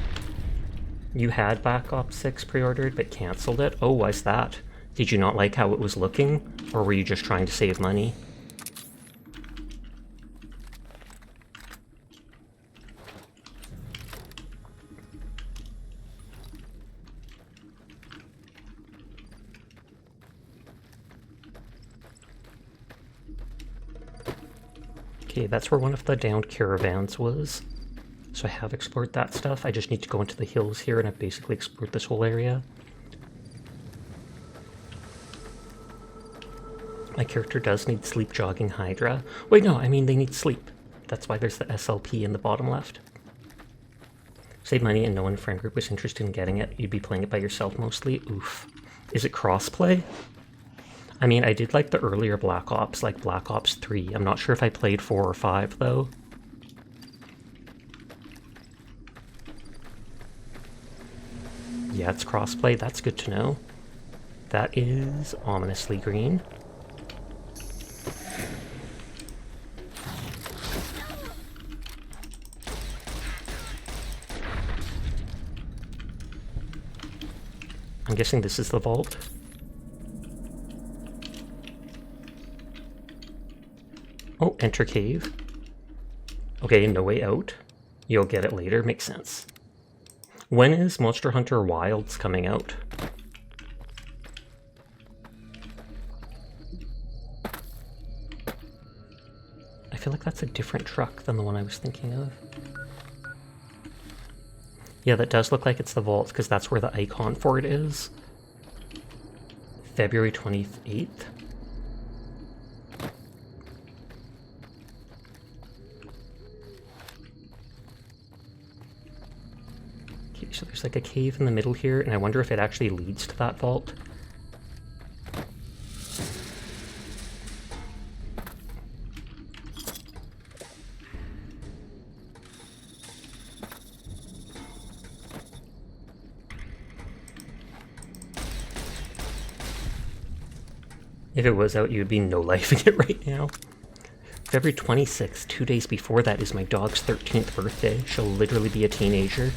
You had Black Ops 6 pre-ordered, but cancelled it? Oh, why's that? Did you not like how it was looking? Or were you just trying to save money? Okay, that's where one of the downed caravans was. So I have explored that stuff. I just need to go into the hills here, and I've basically explored this whole area. My character does need sleep jogging Hydra. Wait, no, I mean they need sleep. That's why there's the SLP in the bottom left. Save money and no one in friend group was interested in getting it. You'd be playing it by yourself mostly. Oof. Is it crossplay? I mean, I did like the earlier Black Ops, like Black Ops 3. I'm not sure if I played 4 or 5, though. Yeah, it's crossplay. That's good to know. That is ominously green. I'm guessing this is the vault. Oh, enter cave. Okay, no way out. You'll get it later. Makes sense. When is Monster Hunter Wilds coming out? feel like that's a different truck than the one I was thinking of. Yeah, that does look like it's the vault, because that's where the icon for it is. February 28th. Okay, so there's like a cave in the middle here, and I wonder if it actually leads to that vault. If it was out, you'd be no-lifing it right now. February 26th, 2 days before that, is my dog's 13th birthday. She'll literally be a teenager.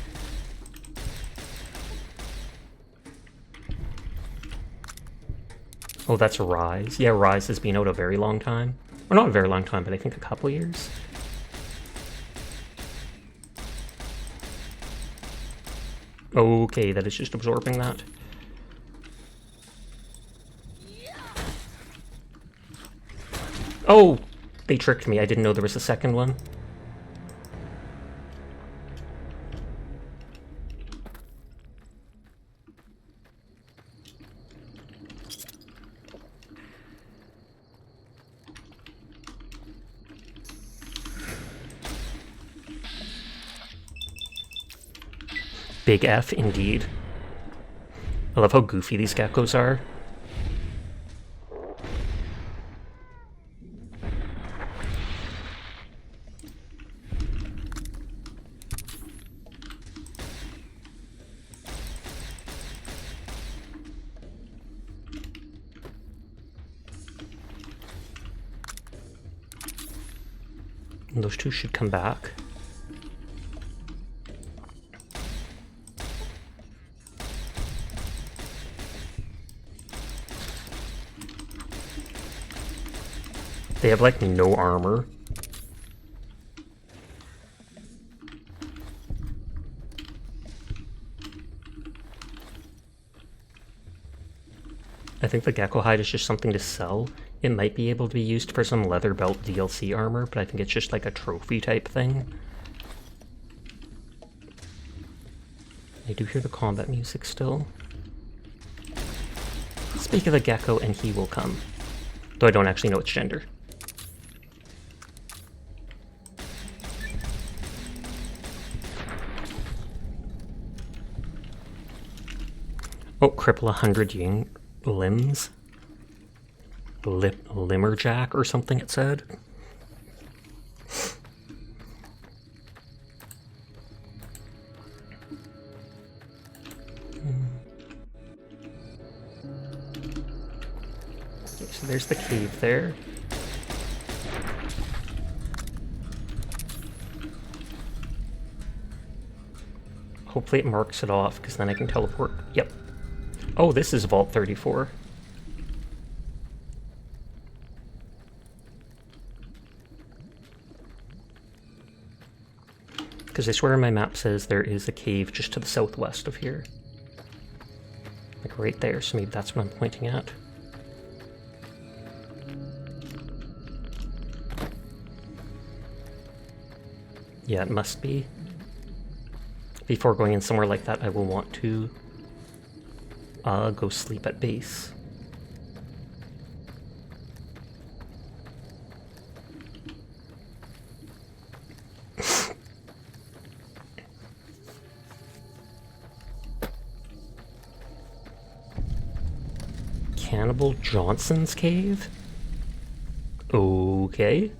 Oh, that's Rise. Yeah, Rise has been out a very long time. Or not a very long time, but I think a couple years. Okay, that is just absorbing that. Oh! They tricked me. I didn't know there was a second one. Big F, indeed. I love how goofy these geckos are. And those two should come back. They have like no armor. I think the gecko hide is just something to sell. It might be able to be used for some leather belt DLC armor, but I think it's just like a trophy type thing. I do hear the combat music still. Speak of the gecko and he will come. Though I don't actually know its gender. Oh, cripple 100 limbs. Limmerjack or something it said. Okay, so there's the cave there. Hopefully it marks it off, because then I can teleport. Yep. Oh, this is Vault 34. Because I swear my map says there is a cave just to the southwest of here. Like right there, so maybe that's what I'm pointing at. Yeah, it must be. Before going in somewhere like that, I will want to go sleep at base. Cannibal Johnson's cave? Okay.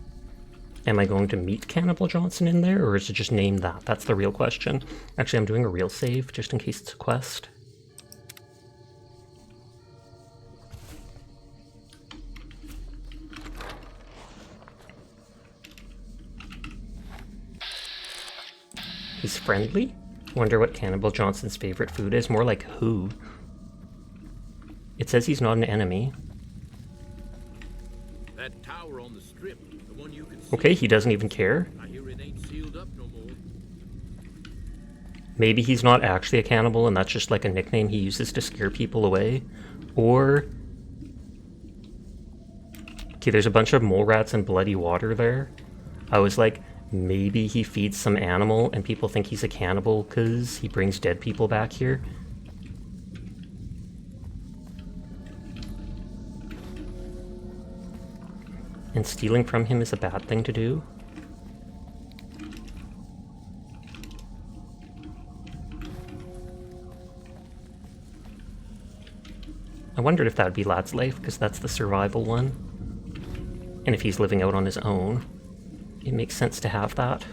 Am I going to meet Cannibal Johnson in there, or is it just named that? That's the real question. Actually, I'm doing a real save, just in case it's a quest. He's friendly? Wonder what Cannibal Johnson's favorite food is. More like who? It says he's not an enemy. That tower on the strip, the one you can see. Okay, he doesn't even care. I hear it ain't sealed up no more. Maybe he's not actually a cannibal and that's just like a nickname he uses to scare people away. Or... okay, there's a bunch of mole rats and bloody water there. I was like, maybe he feeds some animal and people think he's a cannibal because he brings dead people back here. And stealing from him is a bad thing to do. I wondered if that would be Lad's life, because that's the survival one. And if he's living out on his own, it makes sense to have that.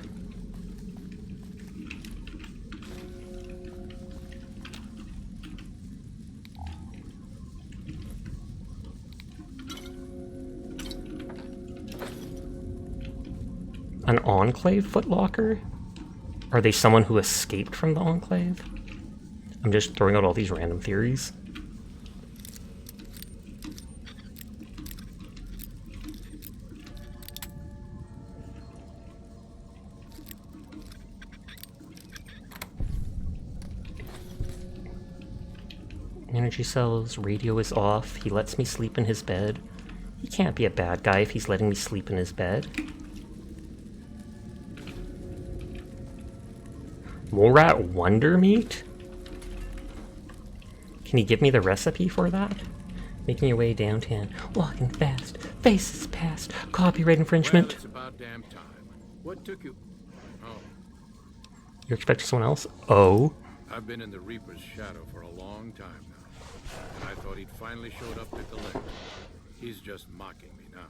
An Enclave footlocker? Are they someone who escaped from the Enclave? I'm just throwing out all these random theories. Energy cells, radio is off, he lets me sleep in his bed. He can't be a bad guy if he's letting me sleep in his bed. Morat Wonder Meat? Can you give me the recipe for that? Making your way downtown, walking fast, faces past, copyright infringement. Well, it's about damn time. What took you? Oh, You're expecting someone else? Oh. I've been in the Reaper's shadow for a long time now, and I thought he'd finally showed up to collect. He's just mocking me now.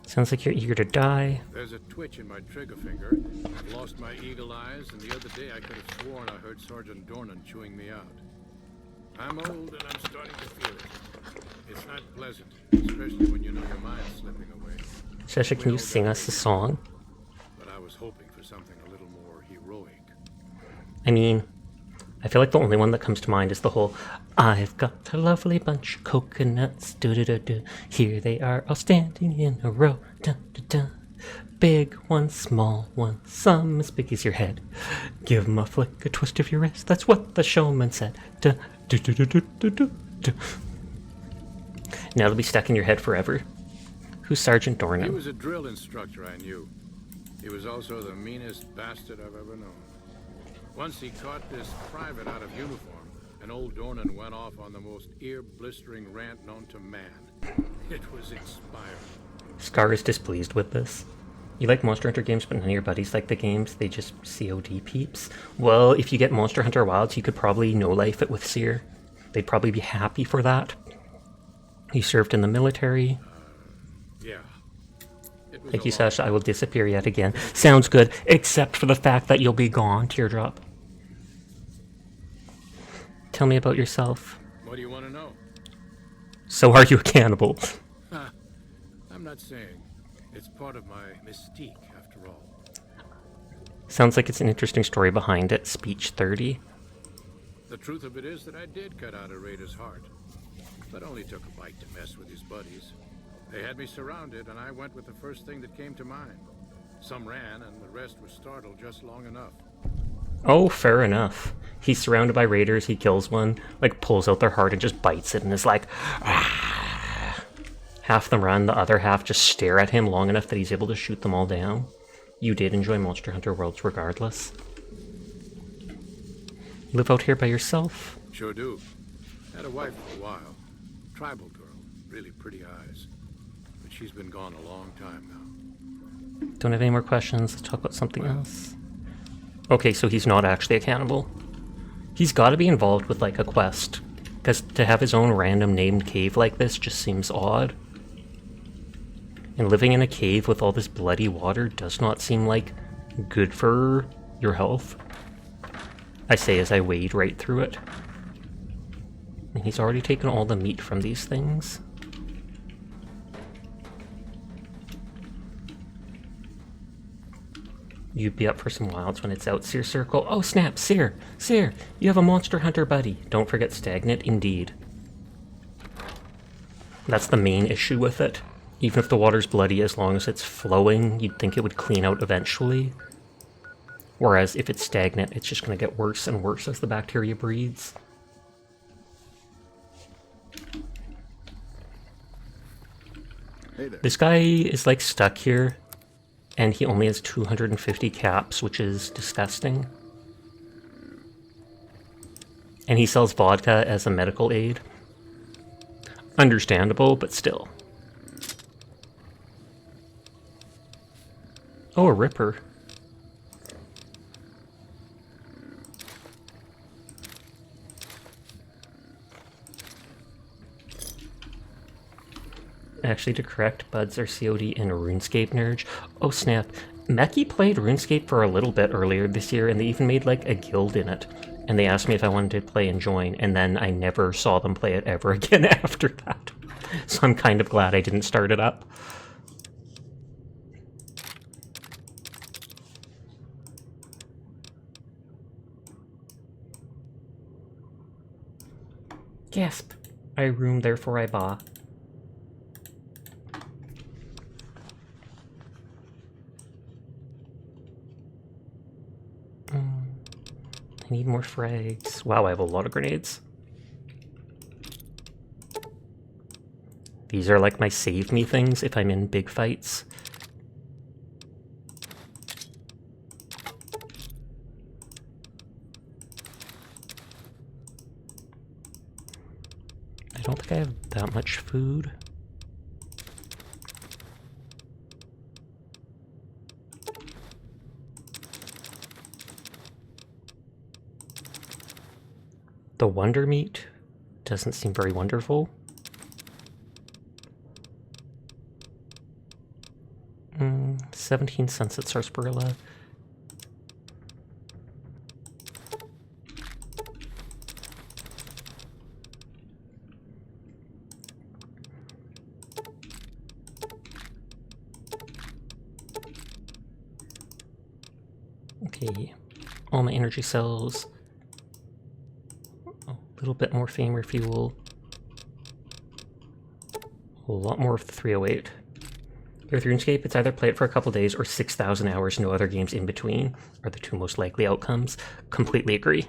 Sounds like you're eager to die. There's a twitch in my trigger finger. I've lost my eagle eyes, and the other day I could have sworn I heard Sergeant Dornan chewing me out. I'm old and I'm starting to feel it. It's not pleasant, especially when you know your mind's slipping away. Shesha, can you sing us a song? But I was hoping for something a little more heroic. I mean, I feel like the only one that comes to mind is the whole I've got a lovely bunch of coconuts, do-do-do-do. Here they are all standing in a row, dun-dun-dun. Big one, small one, some as big as your head. Give 'em a flick, a twist of your wrist, that's what the showman said. Du-du-du-du-du-du-du. Now they'll be stuck in your head forever. Who's Sergeant He Dornan? was a drill instructor I knew. He was also the meanest bastard I've ever known. Once he caught this private out of uniform, and old Dornan went off on the most ear-blistering rant known to man. It was inspiring. Scar is displeased with this. You like Monster Hunter games, but none of your buddies like the games. They just COD peeps. Well, if you get Monster Hunter Wilds, you could probably no-life it with Seer. They'd probably be happy for that. He served in the military. Yeah. It was Thank a you, long Sasha. I will disappear yet again. Sounds good, except for the fact that you'll be gone, Teardrop. Tell me about yourself. What do you want to know? So are you a cannibal? I'm not saying. It's part of my mystique, after all. Sounds like it's an interesting story behind it. Speech 30. The truth of it is that I did cut out a raider's heart, but only took a bite to mess with his buddies. They had me surrounded, and I went with the first thing that came to mind. Some ran, and the rest were startled just long enough. Oh, fair enough. He's surrounded by raiders, he kills one, like pulls out their heart and just bites it and is like, ah. Half them run, the other half just stare at him long enough that he's able to shoot them all down. You did enjoy Monster Hunter Worlds regardless. Live out here by yourself? Sure do. Had a wife for a while. Tribal girl. Really pretty eyes. But she's been gone a long time now. Don't have any more questions. Let's talk about something else. Okay, so he's not actually a cannibal. He's got to be involved with, like, a quest. Because to have his own random named cave like this just seems odd. And living in a cave with all this bloody water does not seem like good for your health. I say as I wade right through it. And he's already taken all the meat from these things. You'd be up for some wilds when it's out, Seer Circle. Oh snap, Seer! Seer! You have a Monster Hunter buddy. Don't forget Stagnant, indeed. That's the main issue with it. Even if the water's bloody, as long as it's flowing, you'd think it would clean out eventually. Whereas if it's stagnant, it's just going to get worse and worse as the bacteria breeds. Hey there. This guy is like stuck here, and he only has 250 caps, which is disgusting. And he sells vodka as a medical aid. Understandable, but still. Oh, a Ripper. Actually, to correct, buds are COD in RuneScape Nerge. Oh snap. Meki played RuneScape for a little bit earlier this year, and they even made like a guild in it. And they asked me if I wanted to play and join, and then I never saw them play it ever again after that. So I'm kind of glad I didn't start it up. Gasp. I room, therefore I ba. I need more frags. Wow, I have a lot of grenades. These are like my save me things if I'm in big fights. I don't think I have that much food. The Wonder Meat doesn't seem very wonderful. 17 Sunset Sarsaparilla. Okay, all my energy cells. A little bit more Famer fuel. A lot more of the 308. With RuneScape, it's either play it for a couple days or 6,000 hours, no other games in between are the two most likely outcomes. Completely agree.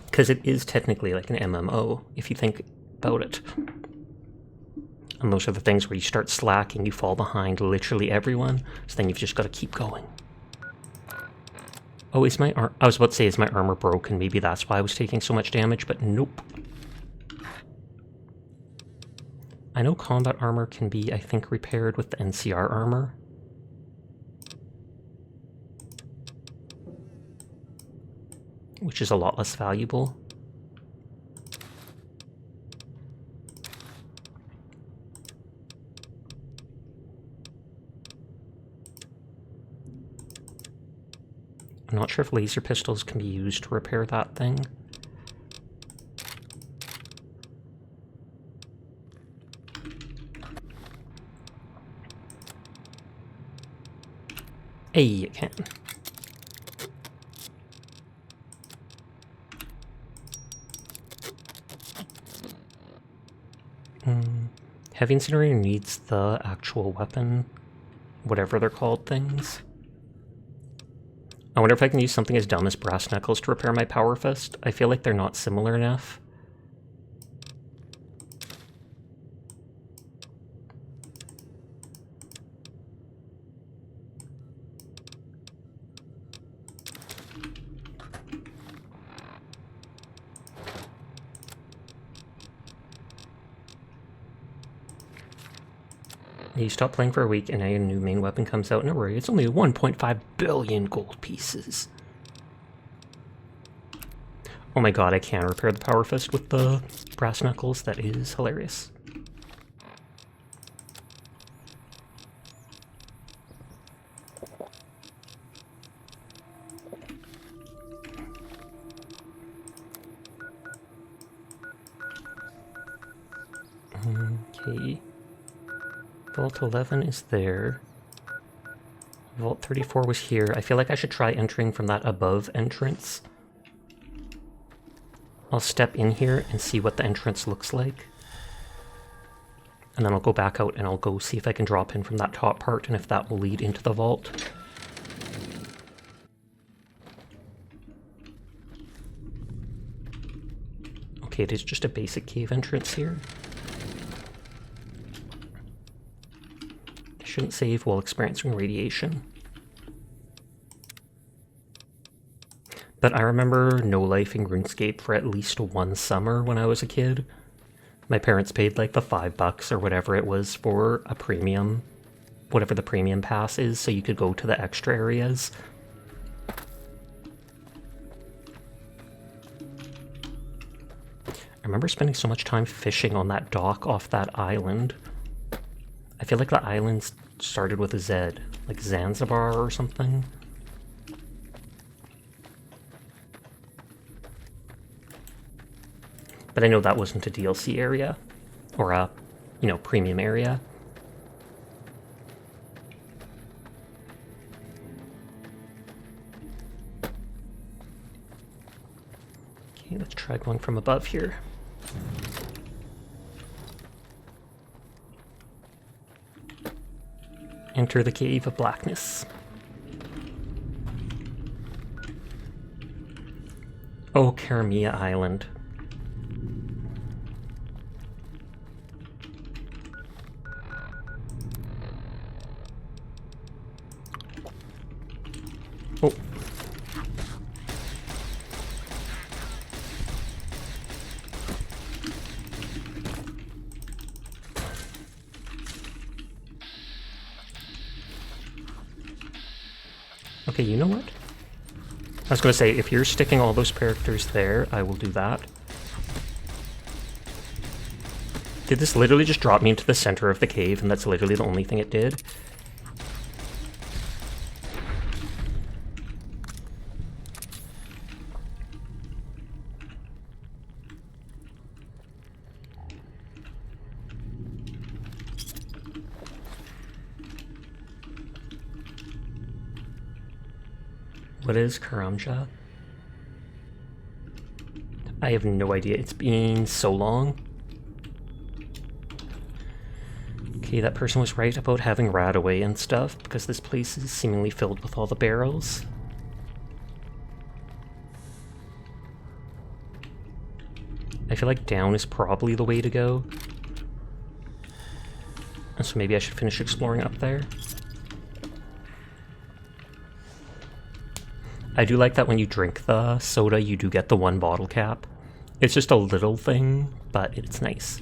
Because it is technically like an MMO, if you think about it. And those are the things where you start slacking, you fall behind literally everyone, so then you've just got to keep going. Oh, is my I was about to say, is my armor broken? Maybe that's why I was taking so much damage, but nope. I know combat armor can be, I think, repaired with the NCR armor. Which is a lot less valuable. I'm not sure if laser pistols can be used to repair that thing. Hey, you can. Heavy Incinerator needs the actual weapon, whatever they're called things. I wonder if I can use something as dumb as Brass Knuckles to repair my Power Fist. I feel like they're not similar enough. You stop playing for a week and a new main weapon comes out. No worry, it's only 1.5 billion gold pieces. Oh my god, I can repair the Power Fist with the Brass Knuckles. That is hilarious. Okay. Vault 11 is there. Vault 34 was here. I feel like I should try entering from that above entrance. I'll step in here and see what the entrance looks like. And then I'll go back out and I'll go see if I can drop in from that top part and if that will lead into the vault. Okay, it is just a basic cave entrance here. shouldn't save while experiencing radiation. But I remember no-lifing RuneScape for at least one summer when I was a kid. My parents paid like the $5 or whatever it was for a premium, whatever the premium pass is, so you could go to the extra areas. I remember spending so much time fishing on that dock off that island. I feel like the island started with a Z, like Zanzibar or something. But I know that wasn't a DLC area, or a, you know, premium area. Okay, let's try going from above here. Enter the Cave of Blackness. Oh, Karamia Island. Oh. Okay, you know what? I was going to say, if you're sticking all those characters there, I will do that. Did this literally just drop me into the center of the cave, and that's literally the only thing it did? What is Karamja? I have no idea. It's been so long. Okay, that person was right about having Radaway and stuff, because this place is seemingly filled with all the barrels. I feel like down is probably the way to go. And so maybe I should finish exploring up there. I do like that when you drink the soda, you do get the 1 bottle cap. It's just a little thing, but it's nice.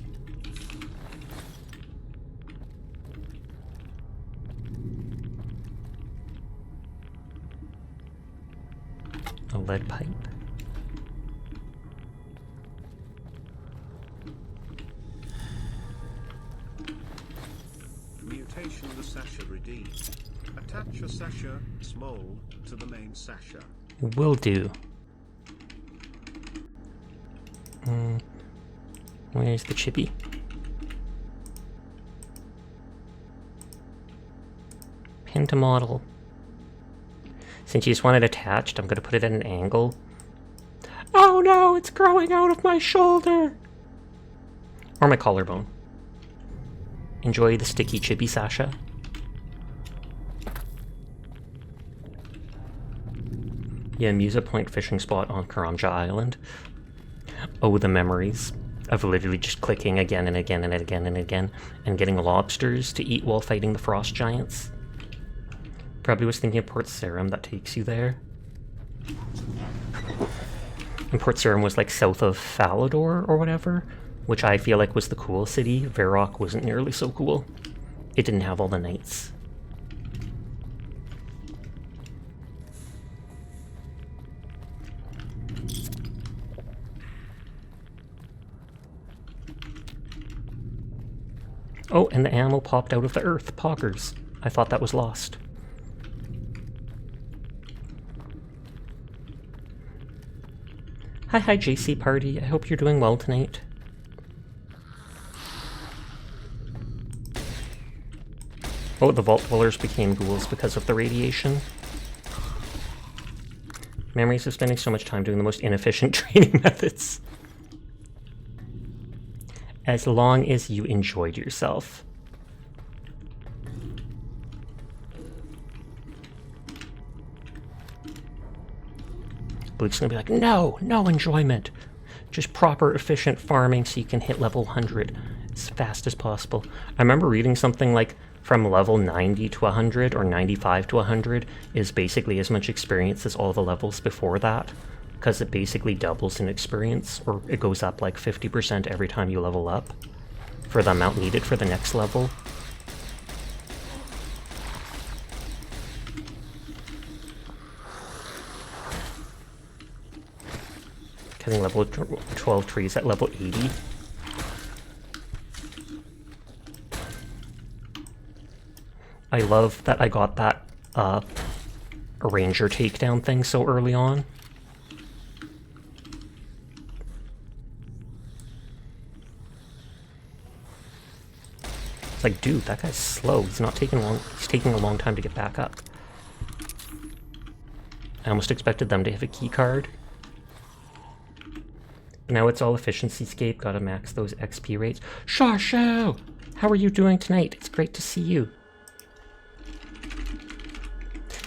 A lead pipe. Mutation of the Sasha redeemed. Attach a Sasha, small, to the main Sasha. Will do. Where's the chippy? Pin to model. Since you just want it attached, I'm going to put it at an angle. Oh no, it's growing out of my shoulder! Or my collarbone. Enjoy the sticky chippy, Sasha. Yeah, Musa Point fishing spot on Karamja Island. Oh, the memories of literally just clicking again and again and again and again and getting lobsters to eat while fighting the frost giants. Probably was thinking of Port Sarim that takes you there. And Port Sarim was like south of Falador or whatever, which I feel like was the cool city. Varrock wasn't nearly so cool. It didn't have all the knights. Oh, and the animal popped out of the earth. Poggers. I thought that was lost. Hi, JC Party. I hope you're doing well tonight. Oh, the Vault Dwellers became ghouls because of the radiation. Memories of spending so much time doing the most inefficient training methods. As long as you enjoyed yourself. Luke's gonna be like, no enjoyment. Just proper, efficient farming so you can hit level 100 as fast as possible. I remember reading something like, from level 90 to 100 or 95 to 100 is basically as much experience as all the levels before that, because it basically doubles in experience, or it goes up like 50% every time you level up for the amount needed for the next level. Getting level 12 trees at level 80. I love that I got that ranger takedown thing so early on. It's like, dude, that guy's slow. He's not taking long. He's taking a long time to get back up. I almost expected them to have a key card. Now it's all efficiency scape. Gotta max those XP rates. Shasho! How are you doing tonight? It's great to see you.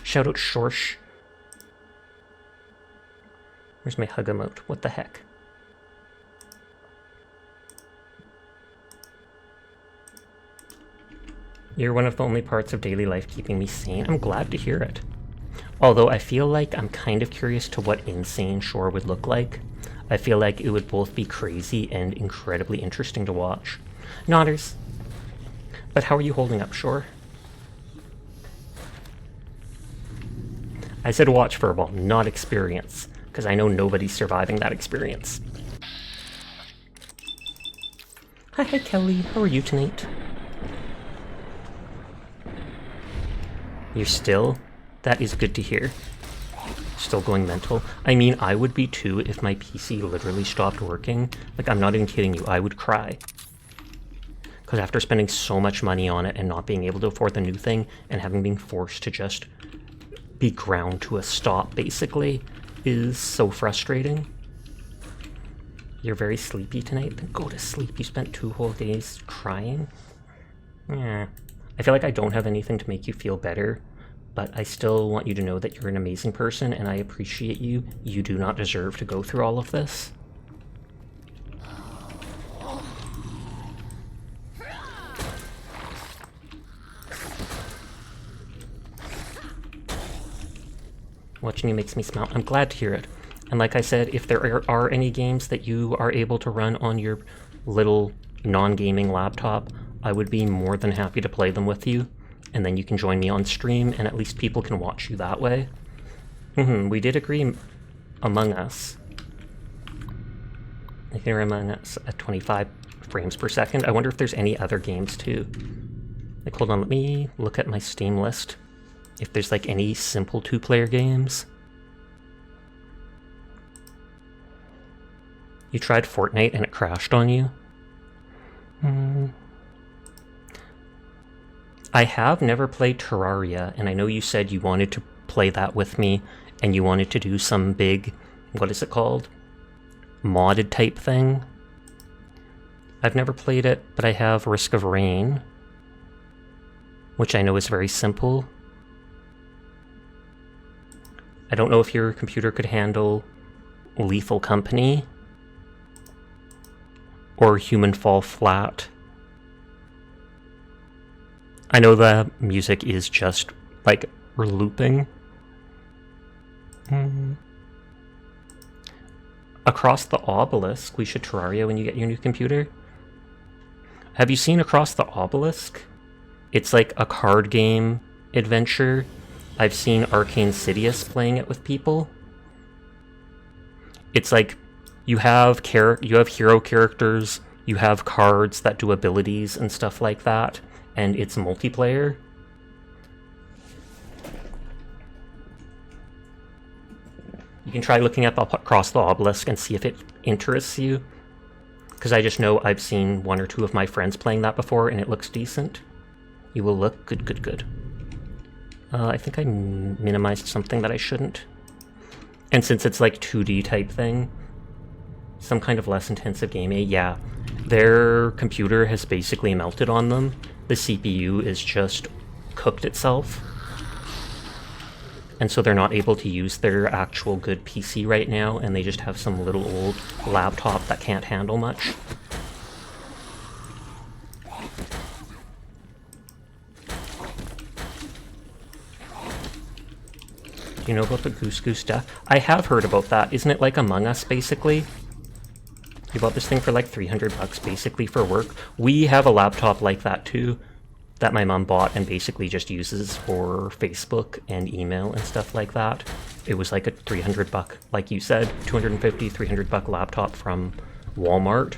Shout out Shorsh. Where's my hug emote? What the heck? You're one of the only parts of daily life keeping me sane. I'm glad to hear it. Although I feel like I'm kind of curious to what Insane Shore would look like. I feel like it would both be crazy and incredibly interesting to watch. Nodders. But how are you holding up, Shore? I said watch Furball, not experience, because I know nobody's surviving that experience. Hi, Kelly. How are you tonight? You're still? That is good to hear. Still going mental. I mean, I would be too if my PC literally stopped working. Like, I'm not even kidding you. I would cry. Because after spending so much money on it and not being able to afford the new thing and having been forced to just be ground to a stop, basically, is so frustrating. You're very sleepy tonight? Then go to sleep. You spent 2 whole days crying? Yeah. I feel like I don't have anything to make you feel better, but I still want you to know that you're an amazing person and I appreciate you. You do not deserve to go through all of this. Watching you makes me smile. I'm glad to hear it. And like I said, if there are any games that you are able to run on your little non-gaming laptop, I would be more than happy to play them with you. And then you can join me on stream, and at least people can watch you that way. We did agree Among Us. I hear Among Us at 25 frames per second. I wonder if there's any other games too. Like, hold on, let me look at my Steam list. If there's like any simple 2-player games. You tried Fortnite and it crashed on you? I have never played Terraria, and I know you said you wanted to play that with me, and you wanted to do some big, what is it called? Modded type thing. I've never played it, but I have Risk of Rain, which I know is very simple. I don't know if your computer could handle Lethal Company or Human Fall Flat. I know the music is just, like, looping. Across the Obelisk, we should Terraria when you get your new computer. Have you seen Across the Obelisk? It's like a card game adventure. I've seen Arcane Sidious playing it with people. It's like you have hero characters, you have cards that do abilities and stuff like that, and it's multiplayer. You can try looking up Across the Obelisk and see if it interests you, because I just know I've seen 1 or 2 of my friends playing that before and it looks decent. You will look good. I think I minimized something that I shouldn't. And since it's like 2D type thing, some kind of less intensive game, yeah, their computer has basically melted on them. The CPU is just cooked itself. And so they're not able to use their actual good PC right now, and they just have some little old laptop that can't handle much. Do you know about the Goose Goose death? I have heard about that. Isn't it like Among Us, basically? You bought this thing for like 300 bucks, basically, for work. We have a laptop like that, too, that my mom bought and basically just uses for Facebook and email and stuff like that. It was like a 300 buck, like you said, 250, 300 buck laptop from Walmart.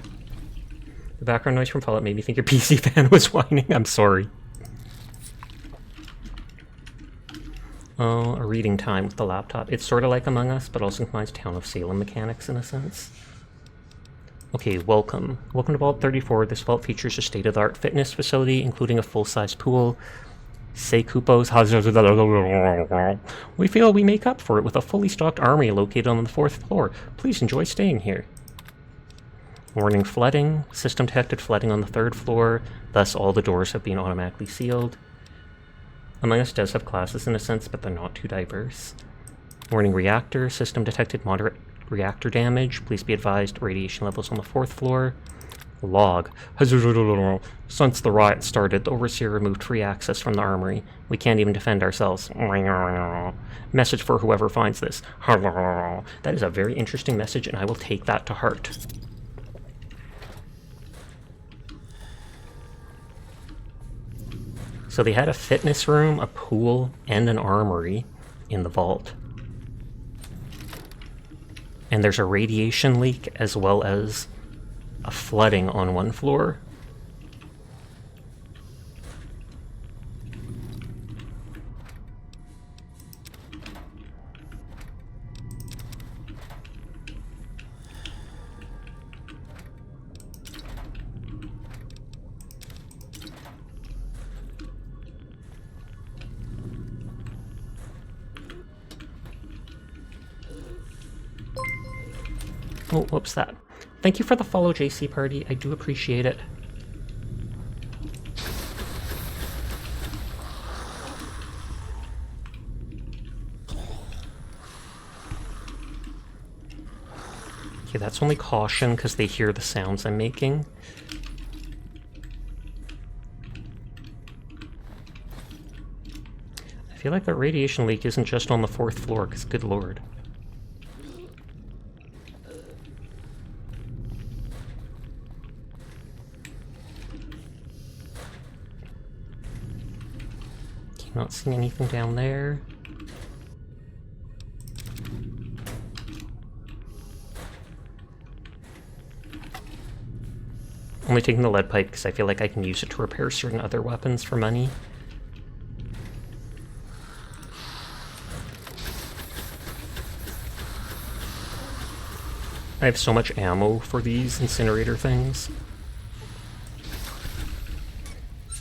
The background noise from Fallout made me think your PC fan was whining. I'm sorry. Oh, a reading time with the laptop. It's sort of like Among Us, but also combines Town of Salem mechanics in a sense. Okay, welcome. Welcome to Vault 34. This vault features a state-of-the-art fitness facility, including a full-size pool. Seikupos. We feel we make up for it with a fully stocked armory located on the 4th floor. Please enjoy staying here. Warning flooding. System detected flooding on the 3rd floor. Thus, all the doors have been automatically sealed. Among Us does have classes in a sense, but they're not too diverse. Warning reactor. System detected moderate reactor damage. Please be advised radiation levels on the 4th floor. Log. Since the riot started, the Overseer removed free access from the armory. We can't even defend ourselves. Message for whoever finds this. That is a very interesting message, and I will take that to heart. So they had a fitness room, a pool, and an armory in the vault. And there's a radiation leak as well as a flooding on one floor. Oh, whoops, that. Thank you for the follow, JC Party. I do appreciate it. Okay, that's only caution because they hear the sounds I'm making. I feel like that radiation leak isn't just on the 4th floor, because good lord. Not seeing anything down there. Only taking the lead pipe because I feel like I can use it to repair certain other weapons for money. I have so much ammo for these incinerator things.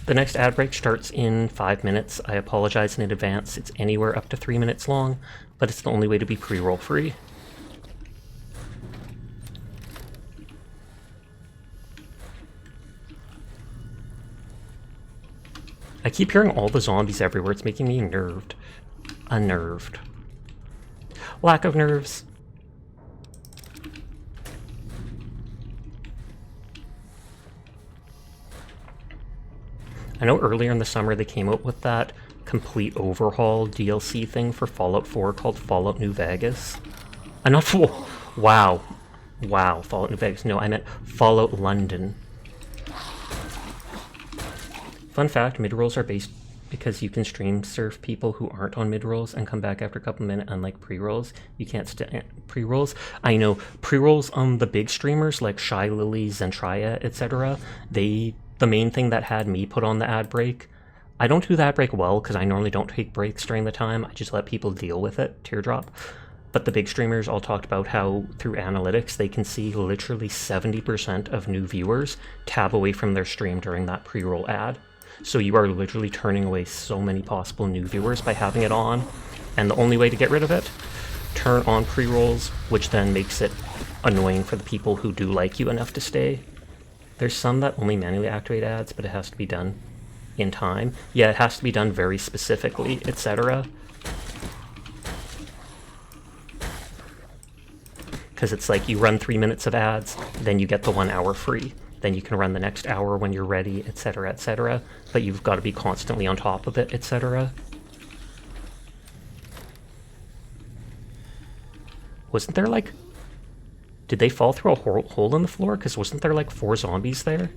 The next ad break starts in 5 minutes. I apologize in advance. It's anywhere up to 3 minutes long, but it's the only way to be pre-roll free. I keep hearing all the zombies everywhere. It's making me nerved. Unnerved. Lack of nerves. I know earlier in the summer they came out with that complete overhaul DLC thing for Fallout 4 called Fallout New Vegas. Not wow. Wow, Fallout New Vegas. No, I meant Fallout London. Fun fact, mid-rolls are based because you can stream surf people who aren't on mid-rolls and come back after a couple minutes, unlike pre-rolls. You can't pre-rolls. I know, pre-rolls on the big streamers like Shy Lily, Zentria, etc. The main thing that had me put on the ad break, I don't do the ad break well because I normally don't take breaks during the time. I just let people deal with it, teardrop. But the big streamers all talked about how through analytics they can see literally 70% of new viewers tab away from their stream during that pre-roll ad. So you are literally turning away so many possible new viewers by having it on. And the only way to get rid of it, turn on pre-rolls, which then makes it annoying for the people who do like you enough to stay. There's some that only manually activate ads, but it has to be done in time. Yeah, it has to be done very specifically, etc. Because it's like you run 3 minutes of ads, then you get the 1 hour free. Then you can run the next hour when you're ready, etc., etc. But you've got to be constantly on top of it, etc. Wasn't there like... Did they fall through a hole in the floor? Because wasn't there like 4 zombies there?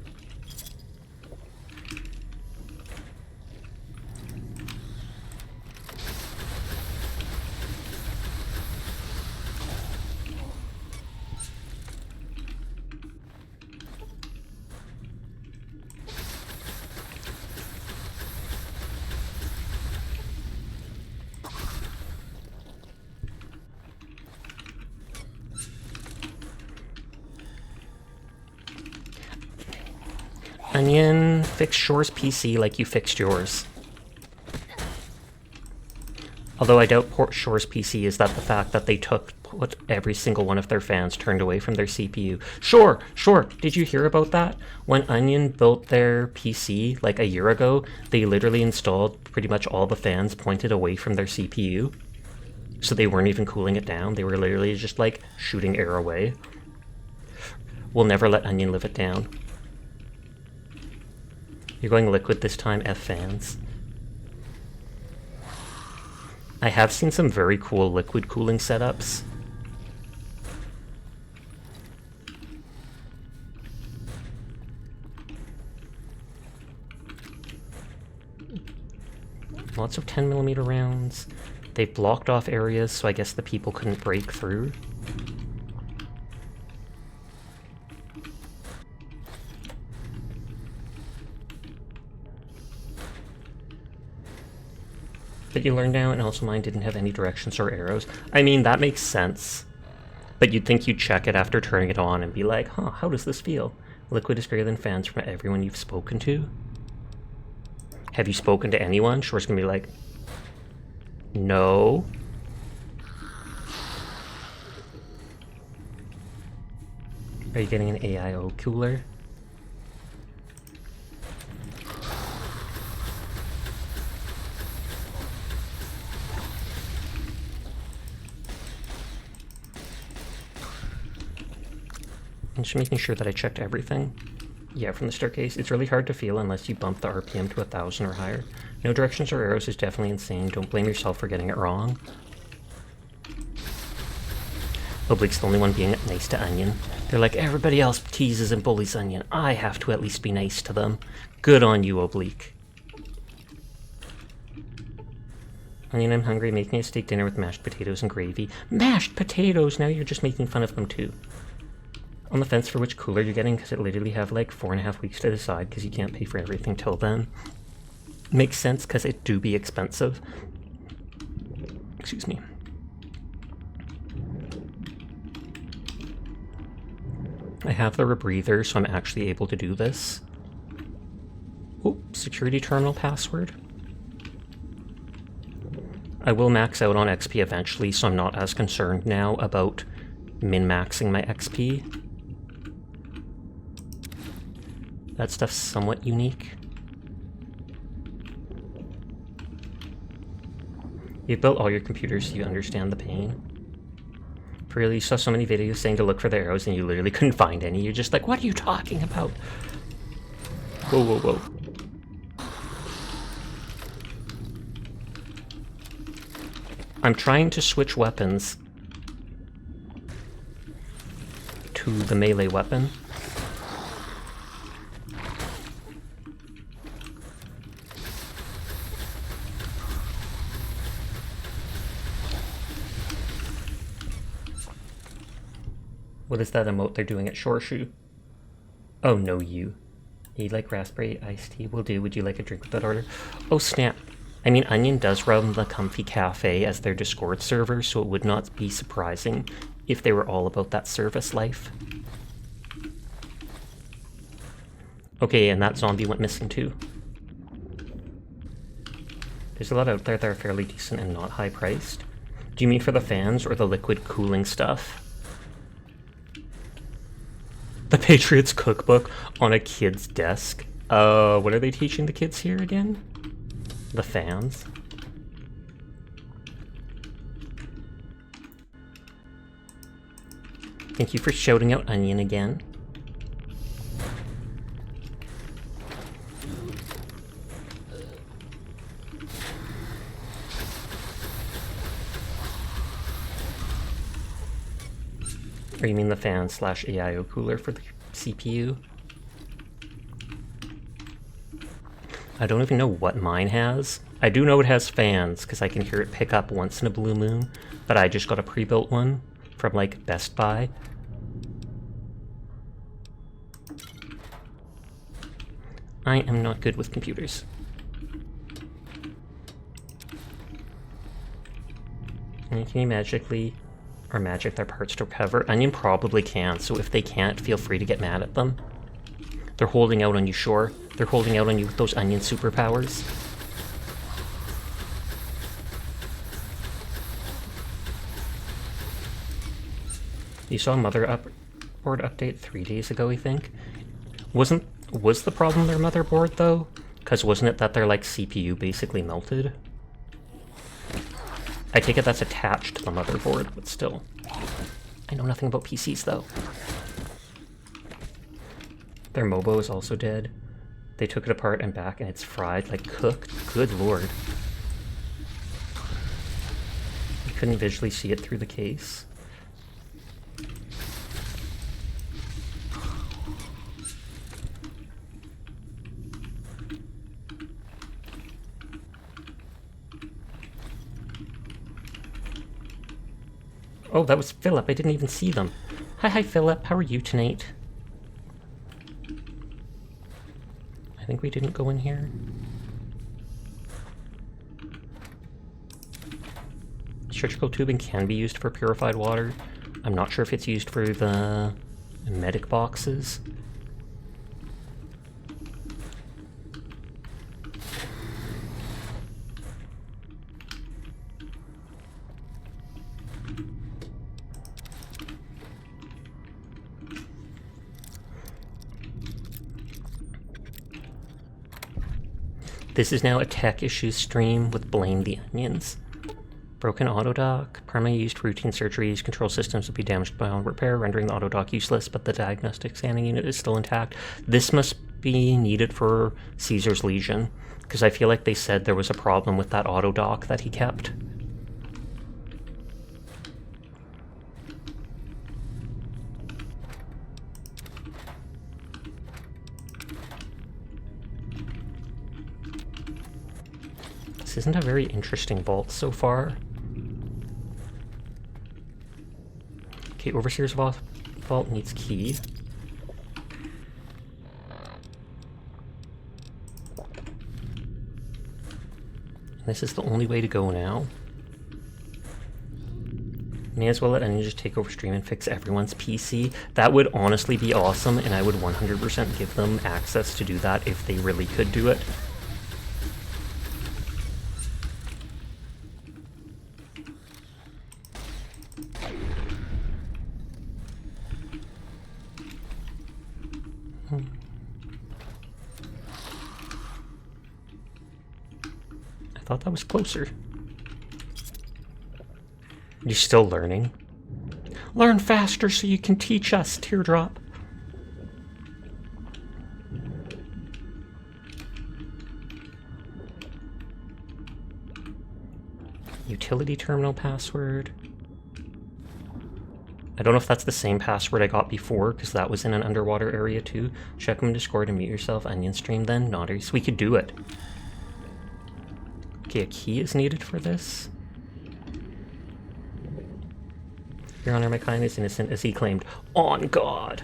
Onion, fix Shore's PC like you fixed yours. Although I doubt Shore's PC is that the fact that they put every single one of their fans turned away from their CPU. Shore, did you hear about that? When Onion built their PC like a year ago, they literally installed pretty much all the fans pointed away from their CPU. So they weren't even cooling it down. They were literally just like shooting air away. We'll never let Onion live it down. You're going liquid this time, F fans. I have seen some very cool liquid cooling setups. Lots of 10mm rounds. They've blocked off areas, so I guess the people couldn't break through. But you learn now, and also mine didn't have any directions or arrows. I mean, that makes sense. But you'd think you'd check it after turning it on and be like, huh, how does this feel? Liquid is greater than fans from everyone you've spoken to. Have you spoken to anyone? Shore's gonna be like, no. Are you getting an AIO cooler? I'm just making sure that I checked everything. Yeah, from the staircase. It's really hard to feel unless you bump the RPM to 1,000 or higher. No directions or arrows is definitely insane. Don't blame yourself for getting it wrong. Oblique's the only one being nice to Onion. They're like, everybody else teases and bullies Onion. I have to at least be nice to them. Good on you, Oblique. Onion, I'm hungry. Make me a steak dinner with mashed potatoes and gravy. Mashed potatoes! Now you're just making fun of them too. On the fence for which cooler you're getting, because it literally have like 4.5 weeks to decide because you can't pay for everything till then. Makes sense because it do be expensive. Excuse me. I have the rebreather, so I'm actually able to do this. Oh, security terminal password. I will max out on XP eventually, so I'm not as concerned now about min-maxing my XP. That stuff's somewhat unique. You've built all your computers so you understand the pain. Really, you saw so many videos saying to look for the arrows and you literally couldn't find any. You're just like, what are you talking about? Whoa, whoa, whoa. I'm trying to switch weapons to the melee weapon. What is that emote they're doing at Shoreshoe? Oh no, you. You like raspberry iced tea? Will do. Would you like a drink with that order? Oh snap. I mean, Onion does run the Comfy Cafe as their Discord server, so it would not be surprising if they were all about that service life. Okay, and that zombie went missing too. There's a lot out there that are fairly decent and not high priced. Do you mean for the fans or the liquid cooling stuff? The Patriots cookbook on a kid's desk. What are they teaching the kids here again? The fans. Thank you for shouting out Onion again. Or you mean the fan slash AIO cooler for the CPU? I don't even know what mine has. I do know it has fans, because I can hear it pick up once in a blue moon, but I just got a pre-built one from, like, Best Buy. I am not good with computers. And can you magically, or magic their parts to recover? Onion probably can, so if they can't, feel free to get mad at them. They're holding out on you, sure. They're holding out on you with those Onion superpowers. You saw motherboard update 3 days ago, I think. Was the problem their motherboard, though? Because wasn't it that their, like, CPU basically melted? I take it that's attached to the motherboard, but still. I know nothing about PCs, though. Their Mobo is also dead. They took it apart and back, and it's fried, like cooked. Good lord. You couldn't visually see it through the case. Oh, that was Philip. I didn't even see them. Hi, Philip. How are you tonight? I think we didn't go in here. Surgical tubing can be used for purified water. I'm not sure if it's used for the medic boxes. This is now a tech issues stream with Blame the Onions. Broken autodock. Permanently used routine surgeries. Control systems will be damaged beyond repair, rendering the autodock useless, but the diagnostic scanning unit is still intact. This must be needed for Caesar's Legion, because I feel like they said there was a problem with that autodock that he kept. This isn't a very interesting vault so far. Okay, Overseer's vault needs key. And this is the only way to go now. May as well let Onion just take over stream and fix everyone's PC. That would honestly be awesome, and I would 100% give them access to do that if they really could do it. I thought that was closer. You're still learning? Learn faster so you can teach us, Teardrop. Utility terminal password. I don't know if that's the same password I got before, because that was in an underwater area too. Check them in Discord and mute yourself. Onion stream then. Nodders. We could do it. Okay, a key is needed for this. Your Honor, my client is innocent as he claimed. On God!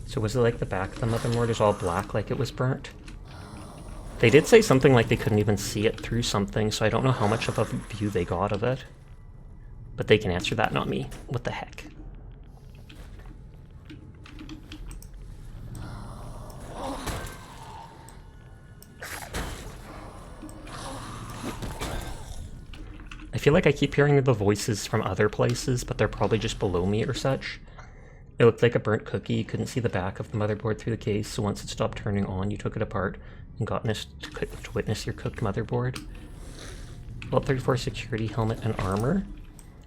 So was it like the back of the motherboard is all black like it was burnt? They did say something like they couldn't even see it through something, so I don't know how much of a view they got of it. But they can answer that, not me. What the heck? I feel like I keep hearing the voices from other places, but they're probably just below me or such. It looked like a burnt cookie. You couldn't see the back of the motherboard through the case, so once it stopped turning on, you took it apart and got to witness your cooked motherboard. Vault 34 security helmet and armor.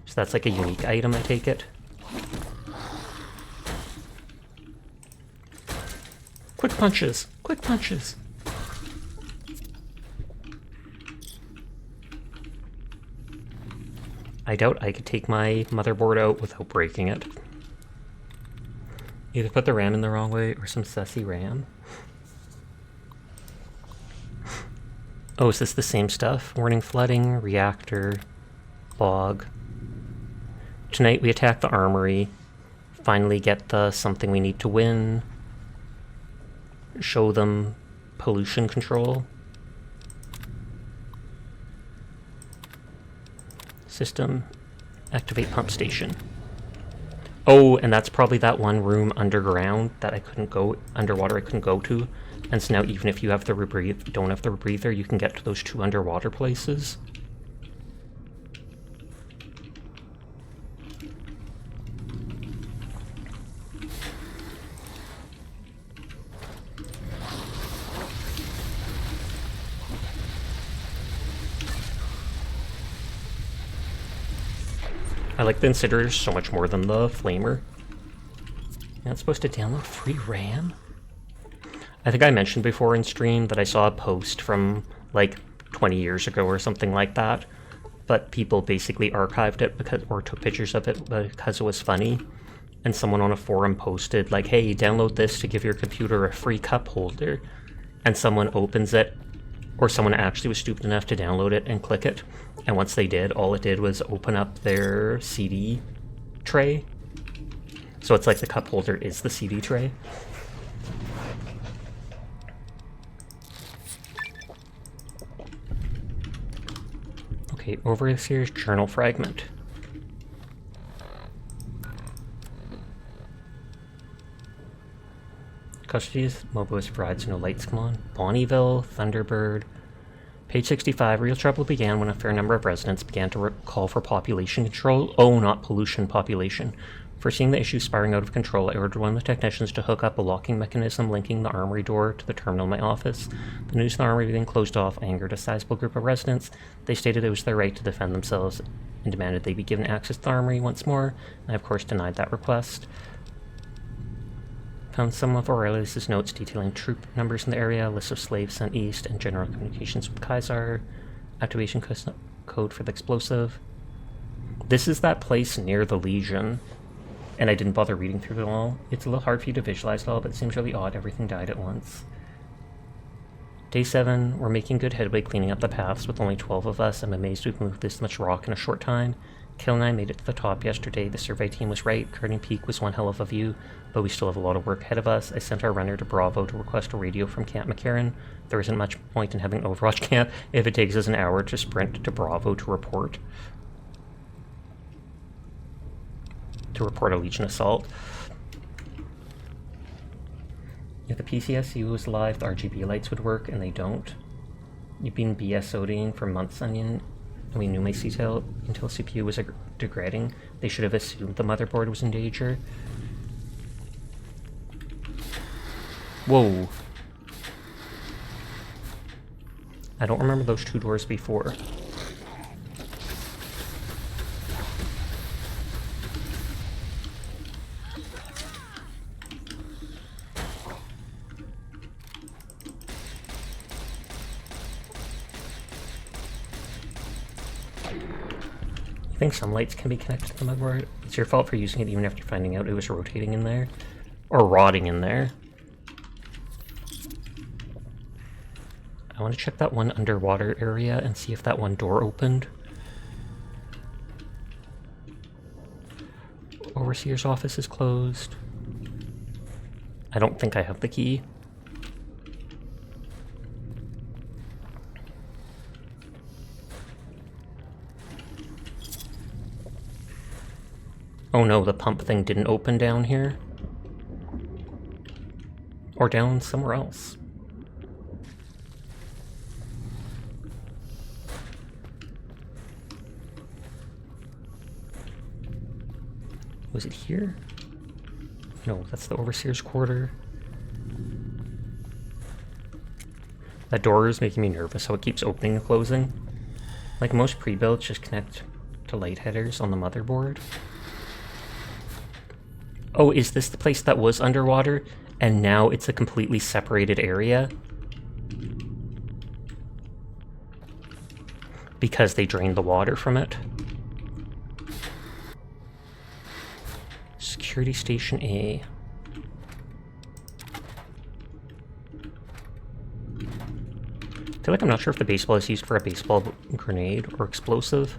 So that's like a unique item, I take it. Quick punches! Quick punches! I doubt I could take my motherboard out without breaking it. Either put the RAM in the wrong way or some sussy RAM. Oh, is this the same stuff? Warning flooding, reactor, log. Tonight we attack the armory. Finally get the something we need to win. Show them pollution control. System. Activate pump station. Oh, and that's probably that one room underground that I couldn't go, underwater I couldn't go to. And so now even if you have the don't have the rebreather, you can get to those 2 underwater places. I like the Incinerator so much more than the Flamer. You're not supposed to download free RAM? I think I mentioned before in stream that I saw a post from like 20 years ago or something like that, but people basically archived it because, or took pictures of it because it was funny, and someone on a forum posted like, hey, download this to give your computer a free cup holder, and someone opens it, or someone actually was stupid enough to download it and click it, and once they did, all it did was open up their CD tray. So it's like the cup holder is the CD tray. Okay, Overseer's journal fragment. Custody's Mobius provides no lights come on. Bonnieville, Thunderbird. Page 65, real trouble began when a fair number of residents began to call for population control. Oh, not pollution, population. Foreseeing the issue spiraling out of control, I ordered one of the technicians to hook up a locking mechanism linking the armory door to the terminal in my office. The news of the armory being closed off angered a sizable group of residents. They stated it was their right to defend themselves and demanded they be given access to the armory once more. I, of course, denied that request. Found some of Aurelius' notes detailing troop numbers in the area, list of slaves sent east, and general communications with Kaiser. Activation code for the explosive. This is that place near the Legion, and I didn't bother reading through it all. It's a little hard for you to visualize it all, but it seems really odd everything died at once. Day 7, we're making good headway cleaning up the paths with only 12 of us. I'm amazed we've moved this much rock in a short time. Kill and I made it to the top yesterday. The survey team was right. Kearney Peak was one hell of a view, but we still have a lot of work ahead of us. I sent our runner to Bravo to request a radio from Camp McCarran. There isn't much point in having Overwatch camp if it takes us an hour to sprint to Bravo to report. A Legion assault. If the PCSU was alive, the RGB lights would work, and they don't. You've been BSODing for months, Onion, and we knew my CTEL until CPU was degrading. They should have assumed the motherboard was in danger. Whoa. I don't remember those 2 doors before. I think some lights can be connected to the motherboard. It's your fault for using it even after finding out it was rotating in there. Or rotting in there. I want to check that one underwater area and see if that one door opened. Overseer's office is closed. I don't think I have the key. Oh no, the pump thing didn't open down here. Or down somewhere else. Was it here? No, that's the Overseer's quarter. That door is making me nervous, how it keeps opening and closing. Like most pre-builds, just connect to light headers on the motherboard. Oh, is this the place that was underwater? and now it's a completely separated area because they drained the water from it. Security Station A. I feel like I'm not sure if the baseball is used for a baseball grenade or explosive.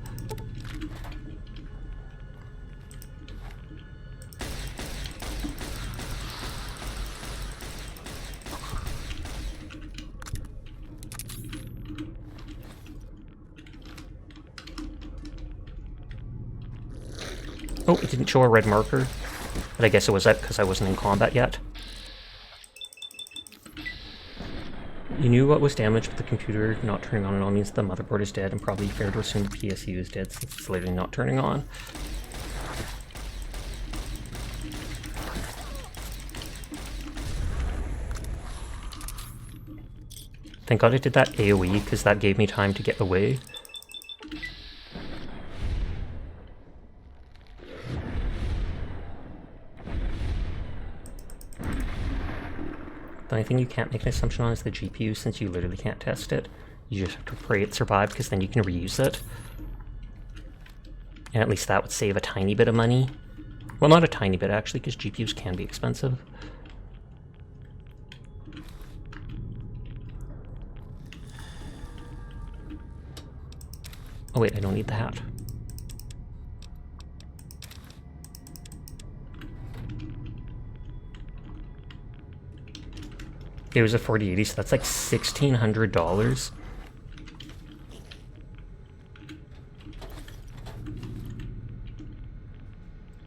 Oh, it didn't show a red marker, but I guess it was that because I wasn't in combat yet. You knew what was damaged, but the computer not turning on and on means the motherboard is dead, and probably fair to assume the PSU is dead since it's literally not turning on. Thank God I did that AoE, because that gave me time to get away. The only thing you can't make an assumption on is the GPU, since you literally can't test it. You just have to pray it survived, because then you can reuse it. And at least that would save a tiny bit of money. Well, not a tiny bit, actually, because GPUs can be expensive. Oh wait, I don't need the hat. It was a 4080, so that's like $1,600.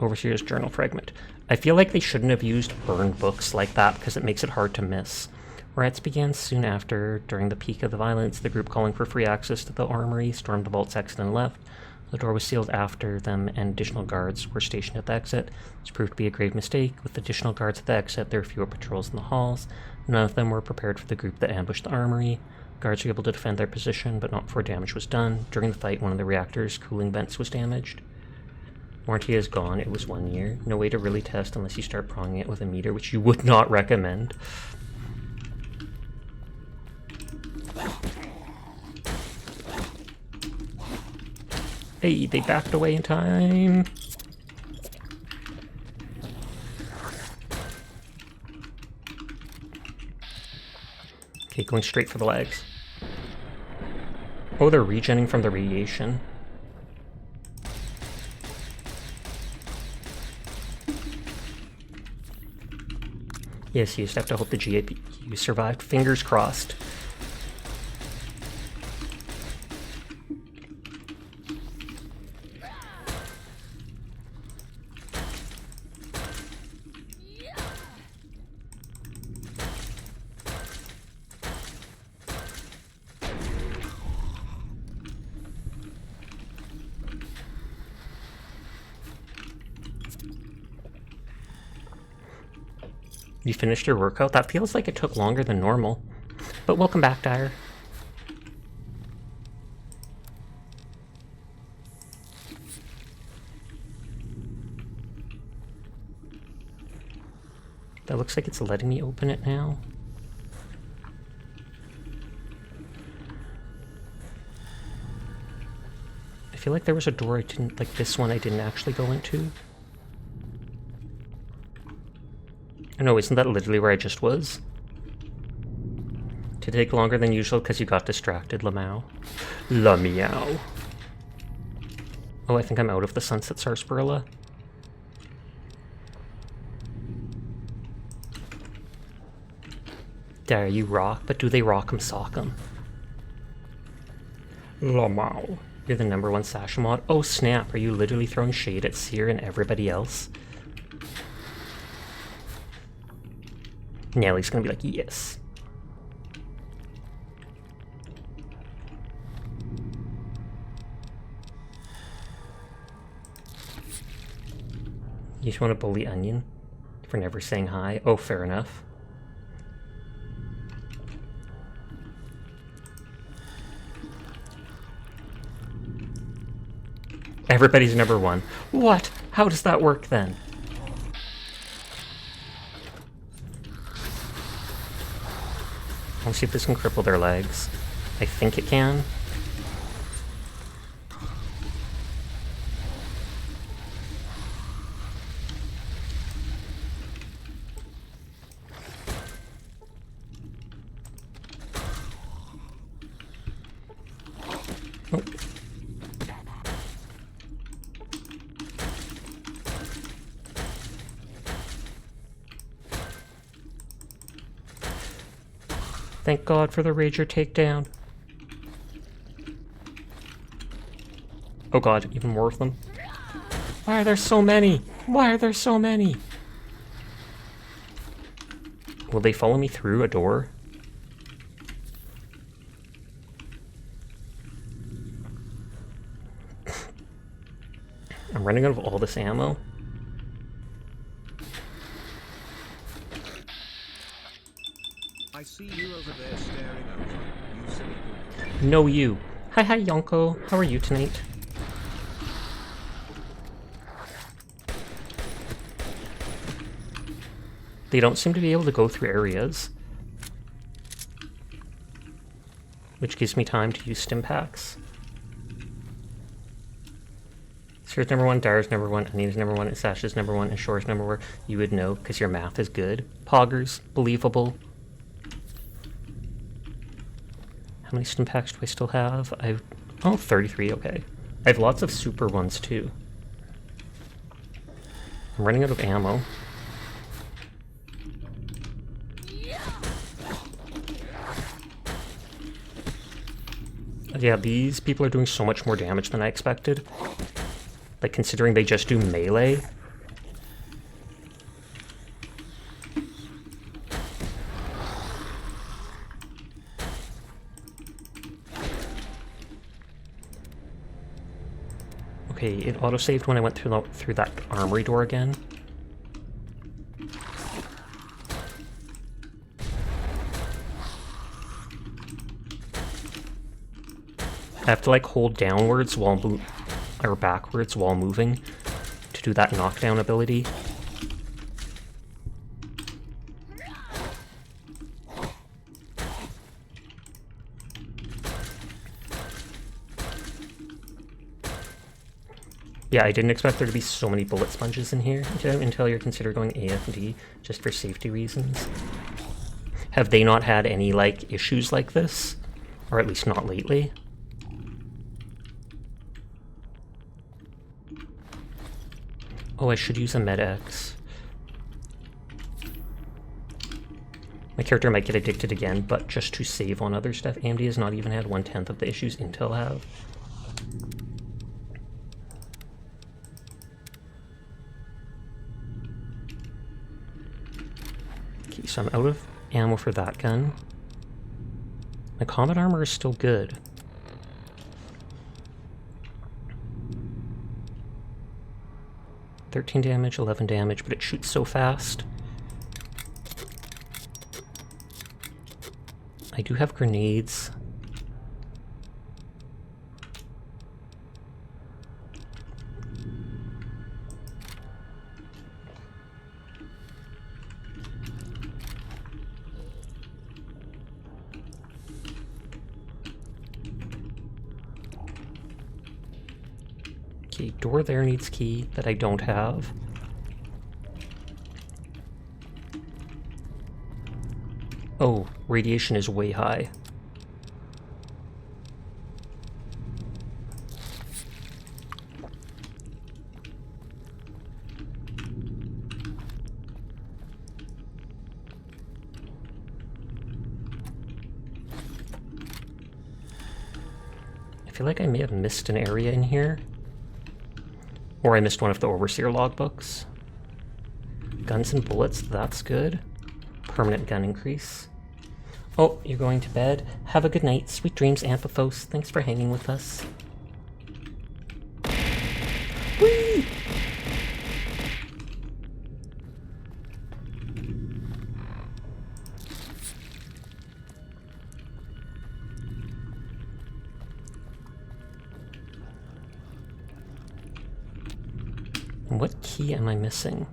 Overseer's journal fragment. I feel like they shouldn't have used burned books like that because it makes it hard to miss. Riots began soon after. During the peak of the violence, the group calling for free access to the armory stormed the vault's exit and left. The door was sealed after them, and additional guards were stationed at the exit. This proved to be a grave mistake. With additional guards at the exit, there were fewer patrols in the halls. None of them were prepared for the group that ambushed the armory. Guards were able to defend their position, but not before damage was done. During the fight, one of the reactor's cooling vents was damaged. Warranty is gone. It was 1 year. No way to really test unless you start prying it with a meter, which you would not recommend. Hey, they backed away in time. Okay, going straight for the legs. Oh, they're regenning from the radiation. Yes, you just have to hope the GPU survived. Fingers crossed. You finished your workout? That feels like it took longer than normal. But welcome back, Dyer. That looks like it's letting me open it now. I feel like there was a door I didn't, like this one I didn't actually go into. No, isn't that literally where I just was? To take longer than usual because you got distracted, Lamau. Lamiao. Oh, I think I'm out of the Sunset Sarsaparilla. There, you rock, but do they rock 'em sock 'em? Lamau. You're the #1 Sasha mod. Oh snap, are you literally throwing shade at Seer and everybody else? Nelly's gonna be like, yes. You just want to bully Onion for never saying hi? Oh, fair enough. Everybody's #1. What? How does that work then? I'll see if this can cripple their legs. I think it can. Oh. Thank God for the Rager takedown. Oh God, even more of them. Why are there so many? Why are there so many? Will they follow me through a door? I'm running out of all this ammo. I see you over there staring over. You silly goose. No, you. Hi, Yonko. How are you tonight? They don't seem to be able to go through areas, which gives me time to use stim packs. Sears number 1, Dyer's number 1, Anita's number 1, and Sasha's number 1, and Shore's number 1. You would know, because your math is good. Poggers, believable. How many stim packs do I still have? Oh, 33, okay. I have lots of super ones, too. I'm running out of ammo. Yeah, these people are doing so much more damage than I expected. Like, considering they just do melee. Okay, it autosaved when I went through that armory door again. I have to like hold downwards while or backwards while moving to do that knockdown ability. Yeah, I didn't expect there to be so many bullet sponges in here until you're considered going AFD just for safety reasons. Have they not had any like issues like this? Or at least not lately? Oh, I should use a Med-X. My character might get addicted again, but just to save on other stuff. AMD has not even had 1/10 of the issues Intel have. Okay, so I'm out of ammo for that gun. My combat armor is still good. $13 damage, 11 damage, but it shoots so fast. I do have grenades. Okay, door there needs key that I don't have. Oh, radiation is way high. I feel like I may have missed an area in here. Or I missed one of the Overseer logbooks. Guns and bullets, that's good. Permanent gun increase. Oh, you're going to bed? Have a good night. Sweet dreams, Anthropos. Thanks for hanging with us. Whee! What key am I missing?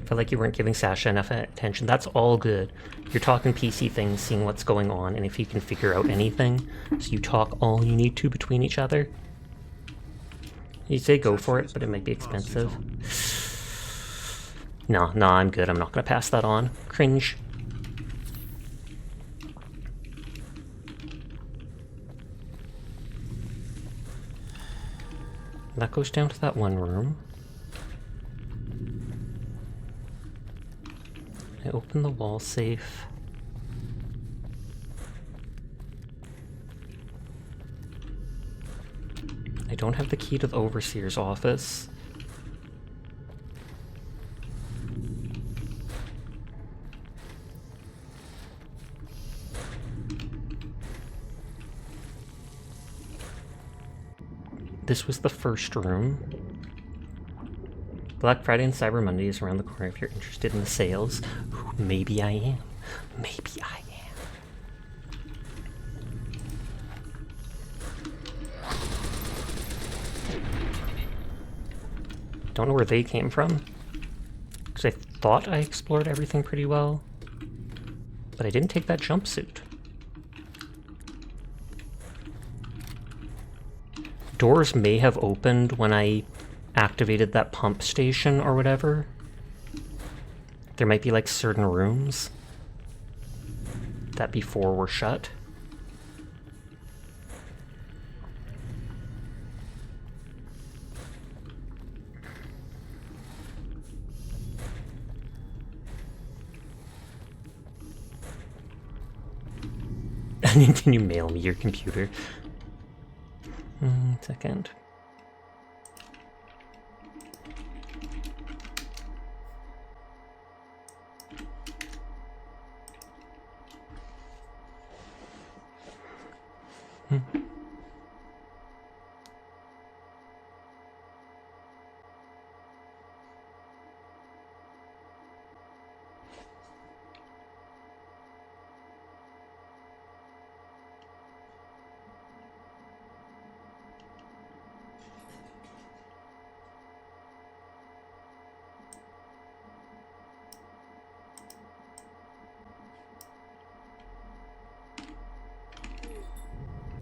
feel like you weren't giving Sasha enough attention. That's all good. You're talking PC things, seeing what's going on, and if you can figure out anything, so you talk all you need to between each other. You say go for it, but it might be expensive. No, I'm good. I'm not gonna pass that on. Cringe. That goes down to that one room. I open the wall safe. I don't have the key to the overseer's office. This was the first room. Black Friday and Cyber Monday is around the corner if you're interested in the sales. Ooh, maybe I am. Maybe I am. Don't know where they came from. Because I thought I explored everything pretty well. But I didn't take that jumpsuit. Doors may have opened when I activated that pump station or whatever. There might be like certain rooms that before were shut. Can you mail me your computer? Second.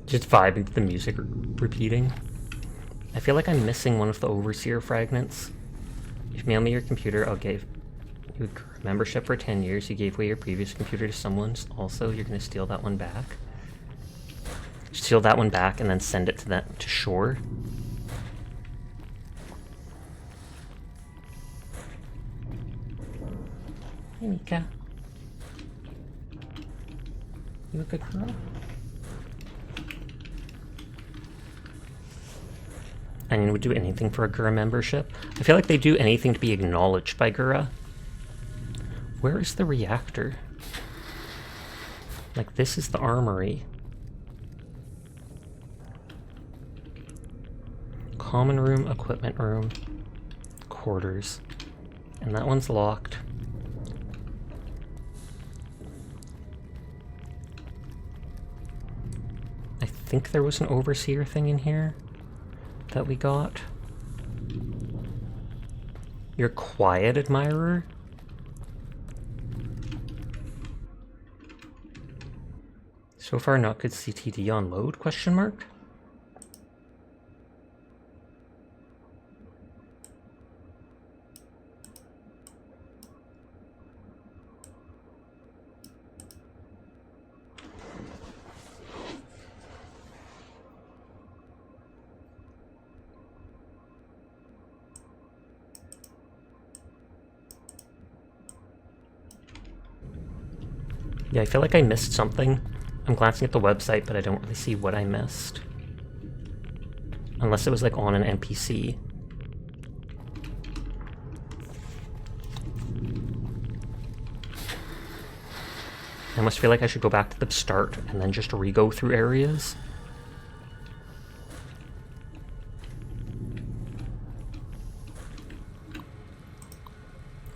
Just vibing to the music repeating. I feel like I'm missing one of the Overseer fragments. If you mail me your computer, I'll give you a membership for 10 years. You gave away your previous computer to someone. Also, you're going to steal that one back. Steal that one back and then send it to Shore. Hey, Mika. You a good girl? And would do anything for a Gura membership. I feel like they do anything to be acknowledged by Gura. Where is the reactor? Like, this is the armory. Common room, equipment room, quarters. And that one's locked. I think there was an Overseer thing in here that we got. You're quiet, admirer? So far not good CTD on load, question mark? Yeah, I feel like I missed something. I'm glancing at the website, but I don't really see what I missed. Unless it was like on an NPC. I almost feel like I should go back to the start and then just re-go through areas.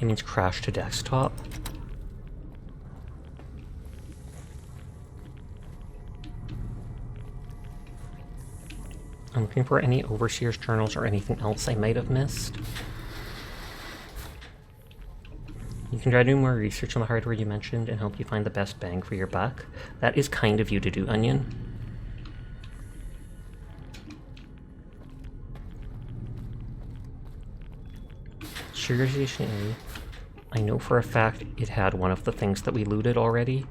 It means crash to desktop. I'm looking for any Overseer's journals or anything else I might have missed. You can try to do more research on the hardware you mentioned and help you find the best bang for your buck. That is kind of you to do, Onion. Sugar Station A. I know for a fact it had one of the things that we looted already.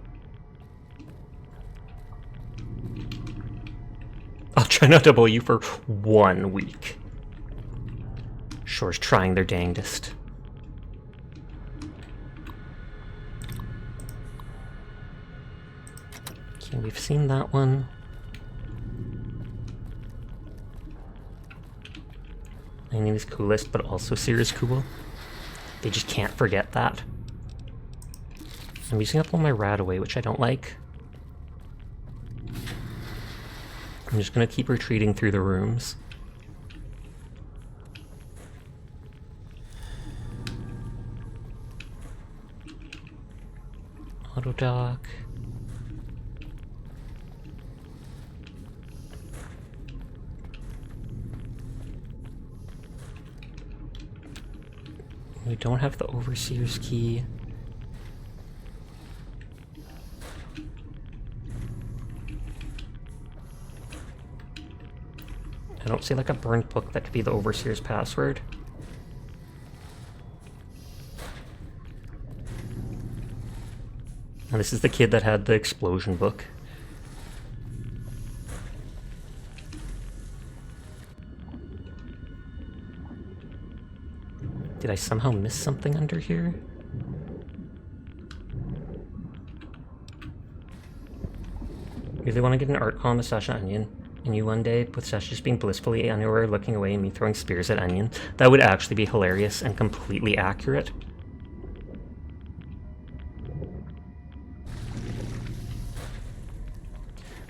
I'll try not to bully you for 1 week. Shore's trying their dangdest. Okay, we've seen that one. My name is coolest, but also Seer's cool. They just can't forget that. I'm using up all my rat away, which I don't like. I'm just gonna keep retreating through the rooms. Auto dock. We don't have the Overseer's key. I don't see like a burned book that could be the Overseer's password. And this is the kid that had the explosion book. Did I somehow miss something under here? Really want to get an art column of Sasha Onion and you one day with Sasha just being blissfully unaware, looking away, and me throwing spears at Onion. That would actually be hilarious and completely accurate.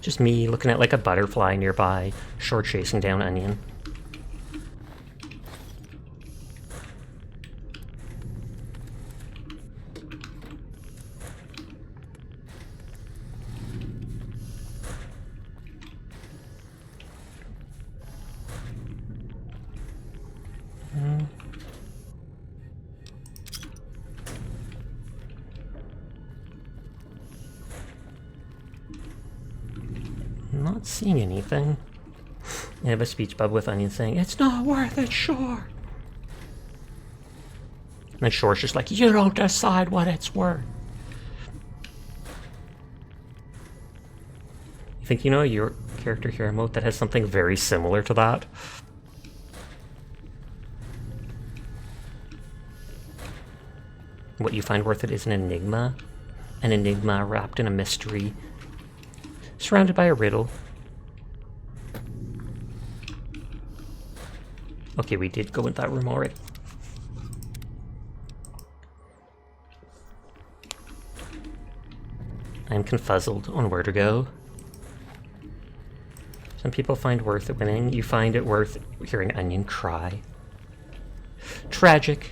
Just me looking at like a butterfly nearby, Shore chasing down Onion. Not seeing anything. I have a speech bubble with Onion saying, "It's not worth it, Shore." And then Shore's just like, "You don't decide what it's worth." You think you know your character hero mode that has something very similar to that? What you find worth it is an enigma wrapped in a mystery, surrounded by a riddle. Okay, we did go in that room already. I'm confuzzled on where to go. Some people find worth it winning. You find it worth hearing Onion cry. Tragic.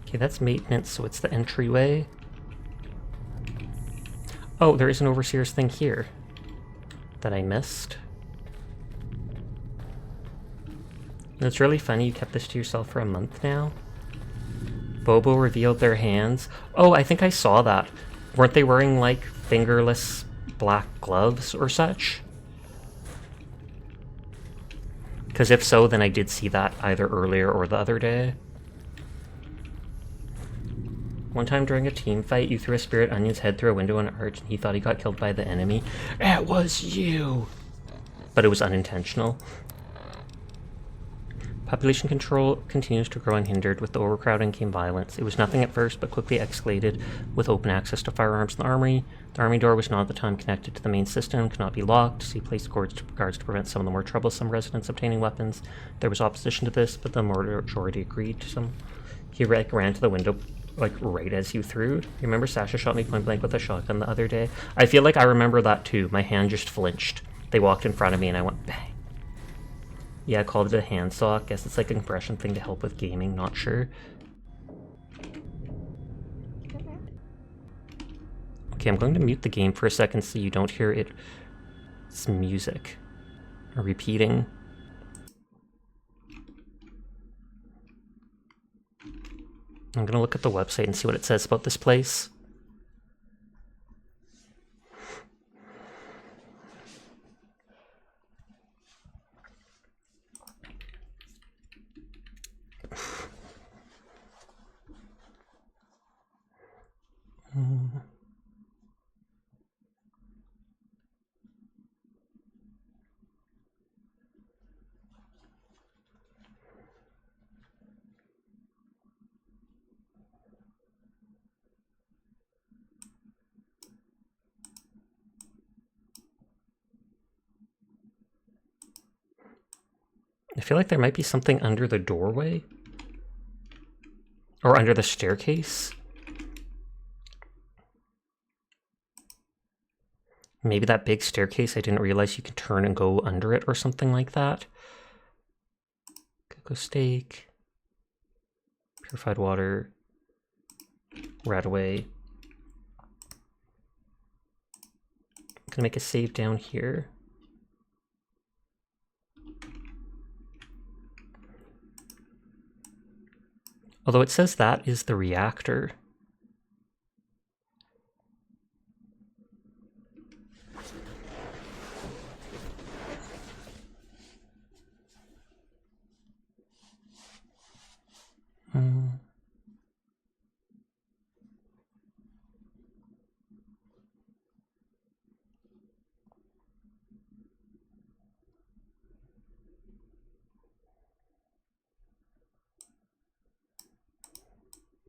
Okay, that's maintenance, so it's the entryway. Oh, there is an Overseer's thing here that I missed. And it's really funny you kept this to yourself for a month now. Bobo revealed their hands. Oh, I think I saw that. Weren't they wearing, like, fingerless black gloves or such? Because if so, then I did see that either earlier or the other day. One time during a team fight, you threw a spear at Onion's head through a window on an arch, and he thought he got killed by the enemy. It was you! But it was unintentional. Population control continues to grow unhindered. With the overcrowding came violence. It was nothing at first, but quickly escalated with open access to firearms in the armory. The army door was not at the time connected to the main system, could not be locked, so he placed guards to prevent some of the more troublesome residents obtaining weapons. There was opposition to this, but the majority agreed to some. He ran to the window right as you threw. You remember Sasha shot me point blank with a shotgun the other day? I feel like I remember that too. My hand just flinched. They walked in front of me and I went bang. Yeah, I called it a handsaw. Guess it's like a compression thing to help with gaming, not sure. Okay, Okay, I'm going to mute the game for a second so you don't hear its music repeating. I'm gonna look at the website and see what it says about this place. I feel like there might be something under the doorway. Or under the staircase. Maybe that big staircase, I didn't realize you could turn and go under it or something like that. Cocoa steak. Purified water. Radaway. I'm gonna make a save down here. Although it says that is the reactor.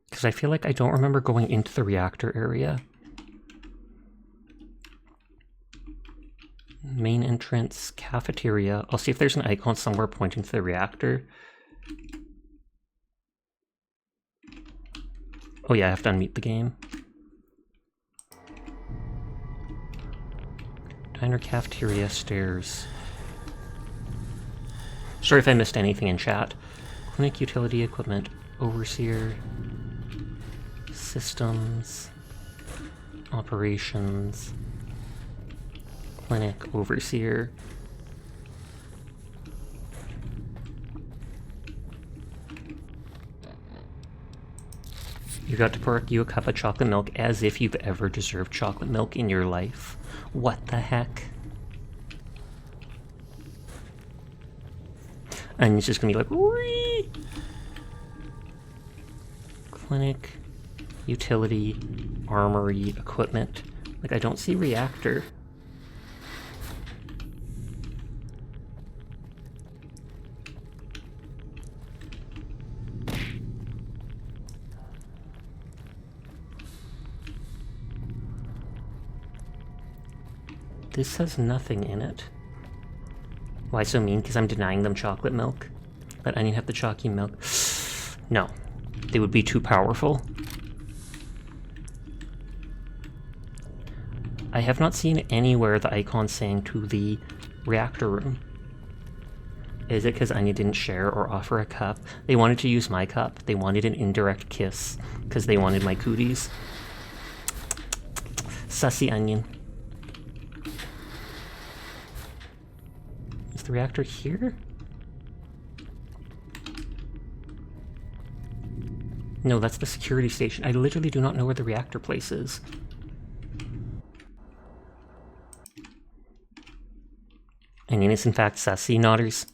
Because I feel like I don't remember going into the reactor area. Main entrance, cafeteria. I'll see if there's an icon somewhere pointing to the reactor. Oh yeah, I have to unmute the game. Diner, cafeteria, stairs. Sorry if I missed anything in chat. Clinic, utility, equipment, overseer, systems, operations, clinic, overseer. You got to pour you a cup of chocolate milk as if you've ever deserved chocolate milk in your life. What the heck? And it's just gonna be like, whee! Clinic, utility, armory, equipment. Like, I don't see reactor. This has nothing in it. Why so mean? Because I'm denying them chocolate milk? Let Onion have the chalky milk? No. They would be too powerful. I have not seen anywhere the icon saying to the reactor room. Is it because Onion didn't share or offer a cup? They wanted to use my cup. They wanted an indirect kiss because they wanted my cooties. Sussy Onion. Is the reactor here? No, that's the security station. I literally do not know where the reactor place is. Onion is in fact sassy, Nodders.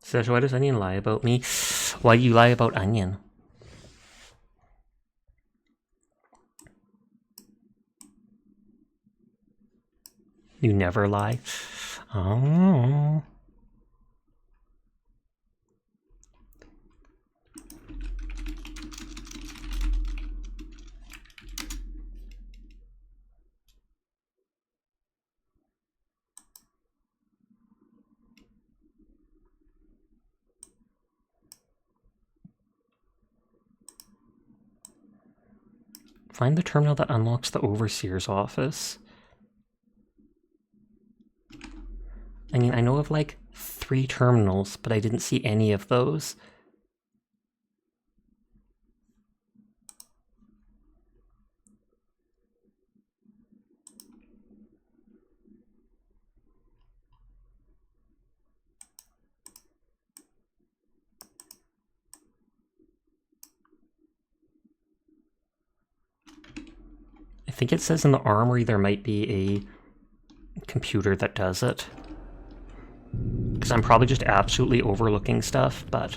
Sash, why does Onion lie about me? Why do you lie about Onion? You never lie. Oh. Find the terminal that unlocks the Overseer's office. I mean, I know of like 3 terminals, but I didn't see any of those. I think it says in the armory there might be a computer that does it. Because I'm probably just absolutely overlooking stuff, but...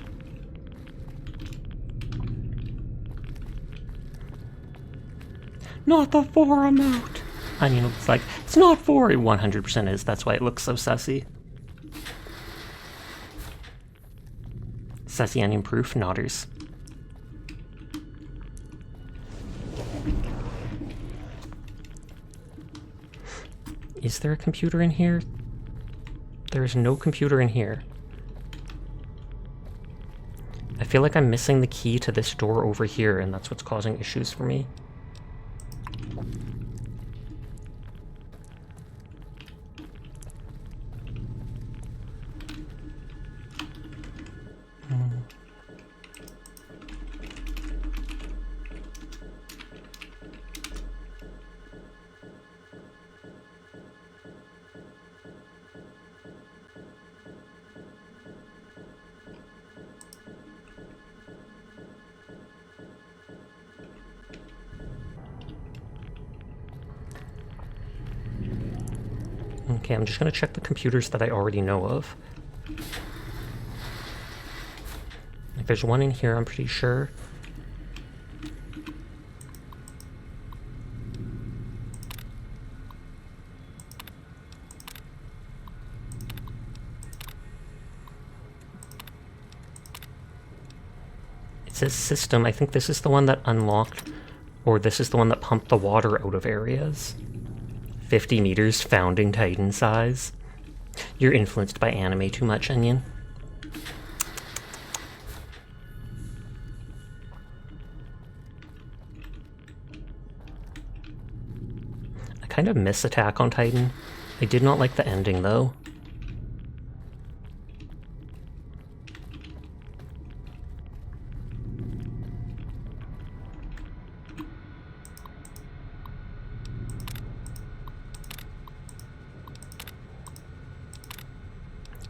Not the 4 amount! I mean, it's like, it's not 4! It 100% is, that's why it looks so sussy. Sussy onion proof, nodders. Is there a computer in here? There is no computer in here. I feel like I'm missing the key to this door over here, and that's what's causing issues for me. Okay, I'm just gonna check the computers that I already know of. Like, there's one in here, I'm pretty sure. It says system. I think this is the one that unlocked, or this is the one that pumped the water out of areas. 50 meters, founding Titan size. You're influenced by anime too much, Onion. I kind of miss Attack on Titan. I did not like the ending, though.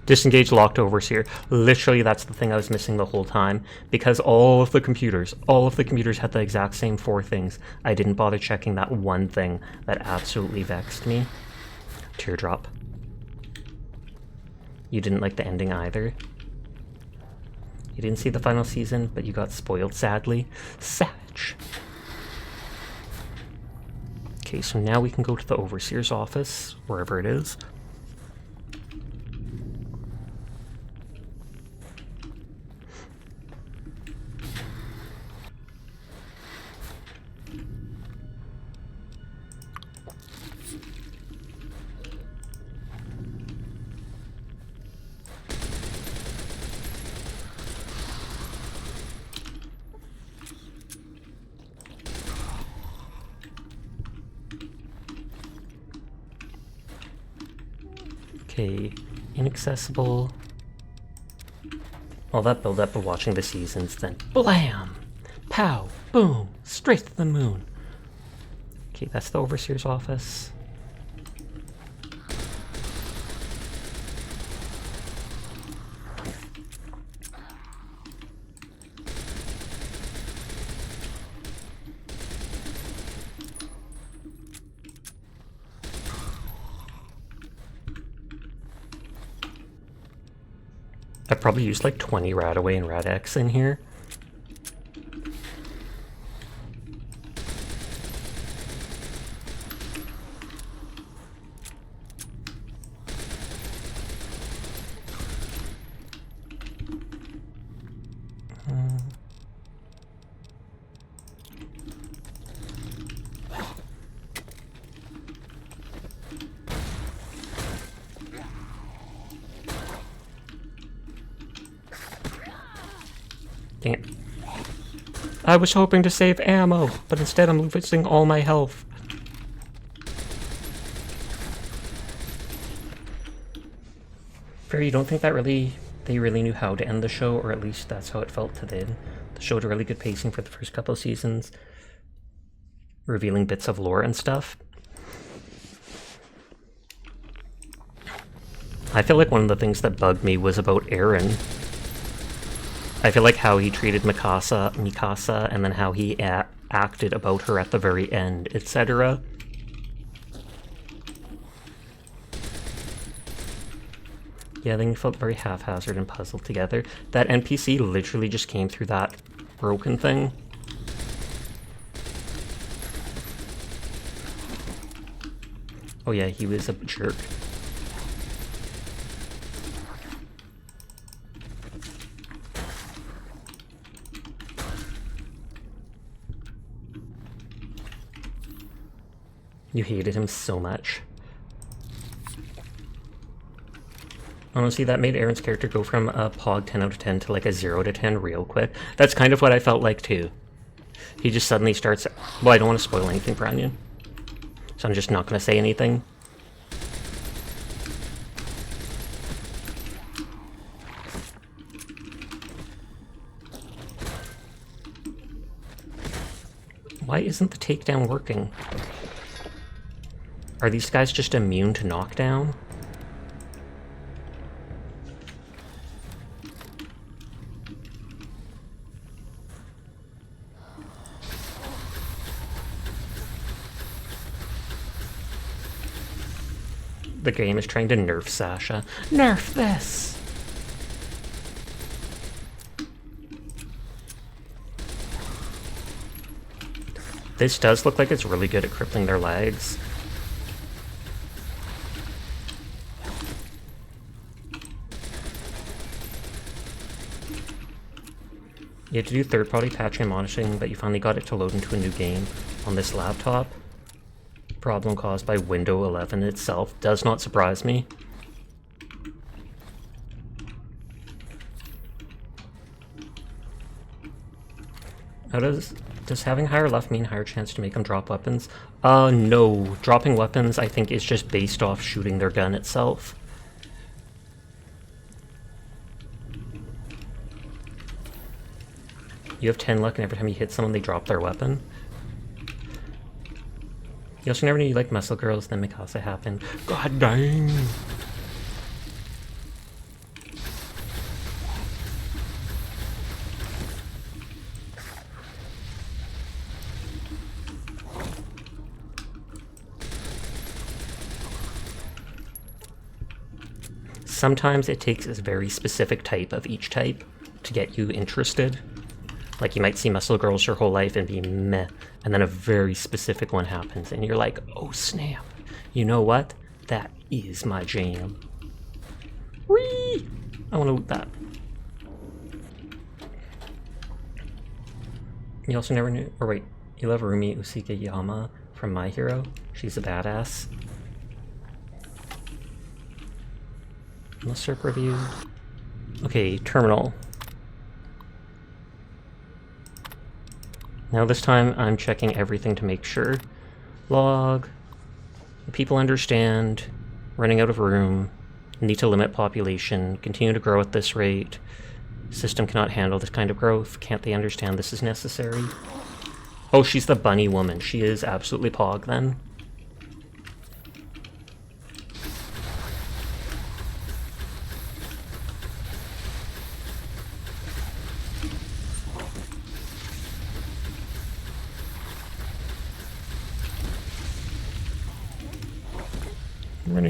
Disengage locked Overseer. Literally, that's the thing I was missing the whole time. Because all of the computers had the exact same 4 things. I didn't bother checking that one thing that absolutely vexed me. Teardrop. You didn't like the ending either. You didn't see the final season, but you got spoiled, sadly. Savage. Okay, so now we can go to the Overseer's office, wherever it is. Okay, inaccessible. All that build up of watching the seasons, then BLAM! Pow! Boom! Straight to the moon! Okay, that's the Overseer's office. I've probably used like 20 Radaway and Rad-X in here. Dang it. I was hoping to save ammo, but instead I'm losing all my health. Fair, you don't think that they really knew how to end the show, or at least that's how it felt to them. The show had really good pacing for the first couple of seasons, revealing bits of lore and stuff. I feel like one of the things that bugged me was about Eren. I feel like how he treated Mikasa, and then how he acted about her at the very end, etc. Yeah, they felt very haphazard and puzzled together. That NPC literally just came through that broken thing. Oh yeah, he was a jerk. You hated him so much. Honestly, that made Eren's character go from a Pog 10 out of 10 to like a 0 to 10 real quick. That's kind of what I felt like too. He just suddenly starts... Well, I don't want to spoil anything for Onion, so I'm just not going to say anything. Why isn't the takedown working? Are these guys just immune to knockdown? The game is trying to nerf Sasha. Nerf this! This does look like it's really good at crippling their legs. You had to do third-party patching and monitoring, but you finally got it to load into a new game on this laptop. Problem caused by Windows 11 itself does not surprise me. How does having higher left mean higher chance to make them drop weapons? No. Dropping weapons, I think, is just based off shooting their gun itself. You have 10 luck, and every time you hit someone, they drop their weapon. You also never knew you liked muscle girls, then Mikasa happened. God dang! Sometimes it takes a very specific type of each type to get you interested. Like, you might see muscle girls your whole life and be meh, and then a very specific one happens, and you're like, oh snap, you know what? That is my jam. Whee! I want to loot that. You also never knew, or wait, you love Rumi Usukiyama from My Hero? She's a badass. Let's review. Okay, terminal. Now this time I'm checking everything to make sure. Log. People understand. Running out of room. Need to limit population. Continue to grow at this rate. System cannot handle this kind of growth. Can't they understand this is necessary? Oh, she's the bunny woman. She is absolutely Pog then.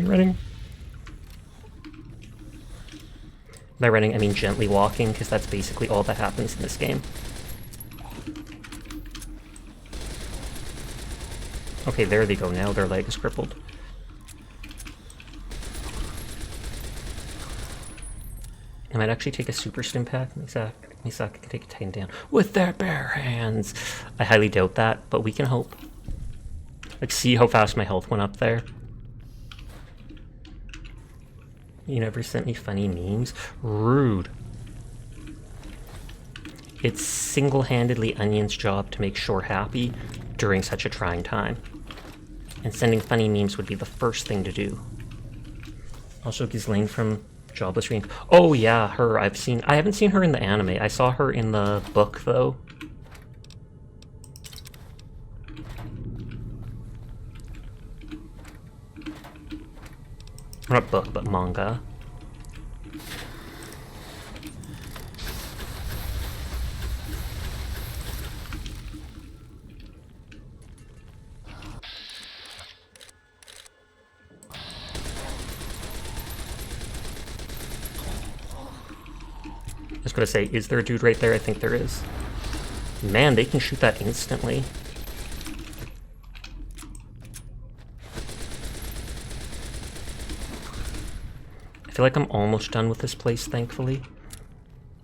Running. By running, I mean gently walking, because that's basically all that happens in this game. Okay, there they go now. Their leg is crippled. I might actually take a super stim pack. Misaka can take a Titan down with their bare hands. I highly doubt that, but we can hope. Like, see how fast my health went up there? You never sent me funny memes? Rude. It's single-handedly Onion's job to make Shore happy during such a trying time. And sending funny memes would be the first thing to do. Also, Ghislaine from Jobless Reinc. Oh yeah, her. I haven't seen her in the anime. I saw her in the book, though. Not book, but manga. I was gonna say, is there a dude right there? I think there is. Man, they can shoot that instantly. I feel like I'm almost done with this place, thankfully.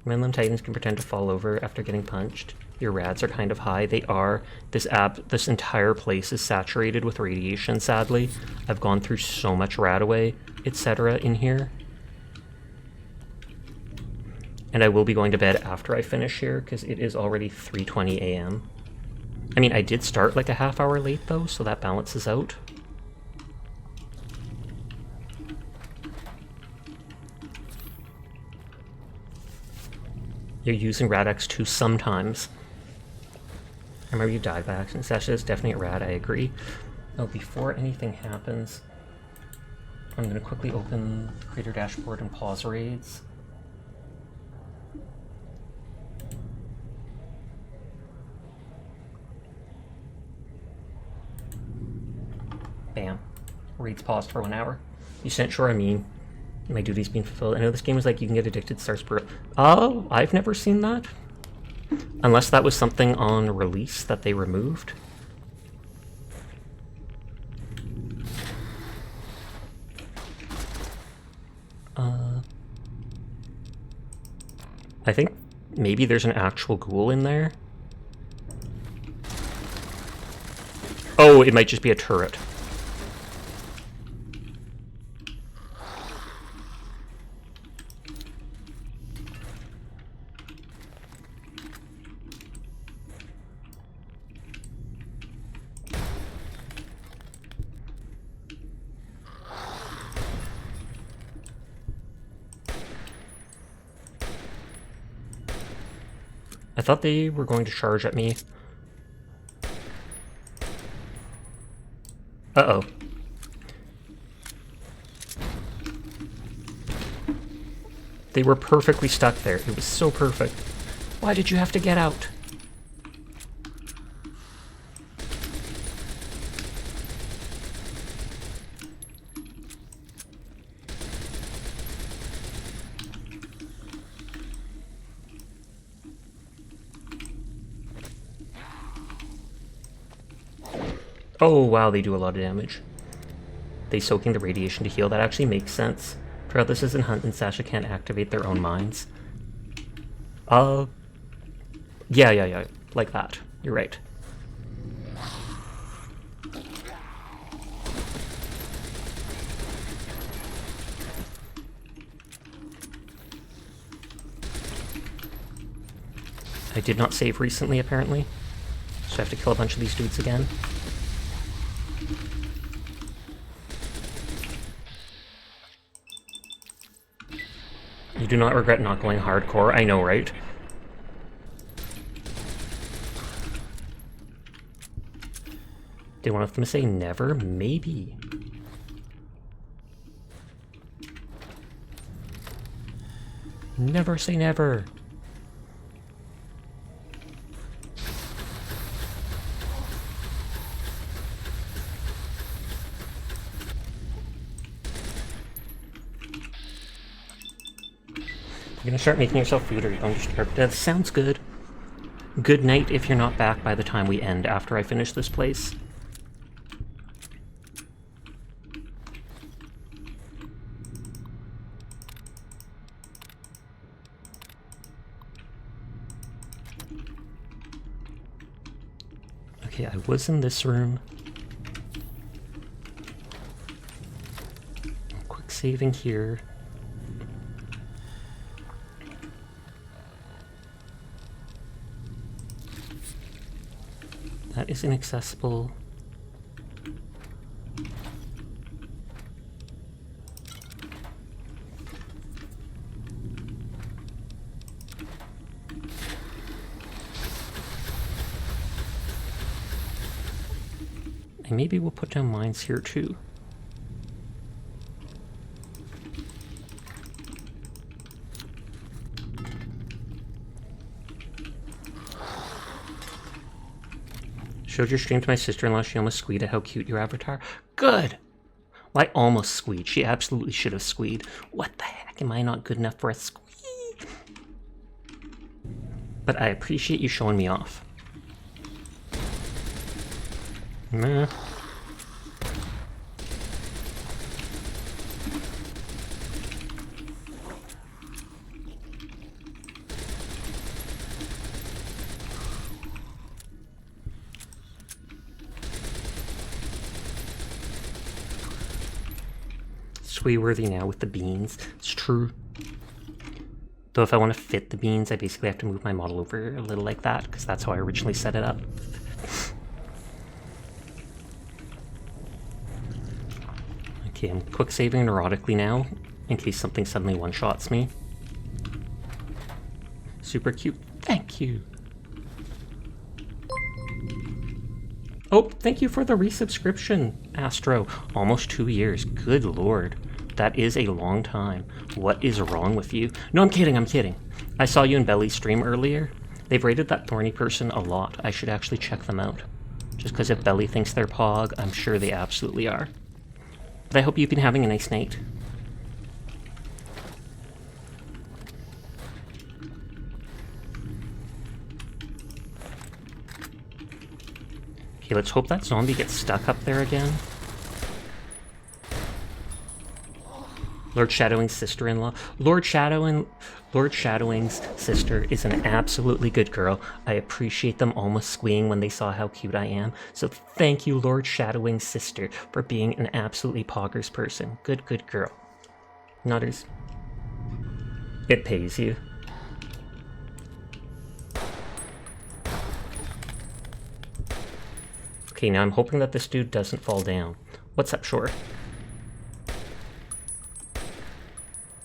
Mainland Titans can pretend to fall over after getting punched. Your rads are kind of high. They are. This entire place is saturated with radiation, sadly. I've gone through so much RadAway, etc. in here. And I will be going to bed after I finish here, because it is already 3:20 a.m. I mean, I did start like a half hour late, though, so that balances out. You're using RadX2 sometimes. I remember you died by accident. Sasha is definitely at Rad, I agree. Oh, before anything happens, I'm going to quickly open Creator Dashboard and pause raids. Bam. Raids paused for 1 hour. You sent Shore, I mean, my duty's being fulfilled. I know this game is like you can get addicted to Stars per... Oh, I've never seen that. Unless that was something on release that they removed. I think maybe there's an actual ghoul in there. Oh, it might just be a turret. I thought they were going to charge at me. Uh-oh. They were perfectly stuck there. It was so perfect. Why did you have to get out? Oh, wow, they do a lot of damage. They soaking the radiation to heal. That actually makes sense. Paralysis and Hunt and Sasha can't activate their own minds. Yeah. Like that. You're right. I did not save recently, apparently. So I have to kill a bunch of these dudes again. You do not regret not going hardcore. I know, right? Did one of them say never? Maybe. Never say never. You're gonna start making yourself food or you're going to starve. That sounds good. Good night if you're not back by the time we end after I finish this place. Okay, I was in this room. Quick saving here. That is inaccessible. And maybe we'll put down mines here too. Showed your stream to my sister-in-law. She almost squeed at how cute your avatar. Good! Well, I almost squeed. She absolutely should have squeed. What the heck? Am I not good enough for a squeed? But I appreciate you showing me off. Nah. Sway-worthy now with the beans. It's true. Though if I want to fit the beans, I basically have to move my model over a little like that, because that's how I originally set it up. Okay, I'm quick saving neurotically now, in case something suddenly one-shots me. Super cute. Thank you. Oh, thank you for the resubscription, Astro. Almost 2 years. Good lord. That is a long time. What is wrong with you? No, I'm kidding, I'm kidding. I saw you in Belly's stream earlier. They've rated that thorny person a lot. I should actually check them out. Just because if Belly thinks they're pog, I'm sure they absolutely are. But I hope you've been having a nice night. Okay, let's hope that zombie gets stuck up there again. Lord Shadowing's sister-in-law. Lord Shadowing's sister is an absolutely good girl. I appreciate them almost squeeing when they saw how cute I am. So thank you, Lord Shadowing's sister, for being an absolutely poggers person. Good, good girl. Nutters. It pays you. Okay, now I'm hoping that this dude doesn't fall down. What's up, Shore?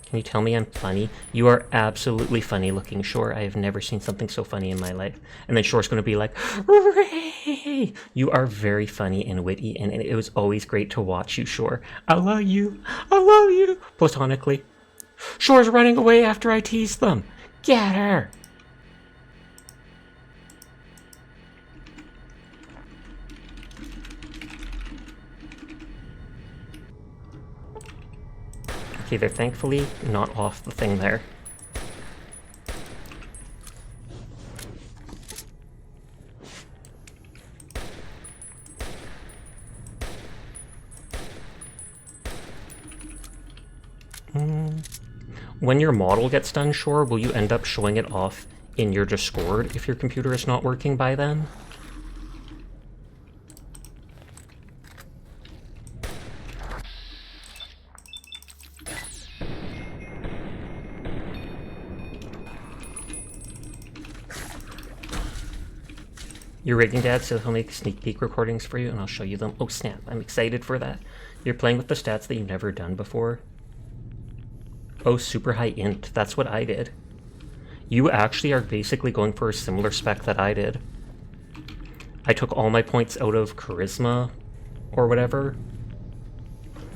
Can you tell me I'm funny? You are absolutely funny looking, Shore. I have never seen something so funny in my life. And then Shore's going to be like, Ray! You are very funny and witty, and it was always great to watch you, Shore. I love you. I love you. Platonically. Shore's running away after I tease them. Get her. Okay, they're thankfully not off the thing there. When your model gets done, Shore, will you end up showing it off in your Discord if your computer is not working by then? Your rigging dad, so he'll make sneak peek recordings for you and I'll show you them. Oh snap, I'm excited for that. You're playing with the stats that you've never done before. Oh, super high int, that's what I did. You actually are basically going for a similar spec that I did. I took all my points out of charisma or whatever.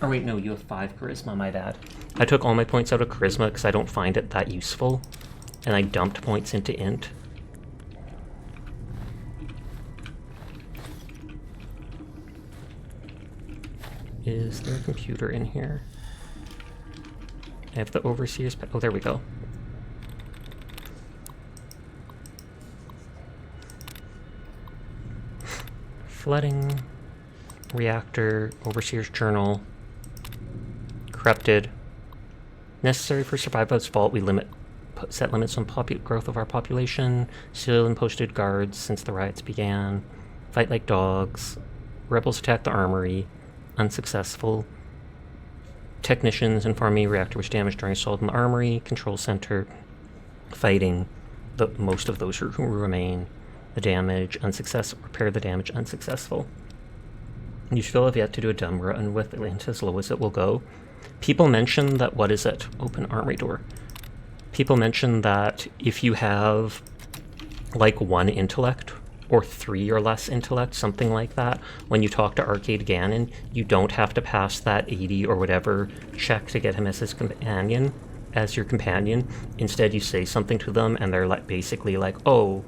Or wait, no, you have 5 charisma, my bad. I took all my points out of charisma because I don't find it that useful. And I dumped points into int. Is there a computer in here? I have the overseer's oh, there we go. Flooding, reactor, overseer's journal, corrupted. Necessary for survival's fault, we set limits on growth of our population, still and posted guards since the riots began, fight like dogs, rebels attack the armory, unsuccessful. Technicians inform me reactor was damaged during assault in the armory, control center, fighting, most of those who remain. the damage unsuccessful. Repair the damage unsuccessful. You still have yet to do a dumb run with Atlantis as low as it will go. People mention that, what is it? Open armory door. People mention that if you have like 1 intellect or 3 or less intellect, something like that, when you talk to Arcade Ganon, you don't have to pass that 80 or whatever check to get him as his companion, as your companion. Instead, you say something to them and they're like basically like, oh,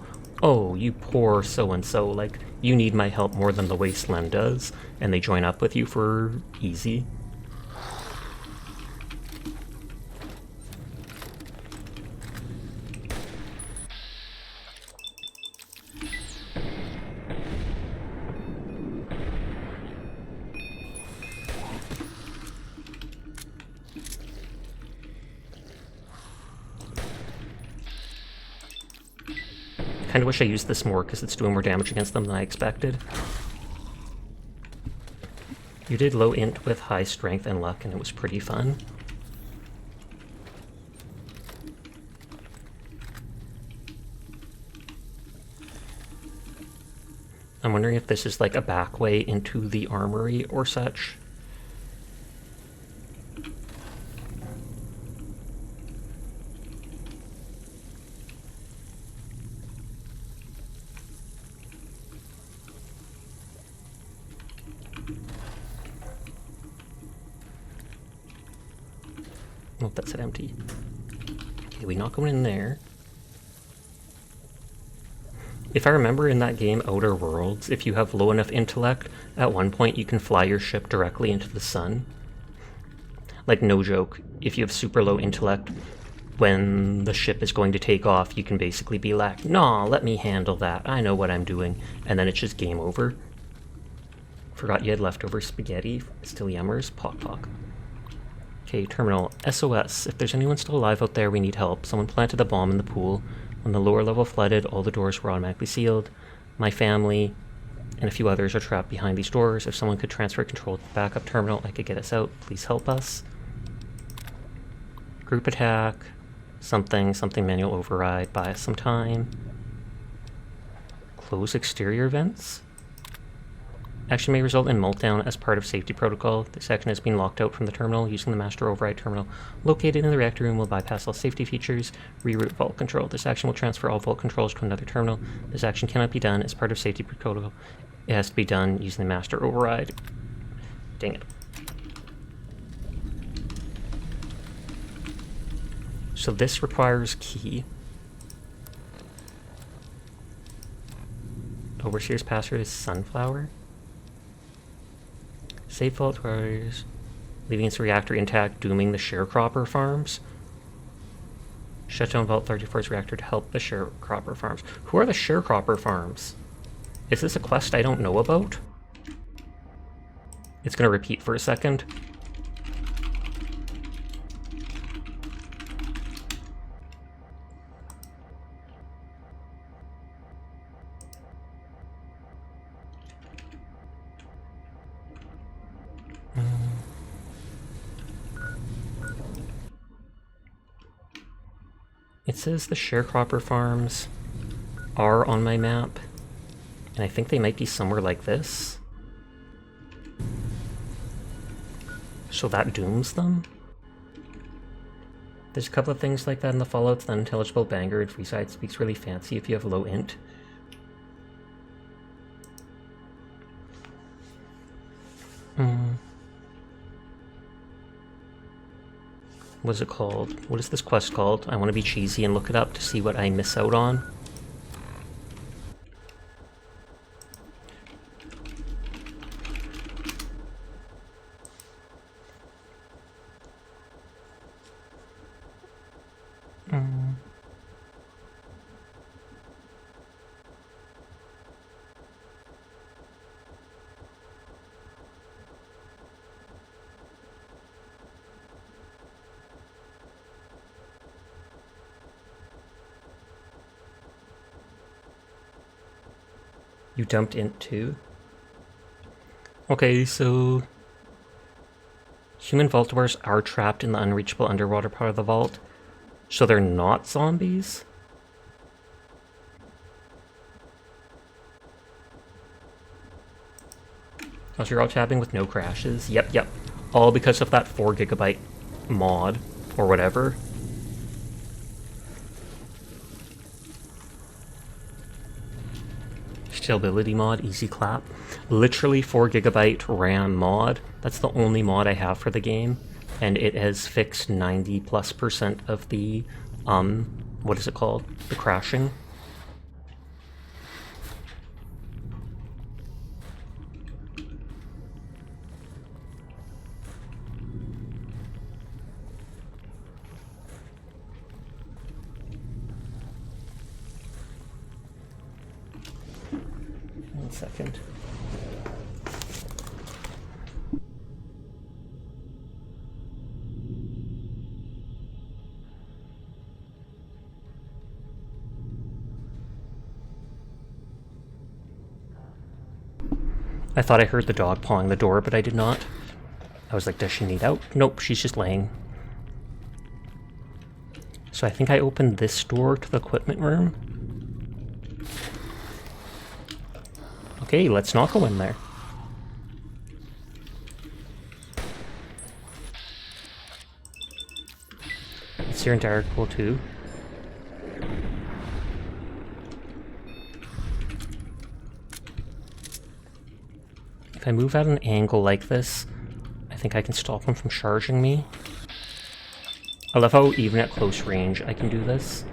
you poor so-and-so, like, you need my help more than the Wasteland does, and they join up with you for easy. Kinda wish I used this more because it's doing more damage against them than I expected. You did low int with high strength and luck, and it was pretty fun. I'm wondering if this is like a back way into the armory or such. Oh, that's it, empty. Okay, we're not going in there. If I remember in that game, Outer Worlds, if you have low enough intellect, at one point you can fly your ship directly into the sun. Like, no joke, if you have super low intellect, when the ship is going to take off, you can basically be like, nah, let me handle that, I know what I'm doing, and then it's just game over. Forgot you had leftover spaghetti, still yummers, pock. Okay, terminal, SOS, if there's anyone still alive out there, we need help. Someone planted a bomb in the pool. When the lower level flooded, all the doors were automatically sealed. My family and a few others are trapped behind these doors. If someone could transfer control to the backup terminal, I could get us out. Please help us. Group attack, something manual override, buy us some time. Close exterior vents? Action may result in meltdown as part of safety protocol. This action has been locked out from the terminal. Using the master override terminal located in the reactor room will bypass all safety features. Reroute vault control. This action will transfer all vault controls to another terminal. This action cannot be done as part of safety protocol. It has to be done using the master override. Dang it. So this requires key. Overseer's password is sunflower. Save vault warriors, leaving its reactor intact, dooming the sharecropper farms. Shut down Vault 34's reactor to help the sharecropper farms. Who are the sharecropper farms? Is this a quest I don't know about? It's gonna repeat for a second. It says the sharecropper farms are on my map, and I think they might be somewhere like this. So that dooms them? There's a couple of things like that in the Fallouts. The unintelligible banger in Freeside speaks really fancy if you have low int. What is it called? What is this quest called? I want to be cheesy and look it up to see what I miss out on. You dumped int too? Okay, so human vault dwellers are trapped in the unreachable underwater part of the vault, so they're not zombies? How's your alt-tabbing with no crashes? Yep. All because of that 4 GB mod, or whatever. Stability mod, easy clap. Literally 4 GB RAM mod. That's the only mod I have for the game. And it has fixed 90+% of the, what is it called? The crashing. One second. I thought I heard the dog pawing the door, but I did not. I was like, does she need out? Nope, she's just laying. So I think I opened this door to the equipment room. Okay, let's not go in there. It's your entire cool too. If I move at an angle like this, I think I can stop him from charging me. I love how even at close range I can do this.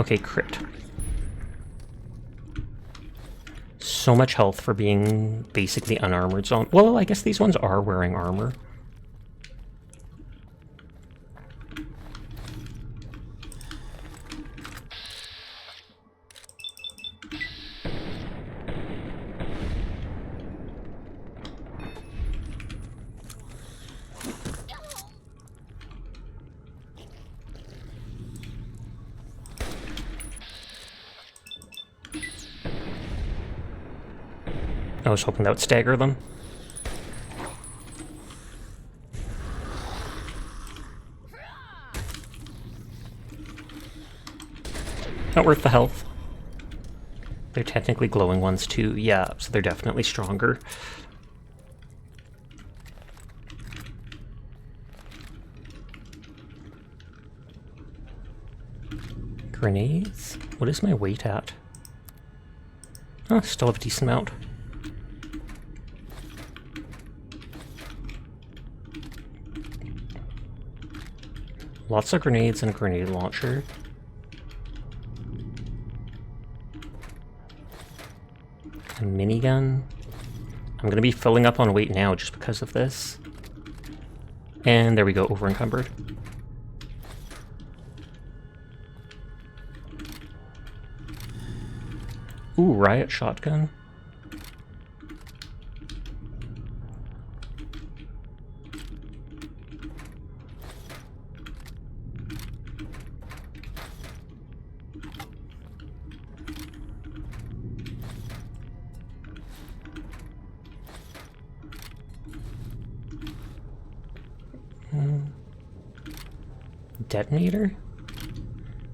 Okay, crit. So much health for being basically unarmored zone. Well, I guess these ones are wearing armor. I was hoping that would stagger them. Not worth the health. They're technically glowing ones too. Yeah, so they're definitely stronger. Grenades? What is my weight at? Oh, still have a decent amount. Lots of grenades and a grenade launcher. A minigun. I'm gonna be filling up on weight now just because of this. And there we go, over encumbered. Ooh, riot shotgun. Detonator,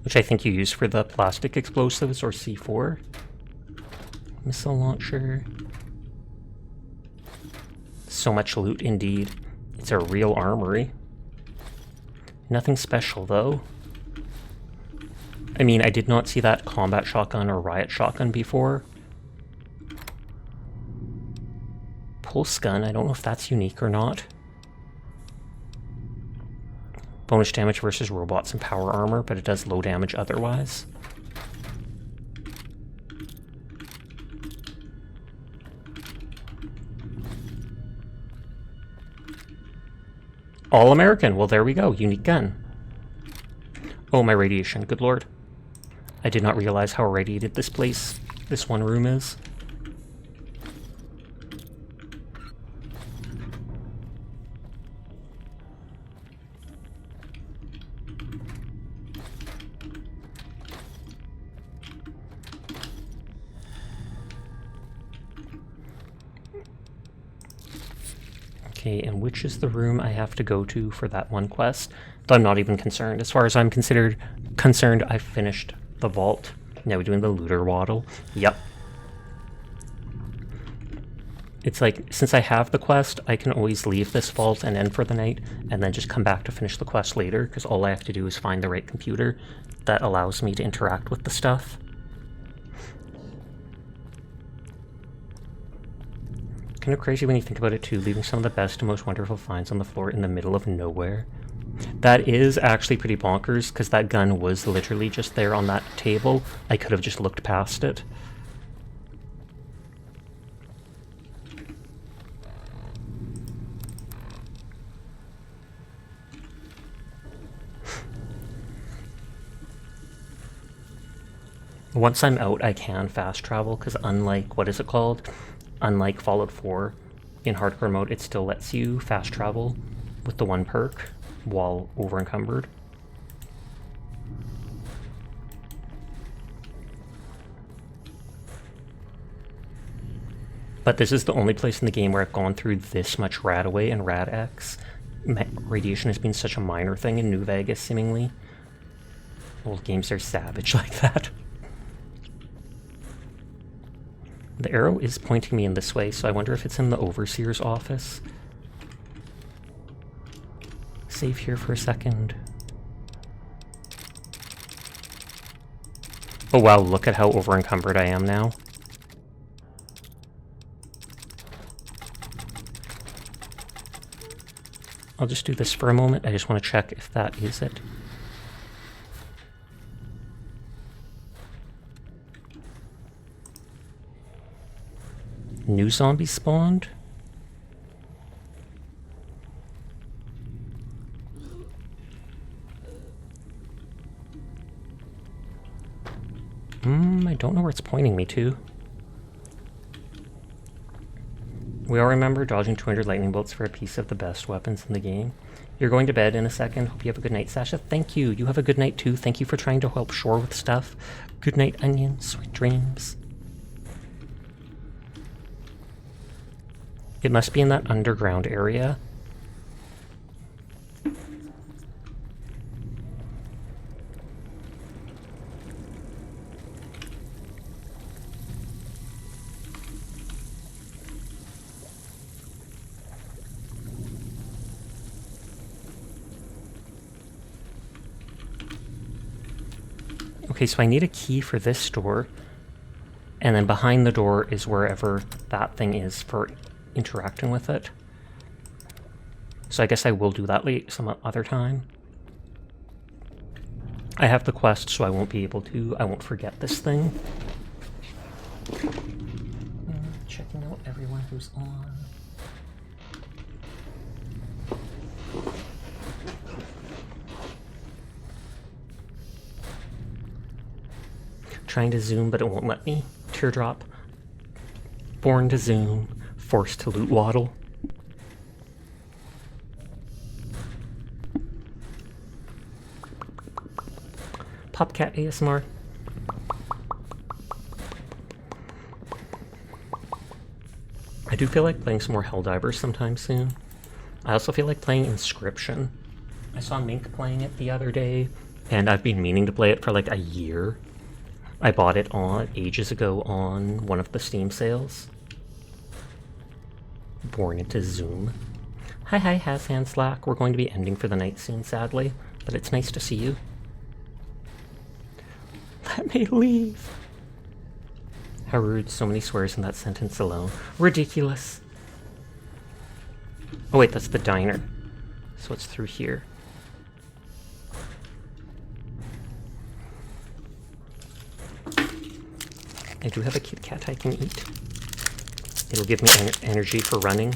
which I think you use for the plastic explosives, or C4. Missile launcher. So much loot indeed. It's a real armory. Nothing special though. I mean, I did not see that combat shotgun or riot shotgun before. Pulse gun, I don't know if that's unique or not. Bonus damage versus robots and power armor, but it does low damage otherwise. All American. Well, there we go. Unique gun. Oh, my radiation. Good lord. I did not realize how irradiated this place, this one room is. Okay, and which is the room I have to go to for that one quest? Though I'm not even concerned. As far as I'm concerned, I've finished the vault. Now we're doing the looter waddle. Yep. It's like, since I have the quest, I can always leave this vault and end for the night, and then just come back to finish the quest later, because all I have to do is find the right computer that allows me to interact with the stuff. Kind of crazy when you think about it too, leaving some of the best and most wonderful finds on the floor in the middle of nowhere. That is actually pretty bonkers, because that gun was literally just there on that table. I could have just looked past it. Once I'm out, I can fast travel, because unlike, what is it called? Unlike Fallout 4, in hardcore mode, it still lets you fast travel with the one perk while over-encumbered. But this is the only place in the game where I've gone through this much RadAway and RadX. Radiation has been such a minor thing in New Vegas, seemingly. Old games are savage like that. The arrow is pointing me in this way, so I wonder if it's in the Overseer's office. Save here for a second. Oh wow, look at how over-encumbered I am now. I'll just do this for a moment. I just want to check if that is it. New zombies spawned? I don't know where it's pointing me to. We all remember dodging 200 lightning bolts for a piece of the best weapons in the game. You're going to bed in a second. Hope you have a good night, Sasha. Thank you. You have a good night too. Thank you for trying to help Shore with stuff. Good night, Onion. Sweet dreams. It must be in that underground area. Okay, so I need a key for this door, and then behind the door is wherever that thing is for interacting with it. So I guess I will do that some other time. I have the quest, so I won't be able to. I won't forget this thing. Checking out everyone who's on. Trying to zoom, but it won't let me. Teardrop. Born to zoom. Forced to loot waddle. Popcat ASMR. I do feel like playing some more Helldivers sometime soon. I also feel like playing Inscription. I saw Mink playing it the other day, and I've been meaning to play it for like a year. I bought it ages ago on one of the Steam sales. Born into Zoom. Hi, Hasan Slack. We're going to be ending for the night soon, sadly, but it's nice to see you. Let me leave. How rude, so many swears in that sentence alone. Ridiculous. Oh wait, that's the diner. So it's through here. I do have a Kit Kat I can eat. It'll give me energy for running.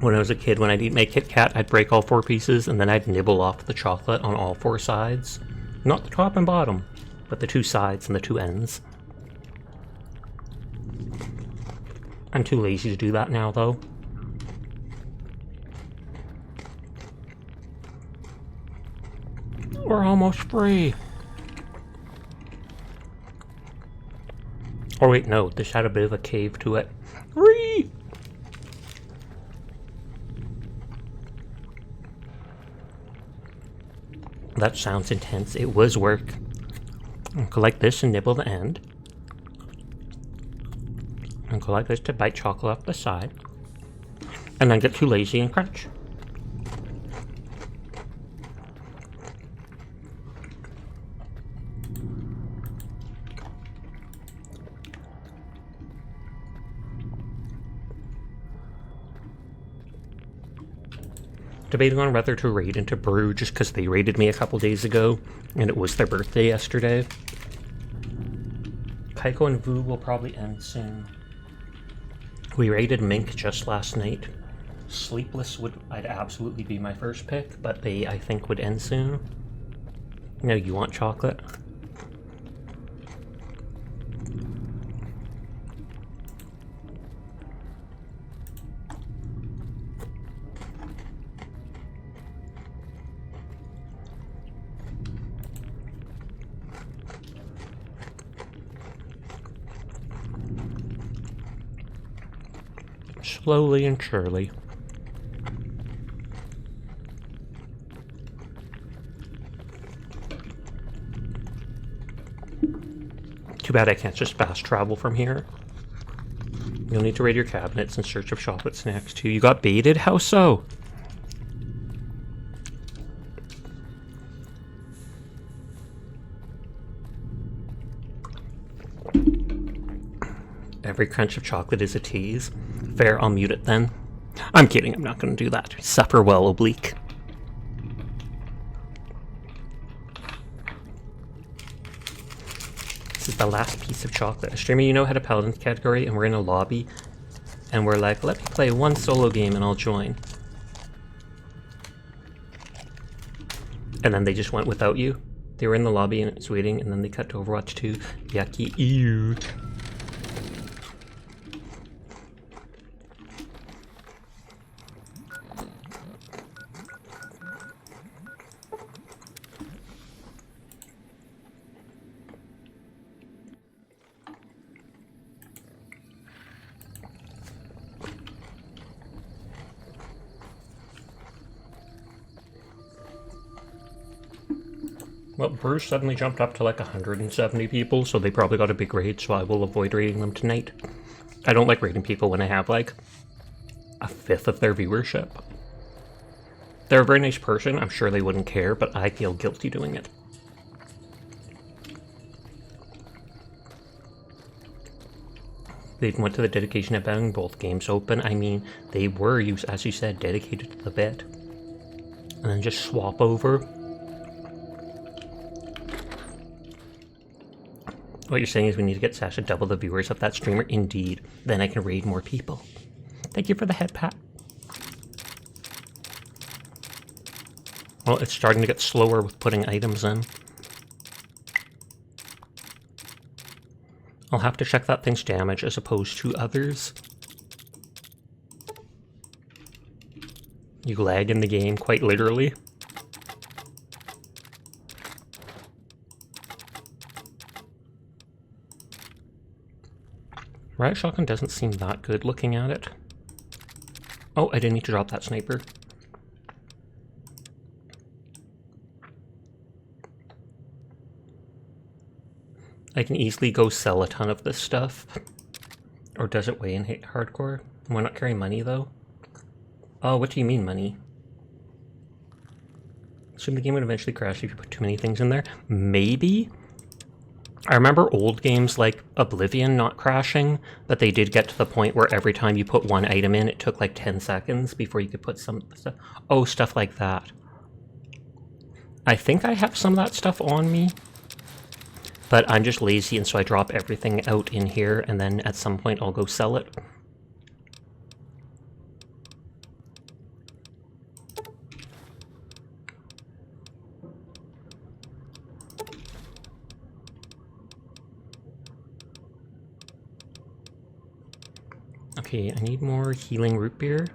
When I was a kid, when I'd eat my Kit Kat, I'd break all 4 pieces and then I'd nibble off the chocolate on all 4 sides. Not the top and bottom, but the 2 sides and the 2 ends. I'm too lazy to do that now, though. We're almost free. Oh wait, no, this had a bit of a cave to it. Free! That sounds intense. It was work. Go like this and nibble the end. And go like this to bite chocolate off the side. And then get too lazy and crunch. Debating on whether to raid into Brew just because they raided me a couple days ago and it was their birthday yesterday. Kaiko and Vu will probably end soon. We raided Mink just last night. Sleepless I'd absolutely be my first pick, but they, I think, would end soon. No, you want chocolate? Slowly and surely. Too bad I can't just fast travel from here. You'll need to raid your cabinets in search of chocolate snacks too. You got baited? How so? Every crunch of chocolate is a tease. Fair, I'll mute it then. I'm kidding, I'm not going to do that. Suffer well, Oblique. This is the last piece of chocolate. A streamer you know had a Paladins category, and we're in a lobby, and we're like, let me play one solo game and I'll join. And then they just went without you. They were in the lobby and it's waiting, and then they cut to Overwatch 2. Yucky, ew. Well, Bruce suddenly jumped up to like 170 people, so they probably got a big raid, so I will avoid raiding them tonight. I don't like raiding people when I have like a fifth of their viewership. They're a very nice person, I'm sure they wouldn't care, but I feel guilty doing it. They even went to the dedication of having both games open. I mean, they were, as you said, dedicated to the bit. And then just swap over. What you're saying is we need to get Sasha double the viewers of that streamer? Indeed. Then I can raid more people. Thank you for the head pat. Well, it's starting to get slower with putting items in. I'll have to check that thing's damage as opposed to others. You lag in the game, quite literally. Riot Shotgun doesn't seem that good looking at it. Oh, I didn't need to drop that sniper. I can easily go sell a ton of this stuff. Or does it weigh in hardcore? Why not carry money though? Oh, what do you mean money? So the game would eventually crash if you put too many things in there? Maybe? I remember old games like Oblivion not crashing, but they did get to the point where every time you put one item in, it took like 10 seconds before you could put some stuff. Oh, stuff like that. I think I have some of that stuff on me, but I'm just lazy, and so I drop everything out in here, and then at some point I'll go sell it. Okay, I need more healing root beer.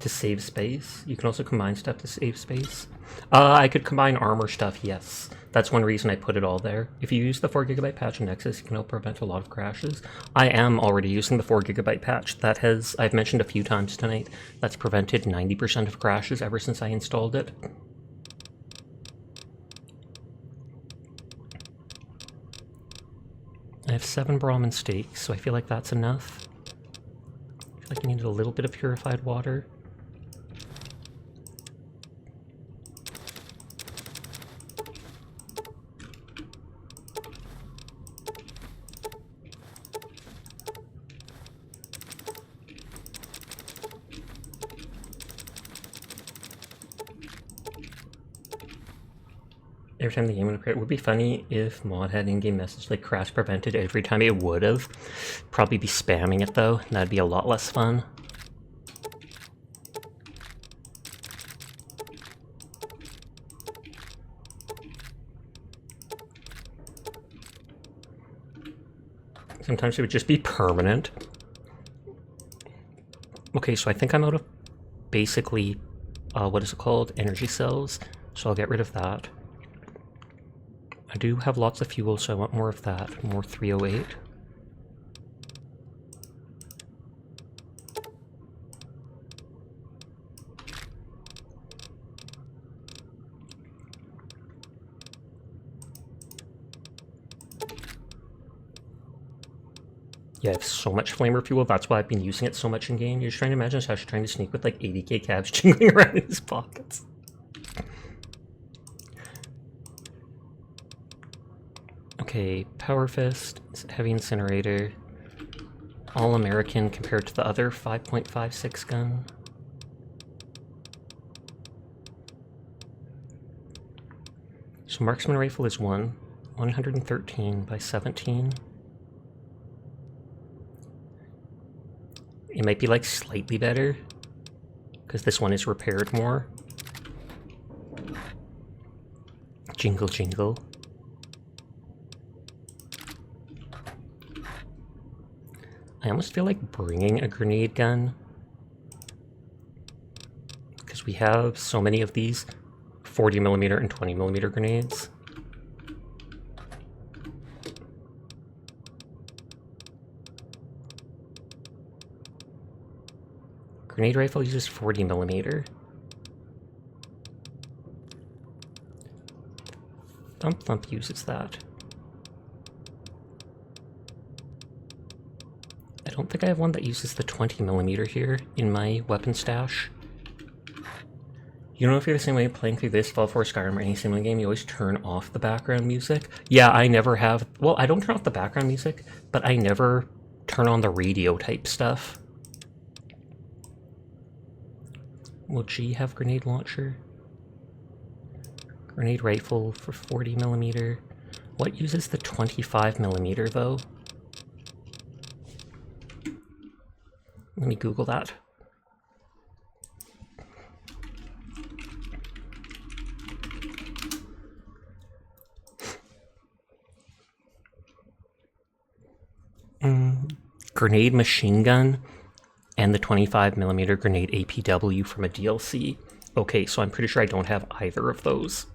To save space. You can also combine stuff to save space. I could combine armor stuff, yes. That's one reason I put it all there. If you use the 4GB patch in Nexus, you can help prevent a lot of crashes. I am already using the 4GB patch. That has, I've mentioned a few times tonight, that's prevented 90% of crashes ever since I installed it. I have 7 Brahmin steaks, so I feel like that's enough. I feel like I need a little bit of purified water. Every time the game would appear, it would be funny if mod had in-game message like crash prevented every time. It would have. Probably be spamming it though, and that'd be a lot less fun. Sometimes it would just be permanent. Okay, so I think I'm out of basically, what is it called? Energy cells. So I'll get rid of that. I do have lots of fuel, so I want more of that. More 308. Yeah, I have so much flamer fuel, that's why I've been using it so much in game. You're just trying to imagine Sasha trying to sneak with like 80k cabs jingling around in his pockets. Okay, Power Fist, Heavy Incinerator, All American compared to the other 5.56 gun. So Marksman Rifle is 113 by 17. It might be like slightly better, because this one is repaired more. Jingle jingle. I almost feel like bringing a grenade gun, because we have so many of these 40mm and 20mm grenades. Grenade rifle uses 40mm. Thump Thump uses that. I don't think I have one that uses the 20mm here in my weapon stash. You know, if you're the same way playing through this, Fallout 4, Skyrim, or any similar game, you always turn off the background music. Yeah, I never have. Well, I don't turn off the background music, but I never turn on the radio type stuff. Will G have grenade launcher? Grenade rifle for 40mm. What uses the 25mm though? Let me Google that. Grenade machine gun and the 25mm grenade APW from a DLC. Okay, so I'm pretty sure I don't have either of those.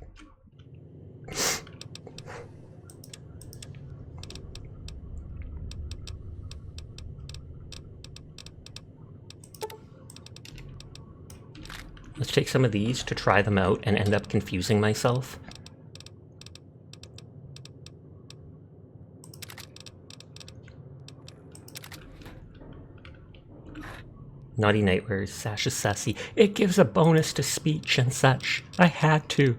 Let's take some of these to try them out and end up confusing myself. Naughty Nightmares, Sasha Sassy. It gives a bonus to speech and such. I had to.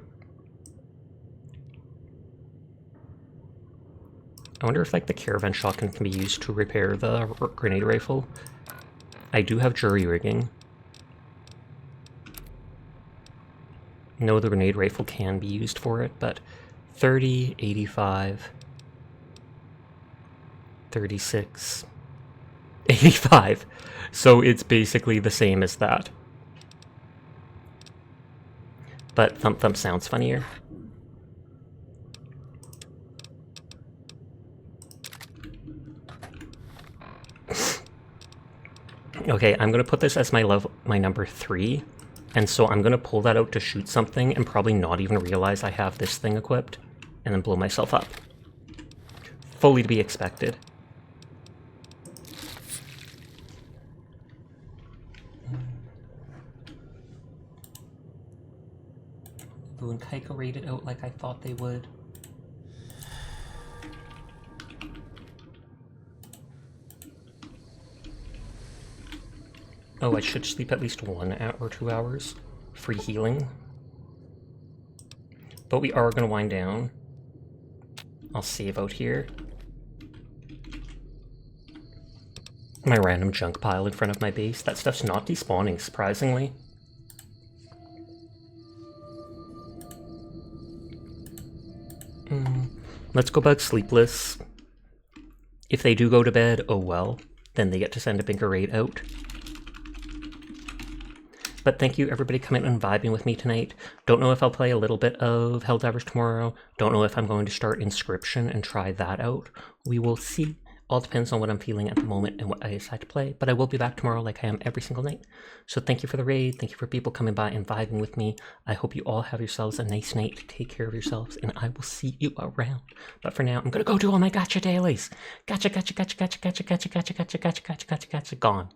I wonder if like the caravan shotgun can be used to repair the grenade rifle. I do have jury rigging. No, the grenade rifle can be used for it, but 30, 85, 36, 85. So it's basically the same as that. But Thump Thump sounds funnier. Okay, I'm gonna put this as my number 3, and so I'm gonna pull that out to shoot something and probably not even realize I have this thing equipped, and then blow myself up. Fully to be expected. Ooh, and Kaiko rated out like I thought they would. Oh, I should sleep at least 1 or 2 hours. Free healing. But we are going to wind down. I'll save out here. My random junk pile in front of my base. That stuff's not despawning, surprisingly. Let's go back sleepless. If they do go to bed, oh well. Then they get to send a bigger raid out. But thank you everybody coming and vibing with me tonight. Don't know if I'll play a little bit of Helldivers tomorrow. Don't know if I'm going to start Inscription and try that out. We will see. All depends on what I'm feeling at the moment and what I decide to play. But I will be back tomorrow like I am every single night. So thank you for the raid. Thank you for people coming by and vibing with me. I hope you all have yourselves a nice night. Take care of yourselves. And I will see you around. But for now, I'm going to go do all my gacha dailies. Gacha, gacha, gacha, gacha, gacha, gacha, gacha, gacha, gacha, gacha, gacha, gacha, gone.